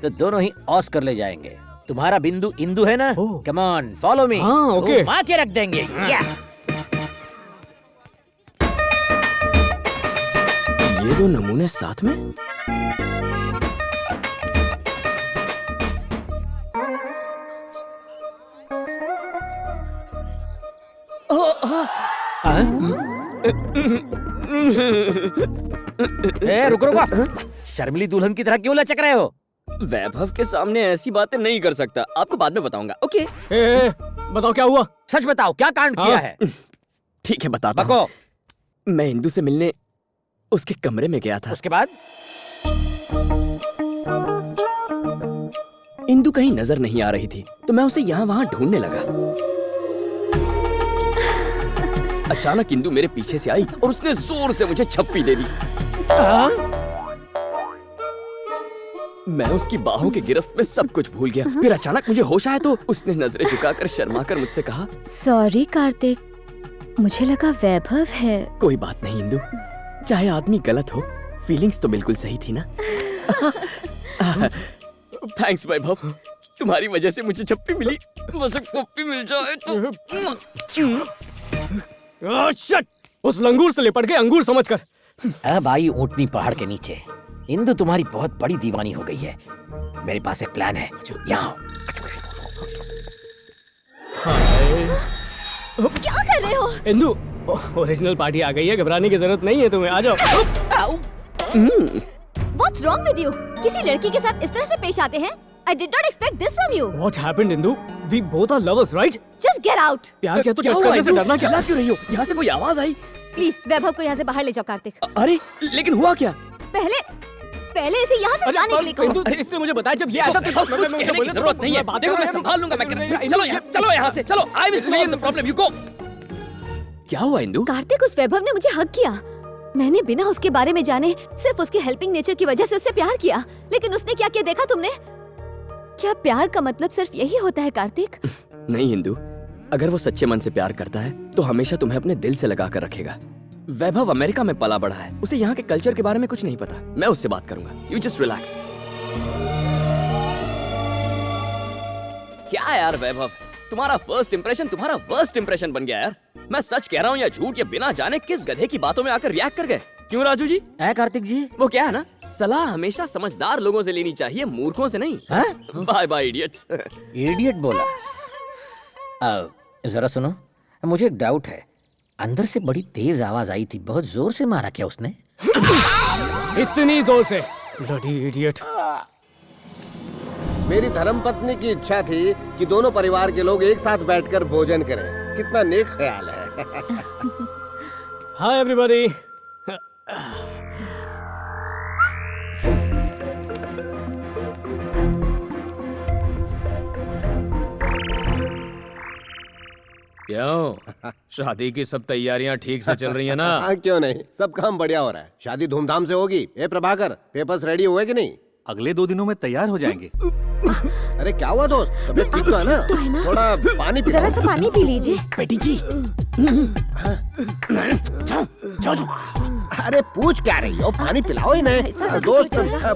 तो दोनों ही ऑस्कर ले जाएंगे। तुम्हारा बिंदु इंदु है ना? Come on follow me. Okay. मार के रख देंगे। ये दो नमूने साथ में? रुको रुको, शर्मिली दुल्हन की तरह क्यों लचक रहे हो? वैभव के सामने ऐसी बातें नहीं कर सकता, आपको बाद में बताऊंगा। ओके बताओ क्या हुआ? सच बताओ, क्या कांड किया है? ठीक है बताता हूं। मैं इंदु से मिलने उसके कमरे में गया था। उसके बाद? इंदु कहीं नजर नहीं आ रही थी, तो मैं उसे यहाँ वहाँ ढूंढने लगा। अचानक इंदु मेरे पीछे से आई और उसने जोर से मुझे छप्पी दे दी। मैं उसकी बाहों की गिरफ्त में सब कुछ भूल गया। फिर अचानक मुझे होश आया तो उसने नजरें झुकाकर शर्माकर मुझसे कहा, सॉरी कार्तिक, मुझे लगा वैभव है। कोई बात नहीं इंदु, चाहे आदमी गलत हो, फीलिंग्स तो बिल्कुल सही थी ना। थैंक्स वैभव, तुम्हारी वजह से मुझे छप्पी मिली। बस एक पप्पी मिल जाए तो। शिट! उस लंगूर से लिपट के अंगूर समझकर। अब आई ऊंटनी पहाड़ के नीचे। इंदु तुम्हारी बहुत बड़ी दीवानी हो गई है। मेरे पास एक प्लान है, यहाँ क्या कर रहे हो? इंदु, ओरिजिनल पार्टी आ गई है, घबराने की जरूरत नहीं है तुम्हें, आ जाओ। What's wrong with you? किसी लड़की के साथ इस तरह से पेश आते हैं? I did not expect this from you. What happened, Indu? We both are lovers, right? Just get out. प्यार किया तो जज करने से डरना क्या? क्यों रही हो? यहाँ से कोई आवाज आई। प्लीज वैभव को यहाँ से बाहर ले जाओ कार्तिक। अरे लेकिन हुआ क्या? पहले इसे यहाँ से जाने के लिए कहो। अरे इसने मुझे बताया जब ये आया था तो कुछ कहने की जरूरत नहीं है। देखो मैं संभाल लूंगा। चलो यहाँ से चलो। I will solve the problem. You go. क्या हुआ इंदु? कार्तिक, उस वैभव ने मुझे हक किया। मैंने बिना उसके बारे में जाने सिर्फ उसके हेल्पिंग नेचर की वजह से उससे प्यार किया। लेकिन उसने क्या किया देखा तुमने? क्या प्यार का मतलब सिर्फ यही होता है कार्तिक? नहीं इंदु, अगर वो सच्चे मन से प्यार करता है तो हमेशा तुम्हें अपने दिल से लगा कर रखेगा। वैभव अमेरिका में पला बढ़ा है, उसे यहाँ के कल्चर के बारे में कुछ नहीं पता। मैं उससे बात करूंगा। You just relax. क्या यार वैभव, तुम्हारा फर्स्ट इंप्रेशन तुम्हारा वर्स्ट इंप्रेशन बन गया यार। मैं सच कह रहा हूँ या झूठ, या बिना जाने किस गधे की बातों में आकर रिएक्ट कर गए। क्यों राजू जी? कार्तिक जी, वो क्या है ना, सलाह हमेशा समझदार लोगों से लेनी चाहिए, मूर्खों से नहीं। Bye bye idiots. इडियट बोला? जरा सुनो, मुझे एक डाउट है। अंदर से बड़ी तेज आवाज आई थी, बहुत जोर से मारा क्या उसने? इतनी जोर से? Bloody idiot. मेरी धर्मपत्नी की इच्छा थी कि दोनों परिवार के लोग एक साथ बैठकर भोजन करें। कितना नेक ख्याल है। Hi everybody. क्यों? शादी की सब तैयारियां ठीक से चल रही है ना? हाँ, क्यों नहीं, सब काम बढ़िया हो रहा है। शादी धूमधाम से होगी। ए प्रभाकर, पेपर्स रेडी हुए कि नहीं? अगले 2 दिनों में तैयार हो जाएंगे। अरे क्या हुआ दोस्त, तबीयत ठीक तो है ना? थोड़ा पानी पी। जरा सा पानी पी लीजिए। बेटी जी। अरे पूछ क्या रही हो, पानी पिलाओ ही नहीं। दोस्त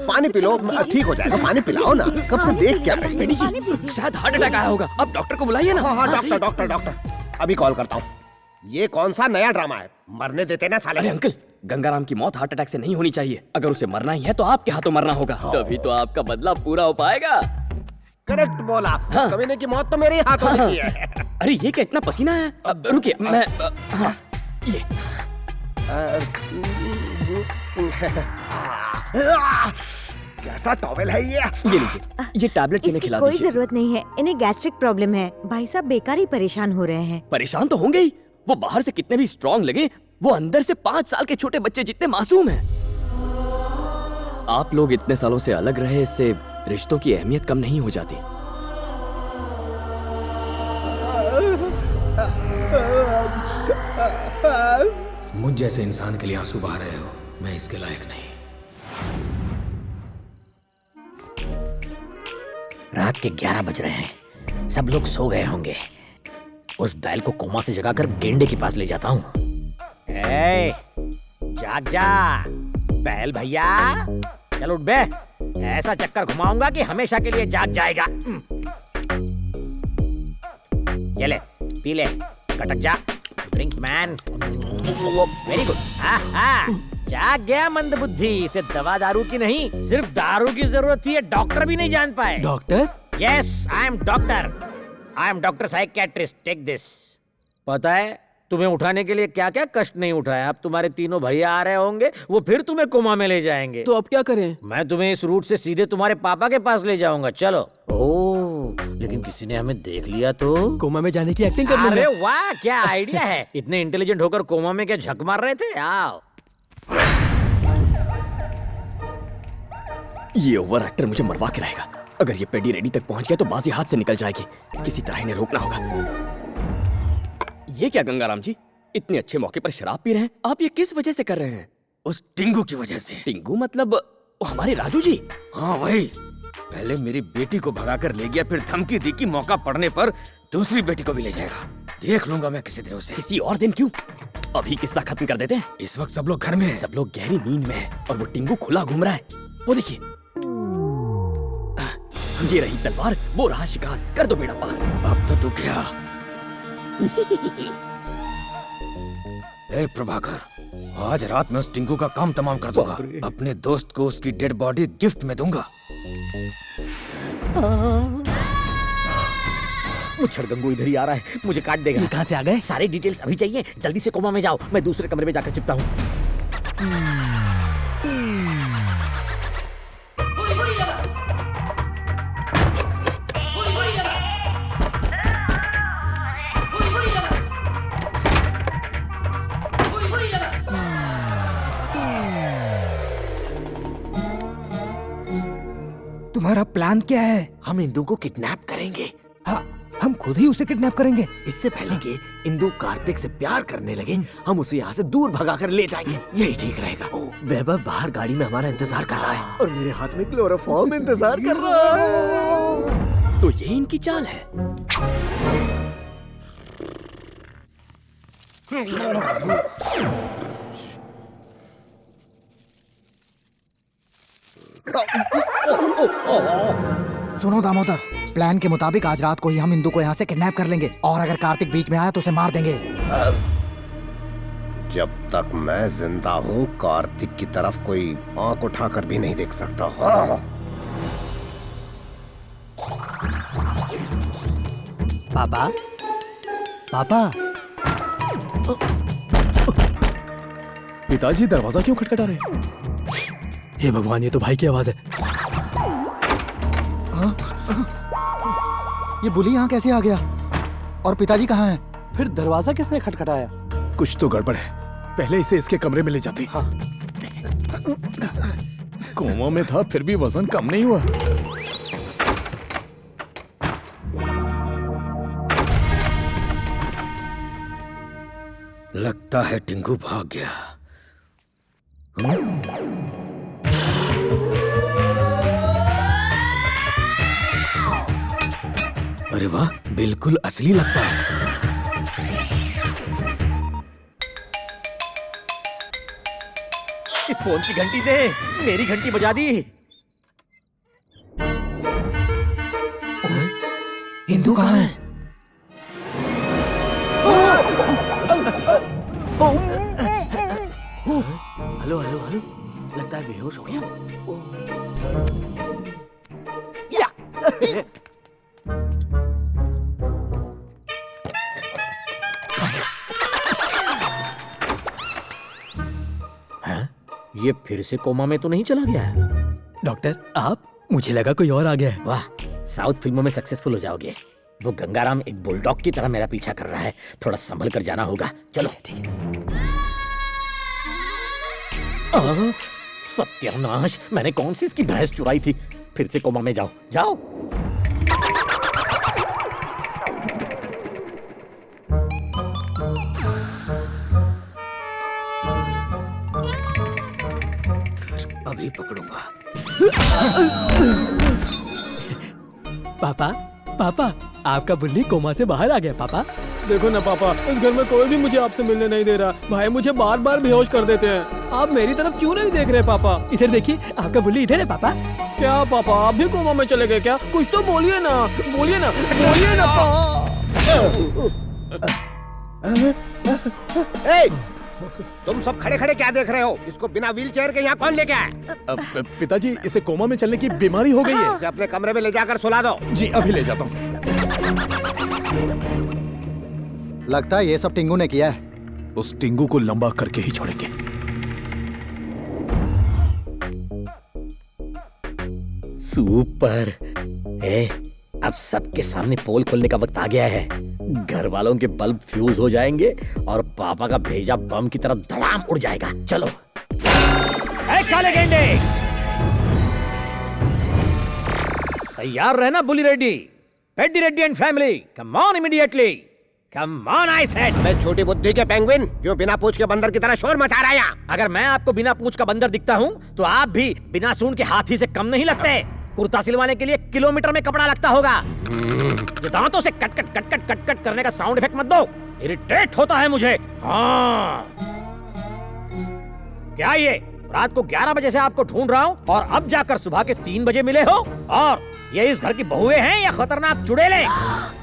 पानी पी लो, ठीक हो जाएगा। पानी पिलाओ ना, कब से देख क्या रही हो? बेटी जी, शायद हार्ट अटैक आया होगा। अब डॉक्टर को बुलाइए ना। हाँ, डॉक्टर अभी कॉल करता हूँ। ये कौन सा नया ड्रामा है? मरने देते ना साले। अरे अंकल, गंगाराम की मौत हार्ट अटैक से नहीं होनी चाहिए। अगर उसे मरना ही है तो आपके हाथों मरना होगा। तभी तो आपका बदला पूरा हो पाएगा। करेक्ट बोला। हाँ। कमीने की मौत तो मेरे ही हाथों में की है। अरे ये क्या इतना पसीना है? रुकिए, मैं ये कैसा टॉवेल है ये लीजिए। ये टैबलेट इन्हें खिला कोई दीजिए। जरूरत नहीं है, इन्हें गैस्ट्रिक प्रॉब्लम है। भाई साहब बेकार ही परेशान हो रहे हैं। परेशान तो होंगे ही। वो बाहर से कितने भी स्ट्रांग लगे, वो अंदर से 5 साल के छोटे बच्चे जितने मासूम हैं। आप लोग इतने सालों से अलग रहे, इससे रिश्तों की अहमियत कम नहीं हो जाती। मुझ जैसे इंसान के लिए आंसू बहा रहे हो, मैं इसके लायक नहीं। रात के 11 बज रहे हैं, सब लोग सो गए होंगे। उस बैल को कोमा से जगाकर गेंडे के पास ले जाता हूँ। जाग जा बैल भैया, चल उठ बे। ऐसा चक्कर घुमाऊंगा कि हमेशा के लिए जाग जाएगा। ये ले, पी ले, कटक जा। Drink man. Very good. जाग गया मंद बुद्धि। इसे दवा दारू की नहीं, सिर्फ दारू की जरूरत थी। डॉक्टर भी नहीं जान पाए। Doctor? Yes, I am doctor. I am doctor psychiatrist. Take this. पता है तुम्हें उठाने के लिए क्या क्या कष्ट नहीं उठाया। अब तुम्हारे तीनों भैया आ रहे होंगे, वो फिर तुम्हें कोमा में ले जाएंगे। तो अब क्या करें? मैं तुम्हें इस रूट से सीधे तुम्हारे पापा के पास ले जाऊंगा। चलो। ओह, लेकिन किसी ने हमें देख लिया तो? कोमा में जाने की एक्टिंग करनी है। अरे वाह, क्या आइडिया है। इतने इंटेलिजेंट होकर कोमा में क्या झक मार रहे थे? आओ। ये ओवर एक्टर मुझे मरवा के रहेगा। अगर ये पेडी रेडी तक पहुंच गया तो बाजी हाथ से निकल जाएगी। किसी तरह इन्हें रोकना होगा। ये क्या गंगाराम जी, इतने अच्छे मौके पर शराब पी रहे हैं? आप ये किस वजह से कर रहे हैं? उस टिंगू की वजह से। टिंगू मतलब वो हमारे राजू जी? हाँ वही। पहले मेरी बेटी को भगाकर ले गया, फिर धमकी दी कि मौका पड़ने पर दूसरी बेटी को भी ले जाएगा। देख लूंगा मैं किसी दिन उसे। किसी और दिन क्यों? अभी किस्सा खत्म कर देते हैं। इस वक्त सब लोग घर में हैं। सब लोग गहरी नींद में हैं और वो टिंगू खुला घूम रहा है। वो देखिए, ये रही तलवार, वो रहा शिकार। कर दो बेड़ा पार। अब तो तू क्या? ए प्रभाकर, आज रात में उस टिंकू का काम तमाम कर दूंगा। अपने दोस्त को उसकी डेड बॉडी गिफ्ट में दूंगा। मुच्छर गंगू इधर ही आ रहा है, मुझे काट देगा। कहाँ से आ गए? सारी डिटेल्स अभी चाहिए। जल्दी से कोमा में जाओ, मैं दूसरे कमरे में जाकर चिपता हूँ। तुम्हारा प्लान क्या है? हम इंदू को किडनैप करेंगे। हाँ, हम खुद ही उसे किडनैप करेंगे। इससे पहले कि इंदू कार्तिक से प्यार करने लगे, हम उसे यहाँ से दूर भगाकर ले जाएंगे। यही ठीक रहेगा। वैभव बाहर गाड़ी में हमारा इंतजार कर रहा है और मेरे हाथ में क्लोरोफॉर्म इंतजार कर रहा है। तो ये इनकी चाल है। सुनो दामोदर, प्लान के मुताबिक आज रात को ही हम इंदू को यहाँ से किडनैप कर लेंगे और अगर कार्तिक बीच में आया तो उसे मार देंगे। जब तक मैं जिंदा हूँ कार्तिक की तरफ कोई आंख उठाकर भी नहीं देख सकता। पापा, पापा। पिताजी दरवाजा क्यों खटखटा रहे हैं? हे भगवान, ये तो भाई की आवाज है। ये बुली यहाँ कैसे आ गया? और पिताजी कहाँ हैं? फिर दरवाजा किसने खटखटाया? कुछ तो गड़बड़ है, पहले इसे इसके कमरे में ले जाती। हाँ। कोमा में था फिर भी वजन कम नहीं हुआ। लगता है टिंगू भाग गया। अरे वाह, बिल्कुल असली लगता है। इस फोन की घंटी दे, मेरी घंटी बजा दी। हिंदू कहाँ है? हेलो हेलो हेलो, लगता है बेहोश हो गया। ये फिर से कोमा में तो नहीं चला गया है? डॉक्टर आप, मुझे लगा कोई और आ गया है। वाह, साउथ फिल्मों में सक्सेसफुल हो जाओगे। वो गंगाराम एक बुलडॉग की तरह मेरा पीछा कर रहा है, थोड़ा संभल कर जाना होगा। चलो ठीक है। सत्यानाश, मैंने कौन सी इसकी भैंस चुराई थी। फिर से कोमा में जाओ जाओ। अभी पकड़ूंगा। पापा पापा, आपका बुल्ली कोमा से बाहर आ गया। पापा देखो ना पापा, इस घर में कोई भी मुझे आपसे मिलने नहीं दे रहा। भाई मुझे बार बार बेहोश कर देते हैं। आप मेरी तरफ क्यों नहीं देख रहे पापा? इधर देखिए, आपका बुल्ली इधर है। पापा क्या पापा, आप भी कोमा में चले गए क्या? कुछ तो बोलिए ना, बोलिए ना, बोलिए ना। तुम सब खड़े खड़े क्या देख रहे हो? इसको बिना व्हीलचेयर के यहाँ कौन लेके आया? पिताजी, इसे कोमा में चलने की बीमारी हो गई है। इसे अपने कमरे में ले जाकर सुला दो। जी अभी ले जाता हूँ। लगता है ये सब टिंगू ने किया है। उस टिंगू को लंबा करके ही छोड़ेंगे। सुपर। अब सबके सामने पोल खोलने का वक्त आ गया है। घर वालों के बल्ब फ्यूज हो जाएंगे और पापा का भेजा बम की तरह धड़ाम उड़ जाएगा। चलो। काले गेंडे, तैयार रहना। Bulli Reddy, Peddi Reddy and family, come on immediately, come on I said. मैं छोटी बुद्धि के पेंगुइन क्यों बिना पूंछ के बंदर की तरह शोर मचा रहा है? अगर मैं आपको बिना पूंछ का बंदर दिखता हूँ तो आप भी बिना सूंड के हाथी से कम नहीं लगते। कुर्ता सिलवाने के लिए किलोमीटर में कपड़ा लगता होगा। ये दांतों से cut cut cut cut cut cut करने का साउंड इफेक्ट मत दो, इरिटेट होता है मुझे। हाँ, क्या ये रात को 11 बजे से आपको ढूंढ रहा हूँ और अब जाकर सुबह के 3 बजे मिले हो? और ये इस घर की बहुएं हैं या खतरनाक चुड़ैलें?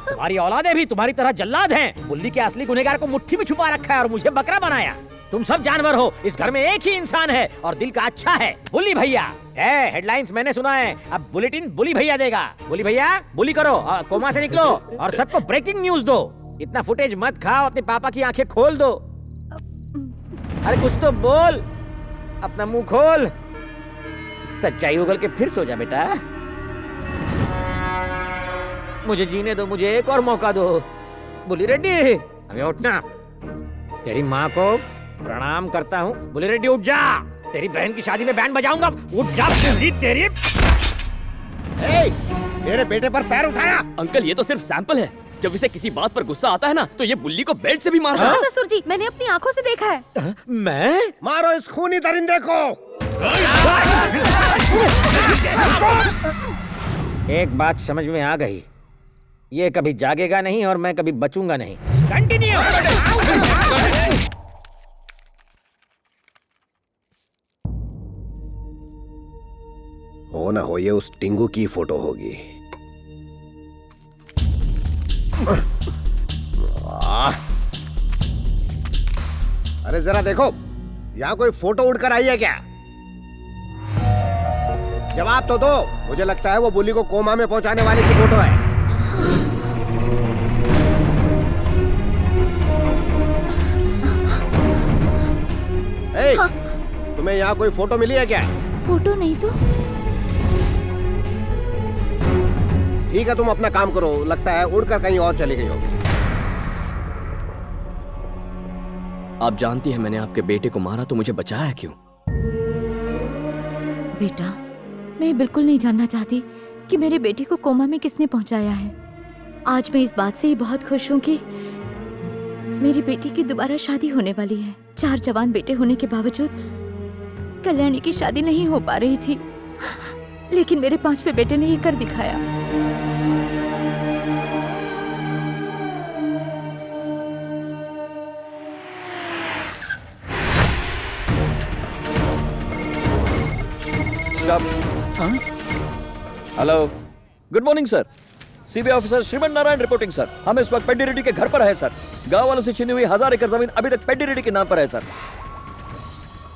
तुम्हारी औलादे भी तुम्हारी तरह जल्लाद हैं। बुल्ली के असली गुनहगार को मुट्ठी में छुपा रखा है और मुझे बकरा बनाया। तुम सब जानवर हो, इस घर में एक ही इंसान है और दिल का अच्छा है, बुल्ली भैया। हेडलाइंस मैंने सुना है, अब बुलेटिन बुली भैया देगा। बुली भैया, बुली करो, कोमा से निकलो और सबको ब्रेकिंग न्यूज दो। इतना फुटेज मत खाओ, अपने पापा की आंखें खोल दो। अरे कुछ तो बोल, अपना मुंह खोल। सच्चाई उगल के फिर सो जा बेटा। मुझे जीने दो, मुझे एक और मौका दो। बुली रेड्डी, अभी उठना। तेरी माँ को प्रणाम करता हूँ। बुली रेड्डी उठ जा, तेरी बहन की शादी में बैंड बजाऊंगा। उठ जा तेरी। मेरे बेटे पर पैर उठाया। अंकल ये तो सिर्फ सैंपल है, जब इसे किसी बात पर गुस्सा आता है ना तो ये बुल्ली को बेल्ट से भी मारता है। ससुर जी, मैंने अपनी आंखों से देखा है। मैं? मारो इस खूनी दरिंदे को। एक बात समझ में आ गई, ये कभी जागेगा नहीं और मैं कभी बचूंगा नहीं। कंटिन्यू। हो ना हो ये उस टिंगू की फोटो होगी। अरे जरा देखो, यहाँ कोई फोटो उड़कर आई है क्या? जवाब तो दो। मुझे लगता है वो बुली को कोमा में पहुंचाने वाले की फोटो है। हाँ। तुम्हें यहाँ कोई फोटो मिली है क्या? फोटो नहीं तो। ठीक है, तुम अपना काम करो। लगता है उड़कर कहीं और चली गई होगी। आप जानती हैं मैंने आपके बेटे को मारा तो मुझे बचाया क्यों? बेटा, मैं बिल्कुल नहीं जानना चाहती कि मेरे बेटे को कोमा में किसने पहुंचाया है। आज मैं इस बात से ही बहुत खुश हूँ कि मेरी बेटी की दोबारा शादी होने वाली है। 4 जवान बेटे होने के बावजूद कल्याणी की शादी नहीं हो पा रही थी, लेकिन मेरे 5वें बेटे ने ये कर दिखाया। Hello, good morning sir. CBI officer Shriman Narayan reporting sir. हम इस वक्त पेड्डी रेड्डी के घर पर है सर। गांव वालों से छीनी हुई 1000 एकड़ जमीन अभी तक पेड्डी रेड्डी के नाम पर है सर।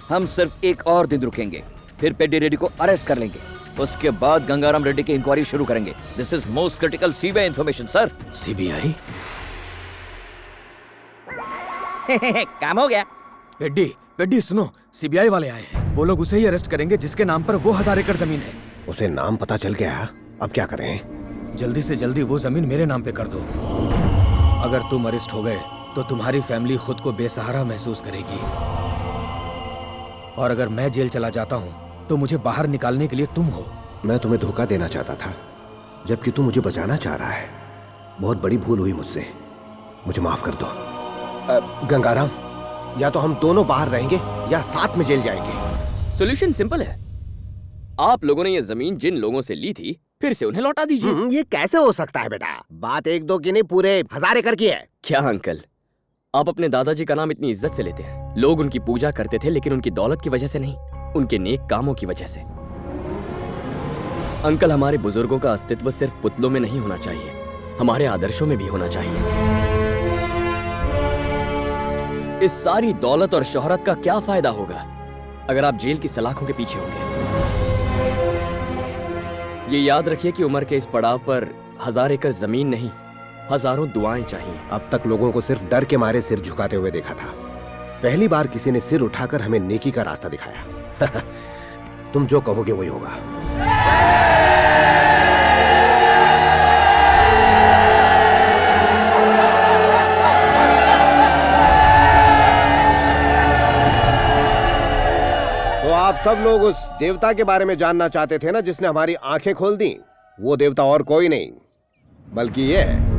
हम सिर्फ एक और दिन रुकेंगे, फिर पेड्डी रेड्डी को अरेस्ट कर लेंगे। उसके बाद गंगाराम रेड्डी की इंक्वायरी शुरू करेंगे। This is most critical CBI information sir. CBI? काम हो गया। पेड्डी, पेड्डी सुनो, सीबीआई वाले आए हैं। वो लोग उसे ही अरेस्ट करेंगे जिसके नाम पर वो 1000 एकड़ जमीन है। उसे नाम पता चल गया, अब क्या करें? जल्दी से जल्दी वो जमीन मेरे नाम पे कर दो। अगर तुम अरेस्ट हो गए तो तुम्हारी फैमिली खुद को बेसहारा महसूस करेगी, और अगर मैं जेल चला जाता हूँ तो मुझे बाहर निकालने के लिए तुम हो। मैं तुम्हें धोखा देना चाहता था, जबकि तू मुझे बचाना चाह रहा है। बहुत बड़ी भूल हुई मुझसे, मुझे माफ कर दो। गंगाराम, या तो हम दोनों बाहर रहेंगे या साथ में जेल जाएंगे। सॉल्यूशन सिंपल है। आप लोगों ने ये जमीन जिन लोगों से ली थी फिर से उन्हें लौटा दीजिए। ये कैसे हो सकता है बेटा? बात 1-2 की नहीं, पूरे 1000 एकड़ की है। क्या अंकल, आप अपने दादाजी का नाम इतनी इज्जत से लेते हैं। लोग उनकी पूजा करते थे, लेकिन उनकी दौलत की वजह से नहीं, उनके नेक कामों की वजह से। अंकल, हमारे बुजुर्गों का अस्तित्व सिर्फ पुतलों में नहीं होना चाहिए, हमारे आदर्शों में भी होना चाहिए। इस सारी दौलत और शोहरत का क्या फायदा होगा अगर आप जेल की सलाखों के पीछे होंगे? ये याद रखिए कि उम्र के इस पड़ाव पर 1000 एकड़ जमीन नहीं, हजारों दुआएं चाहिए। अब तक लोगों को सिर्फ डर के मारे सिर झुकाते हुए देखा था। पहली बार किसी ने सिर उठाकर हमें नेकी का रास्ता दिखाया। तुम जो कहोगे वही होगा। तो आप सब लोग उस देवता के बारे में जानना चाहते थे ना, जिसने हमारी आंखें खोल दी। वो देवता और कोई नहीं बल्कि ये है।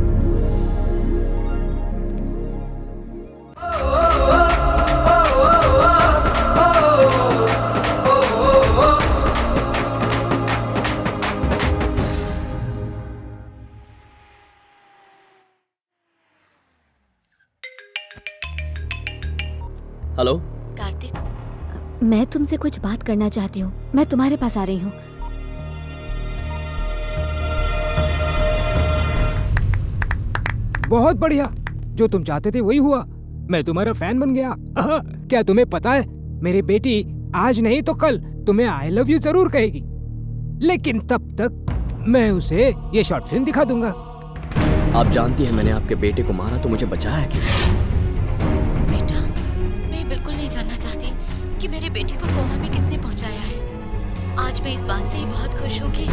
हेलो कार्तिक, मैं तुमसे कुछ बात करना चाहती हूँ। मैं तुम्हारे पास आ रही हूँ। बहुत बढ़िया, जो तुम चाहते थे वही हुआ। मैं तुम्हारा फैन बन गया। क्या तुम्हें पता है, मेरी बेटी आज नहीं तो कल तुम्हें आई लव यू जरूर कहेगी, लेकिन तब तक मैं उसे ये शॉर्ट फिल्म दिखा दूंगा। आप जानती हैं मैंने आपके बेटे को मारा तो मुझे बचाया क्यों? बेटा, मैं बिल्कुल नहीं जानना चाहती कि मेरे बेटे को कोमा में किसने पहुंचाया है। आज मैं इस बात से ही बहुत खुश हूँ कि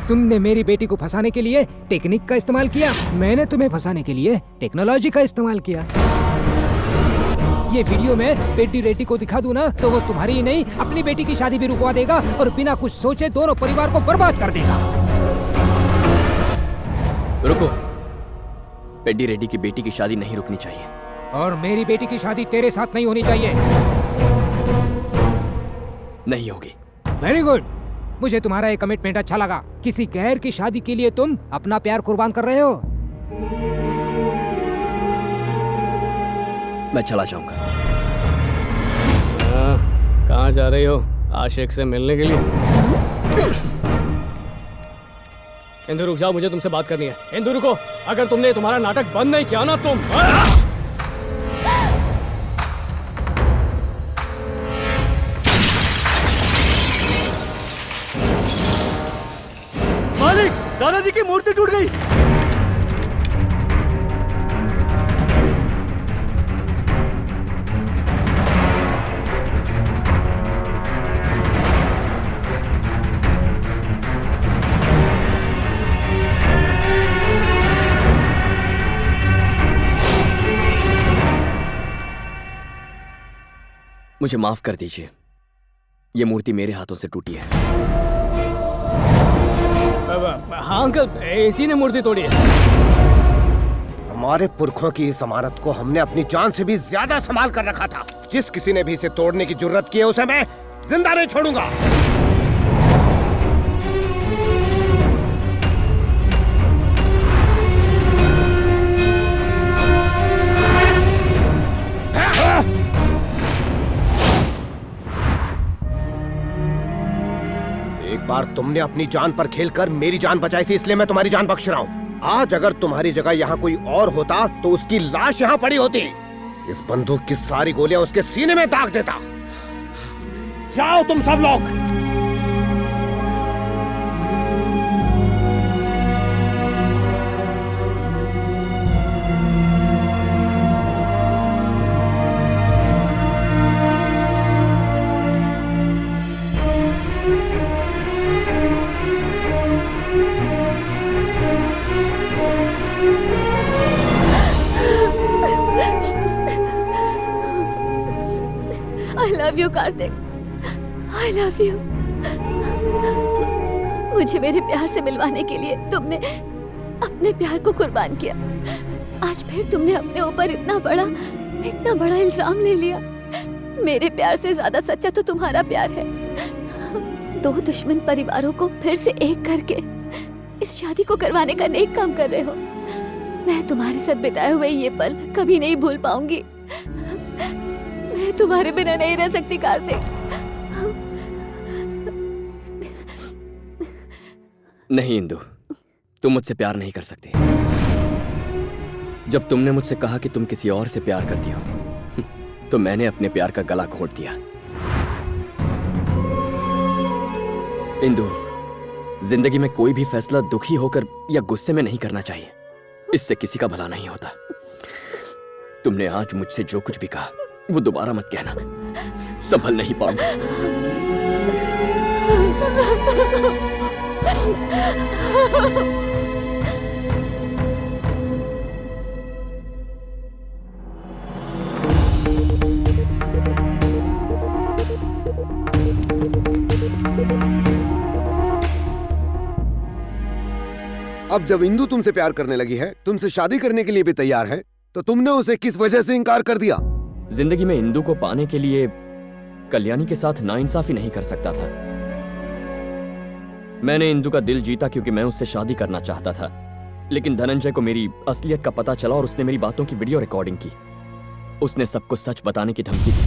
तुमने मेरी बेटी को फंसाने के लिए टेक्निक का इस्तेमाल किया, मैंने तुम्हें फंसाने के लिए टेक्नोलॉजी का इस्तेमाल किया। ये वीडियो में पेड्डी रेड्डी को दिखा दूं ना, तो वो तुम्हारी ही नहीं अपनी बेटी की शादी भी रुकवा देगा और बिना कुछ सोचे दोनों परिवार को बर्बाद कर देगा। रुको, पेड्डी रेड्डी की बेटी की शादी नहीं रुकनी चाहिए। और मेरी बेटी की शादी तेरे साथ नहीं होनी चाहिए। नहीं होगी। वेरी गुड, मुझे तुम्हारा ये कमिटमेंट अच्छा लगा। किसी गैर की शादी के लिए तुम अपना प्यार कुर्बान कर रहे हो। मैं चला जाऊंगा। कहाँ जा रही हो? आशिक से मिलने के लिए? इंदु रुक जाओ, मुझे तुमसे बात करनी है। इंदु रुको, अगर तुमने तुम्हारा नाटक बंद नहीं किया ना तुम मालिक, दादाजी की मूर्ति टूट गई। मुझे माफ कर दीजिए, ये मूर्ति मेरे हाथों से टूटी है। हाँ अंकल, इसी ने मूर्ति तोड़ी है। हमारे पुरखों की इस अमानत को हमने अपनी जान से भी ज्यादा संभाल कर रखा था। जिस किसी ने भी इसे तोड़ने की जुर्रत की है उसे मैं जिंदा नहीं छोड़ूंगा। एक बार तुमने अपनी जान पर खेलकर मेरी जान बचाई थी, इसलिए मैं तुम्हारी जान बख्श रहा हूँ। आज अगर तुम्हारी जगह यहाँ कोई और होता तो उसकी लाश यहाँ पड़ी होती। इस बंदूक की सारी गोलियां उसके सीने में दाग देता। जाओ तुम सब लोग। I love you, Kartik. I love you। मुझे मेरे प्यार से मिलवाने के लिए तुमने अपने प्यार को कुर्बान किया। आज फिर तुमने अपने ऊपर इतना बड़ा इल्जाम ले लिया। मेरे प्यार से ज्यादा सच्चा तो तुम्हारा प्यार है। दो दुश्मन परिवारों को फिर से एक करके इस शादी को करवाने का नेक काम कर रहे हो। मैं तुम्हारे साथ बिताए हुए ये पल कभी नहीं भूल पाऊंगी। मैं तुम्हारे बिना नहीं रह सकती कार्तिक। नहीं इंदु, तुम मुझसे प्यार नहीं कर सकती। जब तुमने मुझसे कहा कि तुम किसी और से प्यार करती हो तो मैंने अपने प्यार का गला घोंट दिया। इंदु, जिंदगी में कोई भी फैसला दुखी होकर या गुस्से में नहीं करना चाहिए। इससे किसी का भला नहीं होता। तुमने आज मुझसे जो कुछ भी कहा वो दोबारा मत कहना, संभल नहीं पाऊंगा। अब जब इंदु तुमसे प्यार करने लगी है, तुमसे शादी करने के लिए भी तैयार है, तो तुमने उसे किस वजह से इनकार कर दिया? जिंदगी में इंदु को पाने के लिए कल्याणी के साथ नाइंसाफी नहीं कर सकता था। मैंने इंदु का दिल जीता क्योंकि मैं उससे शादी करना चाहता था। लेकिन धनंजय को मेरी असलियत का पता चला और उसने मेरी बातों की वीडियो रिकॉर्डिंग की। उसने सबको सच बताने की धमकी दी।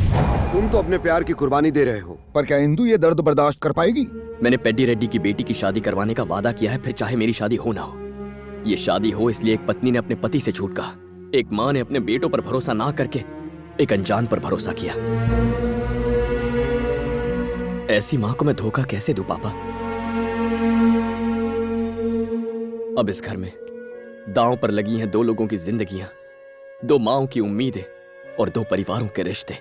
तुम तो अपने प्यार की कुर्बानी दे रहे हो, पर क्या इंदु ये दर्द बर्दाश्त कर पाएगी? मैंने पेड्डी रेड्डी की बेटी की शादी करवाने का वादा किया है, फिर चाहे मेरी शादी हो ना हो। ये शादी हो इसलिए एक पत्नी ने अपने पति से झूठ कहा, एक माँ ने अपने बेटों पर भरोसा ना करके एक अनजान पर भरोसा किया। ऐसी माँ को मैं धोखा कैसे दूं पापा? अब इस घर में दांव पर लगी हैं दो लोगों की जिंदगियां, दो माँओं की उम्मीदें और दो परिवारों के रिश्ते,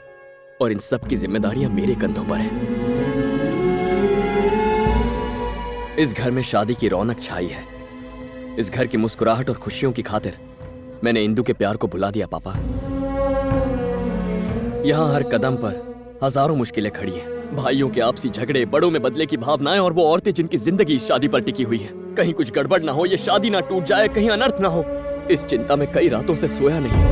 और इन सब की जिम्मेदारियां मेरे कंधों पर हैं। इस घर में शादी की रौनक छाई है। इस घर की मुस्कुराहट और खुशियों की खातिर मैंने इंदु के प्यार को भुला दिया पापा। यहाँ हर कदम पर हजारों मुश्किलें खड़ी हैं। भाइयों के आपसी झगड़े, बड़ों में बदले की भावनाएं और वो औरतें जिनकी जिंदगी इस शादी पर टिकी हुई है। कहीं कुछ गड़बड़ ना हो, ये शादी ना टूट जाए, कहीं अनर्थ ना हो। इस चिंता में कई रातों से सोया नहीं।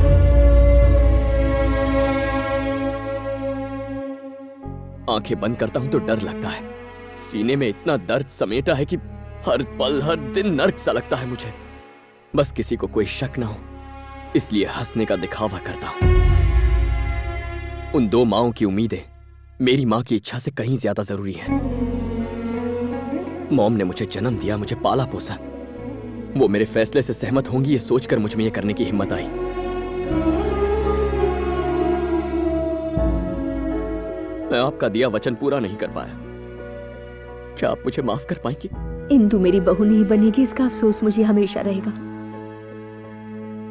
आंखें बंद करता हूं तो डर लगता है। सीने में इतना दर्द समेटा है कि हर पल हर दिन नर्क सा लगता है मुझे। बस किसी को कोई शक ना हो, इसलिए हंसने का दिखावा करता हूं। उन दो माँओं की उम्मीदें मेरी माँ की इच्छा से कहीं ज्यादा जरूरी है। मॉम ने मुझे जन्म दिया, मुझे पाला पोसा। वो मेरे फैसले से सहमत होंगी ये सोचकर मुझ में ये करने की हिम्मत आई। मैं आपका दिया वचन पूरा नहीं कर पाया। क्या आप मुझे माफ कर पाएंगी? इंदु मेरी बहू नहीं बनेगी, इसका अफसोस मुझे हमेशा रहेगा।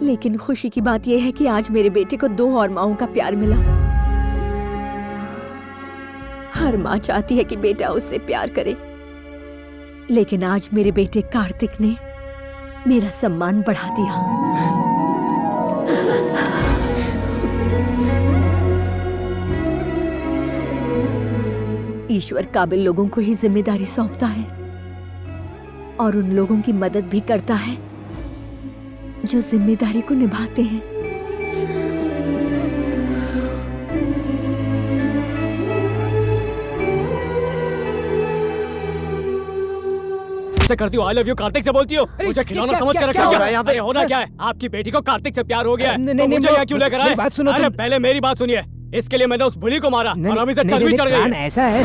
लेकिन खुशी की बात यह है कि आज मेरे बेटे को दो और माँओं का प्यार मिला। हर माँ चाहती है कि बेटा उससे प्यार करे, लेकिन आज मेरे बेटे कार्तिक ने मेरा सम्मान बढ़ा दिया। ईश्वर काबिल लोगों को ही जिम्मेदारी सौंपता है और उन लोगों की मदद भी करता है जो जिम्मेदारी को निभाते हैं। से करती हो आई लव यू कार्तिक से बोलती हो, मुझे खिलौना समझ कर रखा है यहाँ पे। होना क्या है? आपकी बेटी को कार्तिक से प्यार हो गया है, तो मुझे यहाँ क्यों लेकर आए? बात सुनो। अरे पहले मेरी बात सुनिए। इसके लिए मैंने उस बुली को मारा और अभी से चर्बी चढ़ गई। ऐसा है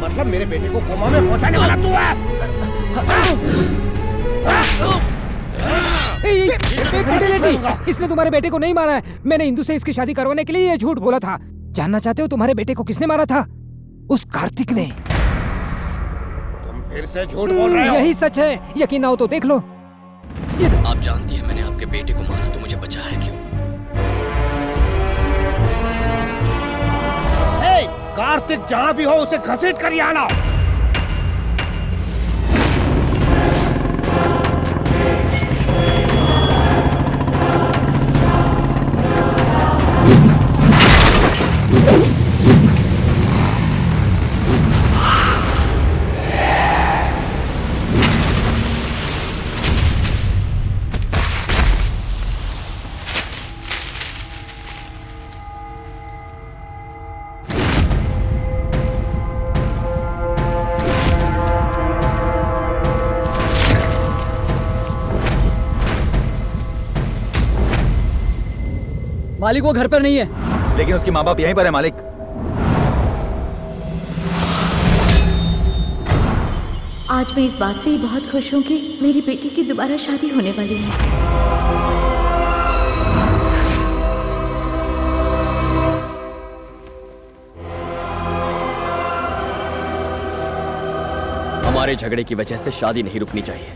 मतलब मेरे बेटे को कोमा में पहुंचाने वाला तू है? इसने तुम्हारे बेटे को नहीं मारा है। मैंने इंदु से इसकी शादी करवाने के लिए ये झूठ बोला था। जानना चाहते हो तुम्हारे बेटे को किसने मारा था? उस कार्तिक ने। तुम फिर से झूठ बोल रहे हो। यही सच है, यकीन ना हो तो देख लो। आप जानती है मैंने आपके बेटे को मारा तो मुझे बचाया क्यों? कार्तिक जहाँ भी हो उसे घसीट कर यहाँ लाओ। मालिक वो घर पर नहीं है। लेकिन उसके माँ बाप यहीं पर है मालिक। आज मैं इस बात से ही बहुत खुश हूँ कि मेरी बेटी की दोबारा शादी होने वाली है। हमारे झगड़े की वजह से शादी नहीं रुकनी चाहिए।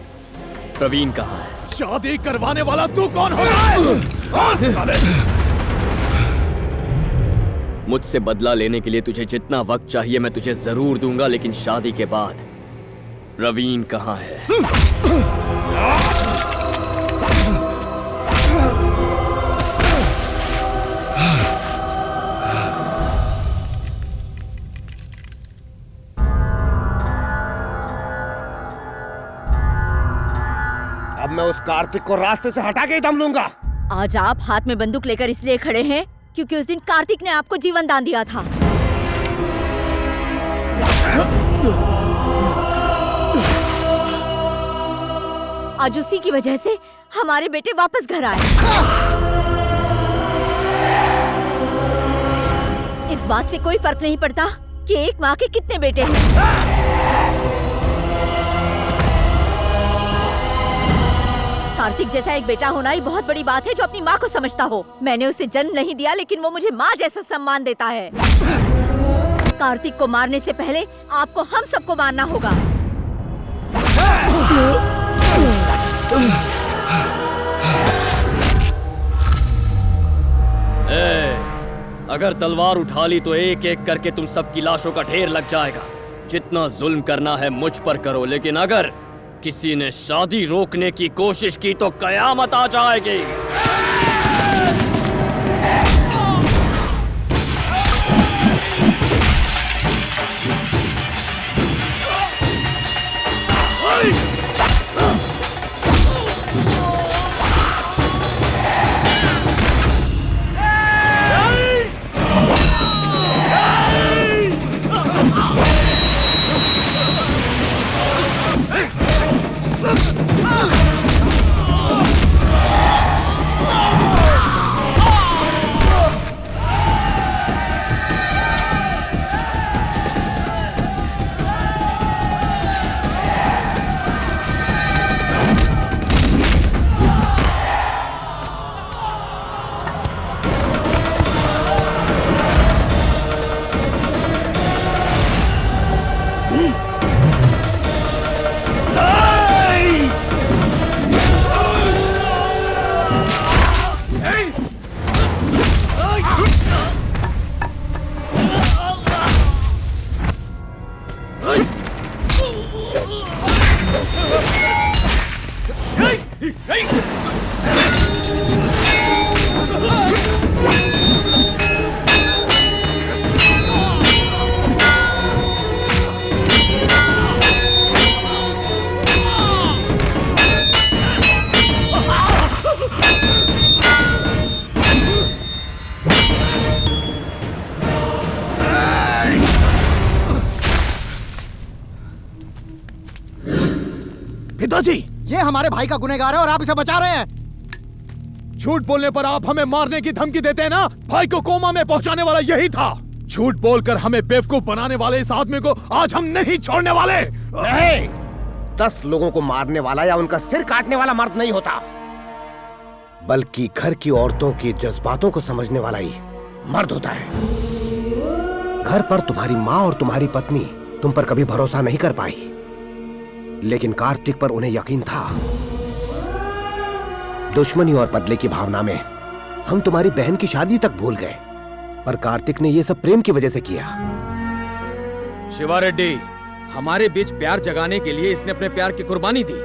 प्रवीण कहाँ है? शादी करवाने वाला तू कौन होगा? मुझसे बदला लेने के लिए तुझे जितना वक्त चाहिए मैं तुझे जरूर दूंगा, लेकिन शादी के बाद प्रवीण कहाँ है? अब मैं उस कार्तिक को रास्ते से हटा के ही दम लूंगा। आज आप हाथ में बंदूक लेकर इसलिए खड़े हैं क्योंकि उस दिन कार्तिक ने आपको जीवन दान दिया था। आज उसी की वजह से हमारे बेटे वापस घर आए। इस बात से कोई फर्क नहीं पड़ता कि एक माँ के कितने बेटे हैं। कार्तिक जैसा एक बेटा होना ही बहुत बड़ी बात है जो अपनी माँ को समझता हो। मैंने उसे जन्म नहीं दिया लेकिन वो मुझे माँ जैसा सम्मान देता है। कार्तिक को मारने से पहले आपको हम सबको मारना होगा। अगर तलवार उठा ली तो एक एक करके तुम सबकी लाशों का ढेर लग जाएगा। जितना जुल्म करना है मुझ पर करो, लेकिन अगर किसी ने शादी रोकने की कोशिश की तो कयामत आ जाएगी। पिताजी, ये हमारे भाई का गुनहगार है और आप इसे बचा रहे हैं। झूठ बोलने पर आप हमें मारने की धमकी देते हैं ना? भाई को कोमा में पहुंचाने वाला यही था। झूठ बोलकर हमें बेवकूफ बनाने वाले इस आदमी को आज हम नहीं छोड़ने वाले। नहीं, 10 लोगों को मारने वाला या उनका सिर काटने वाला मर्द नहीं होता, बल्कि घर की औरतों की जज्बातों को समझने वाला ही मर्द होता है। घर पर तुम्हारी माँ और तुम्हारी पत्नी तुम पर कभी भरोसा नहीं कर पाई, लेकिन कार्तिक पर उन्हें यकीन था। दुश्मनी और बदले की भावना में हम तुम्हारी बहन की शादी तक भूल गए, पर कार्तिक ने यह सब प्रेम की वजह से किया। शिवा रेड्डी, हमारे बीच प्यार जगाने के लिए इसने अपने प्यार की कुर्बानी दी।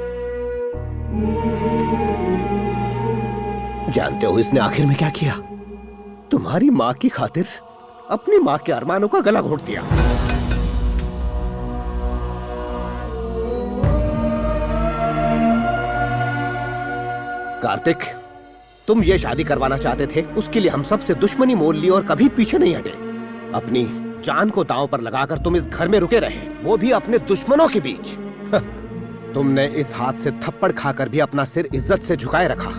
जानते हो इसने आखिर में क्या किया? तुम्हारी माँ की खातिर अपनी माँ के अरमानों का गला घोट दिया। कार्तिक, तुम ये शादी करवाना चाहते थे, उसके लिए हम सबसे दुश्मनी मोल ली और कभी पीछे नहीं हटे। अपनी जान को दांव पर लगाकर तुम इस घर में रुके रहे, वो भी अपने दुश्मनों के बीच। तुमने इस हाथ से थप्पड़ खाकर भी अपना सिर इज्जत से झुकाए रखा।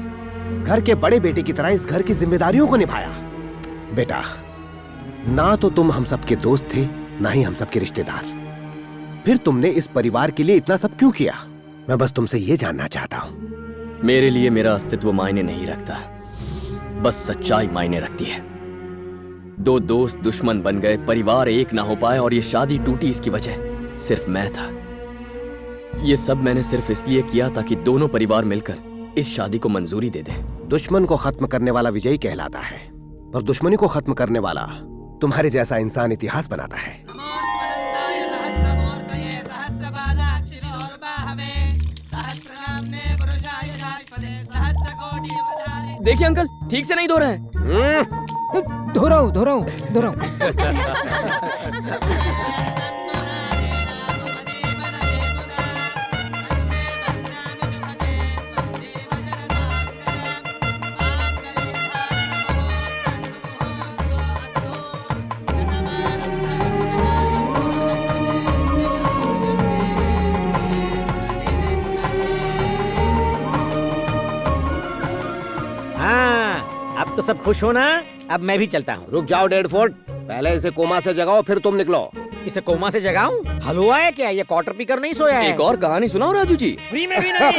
घर के बड़े बेटे की तरह इस घर की जिम्मेदारियों को निभाया। बेटा, ना तो तुम हम सबके दोस्त थे, ना ही हम सबके रिश्तेदार। फिर तुमने इस परिवार के लिए इतना सब क्यों किया? मैं बस तुमसे ये जानना चाहता हूँ। मेरे लिए मेरा अस्तित्व मायने नहीं रखता, बस सच्चाई मायने रखती है। 2 दोस्त दुश्मन बन गए, परिवार एक ना हो पाए और ये शादी टूटी, इसकी वजह सिर्फ मैं था। ये सब मैंने सिर्फ इसलिए किया ताकि दोनों परिवार मिलकर इस शादी को मंजूरी दे दें। दुश्मन को खत्म करने वाला विजयी कहलाता है, पर दुश्मनी को खत्म करने वाला तुम्हारे जैसा इंसान इतिहास बनाता है। देखिए अंकल, ठीक से नहीं धो रहे हैं। धो रहा हूँ। अब तो सब खुश हो ना? अब मैं भी चलता हूँ। रुक जाओ डेडफोर्ड, पहले इसे कोमा से जगाओ, फिर तुम निकलो। इसे कोमा से जगाऊं? हलवा है क्या? ये क्वार्टर पीकर नहीं सोया है। एक और कहानी सुनाओ राजू जी। फ्री में भी नहीं।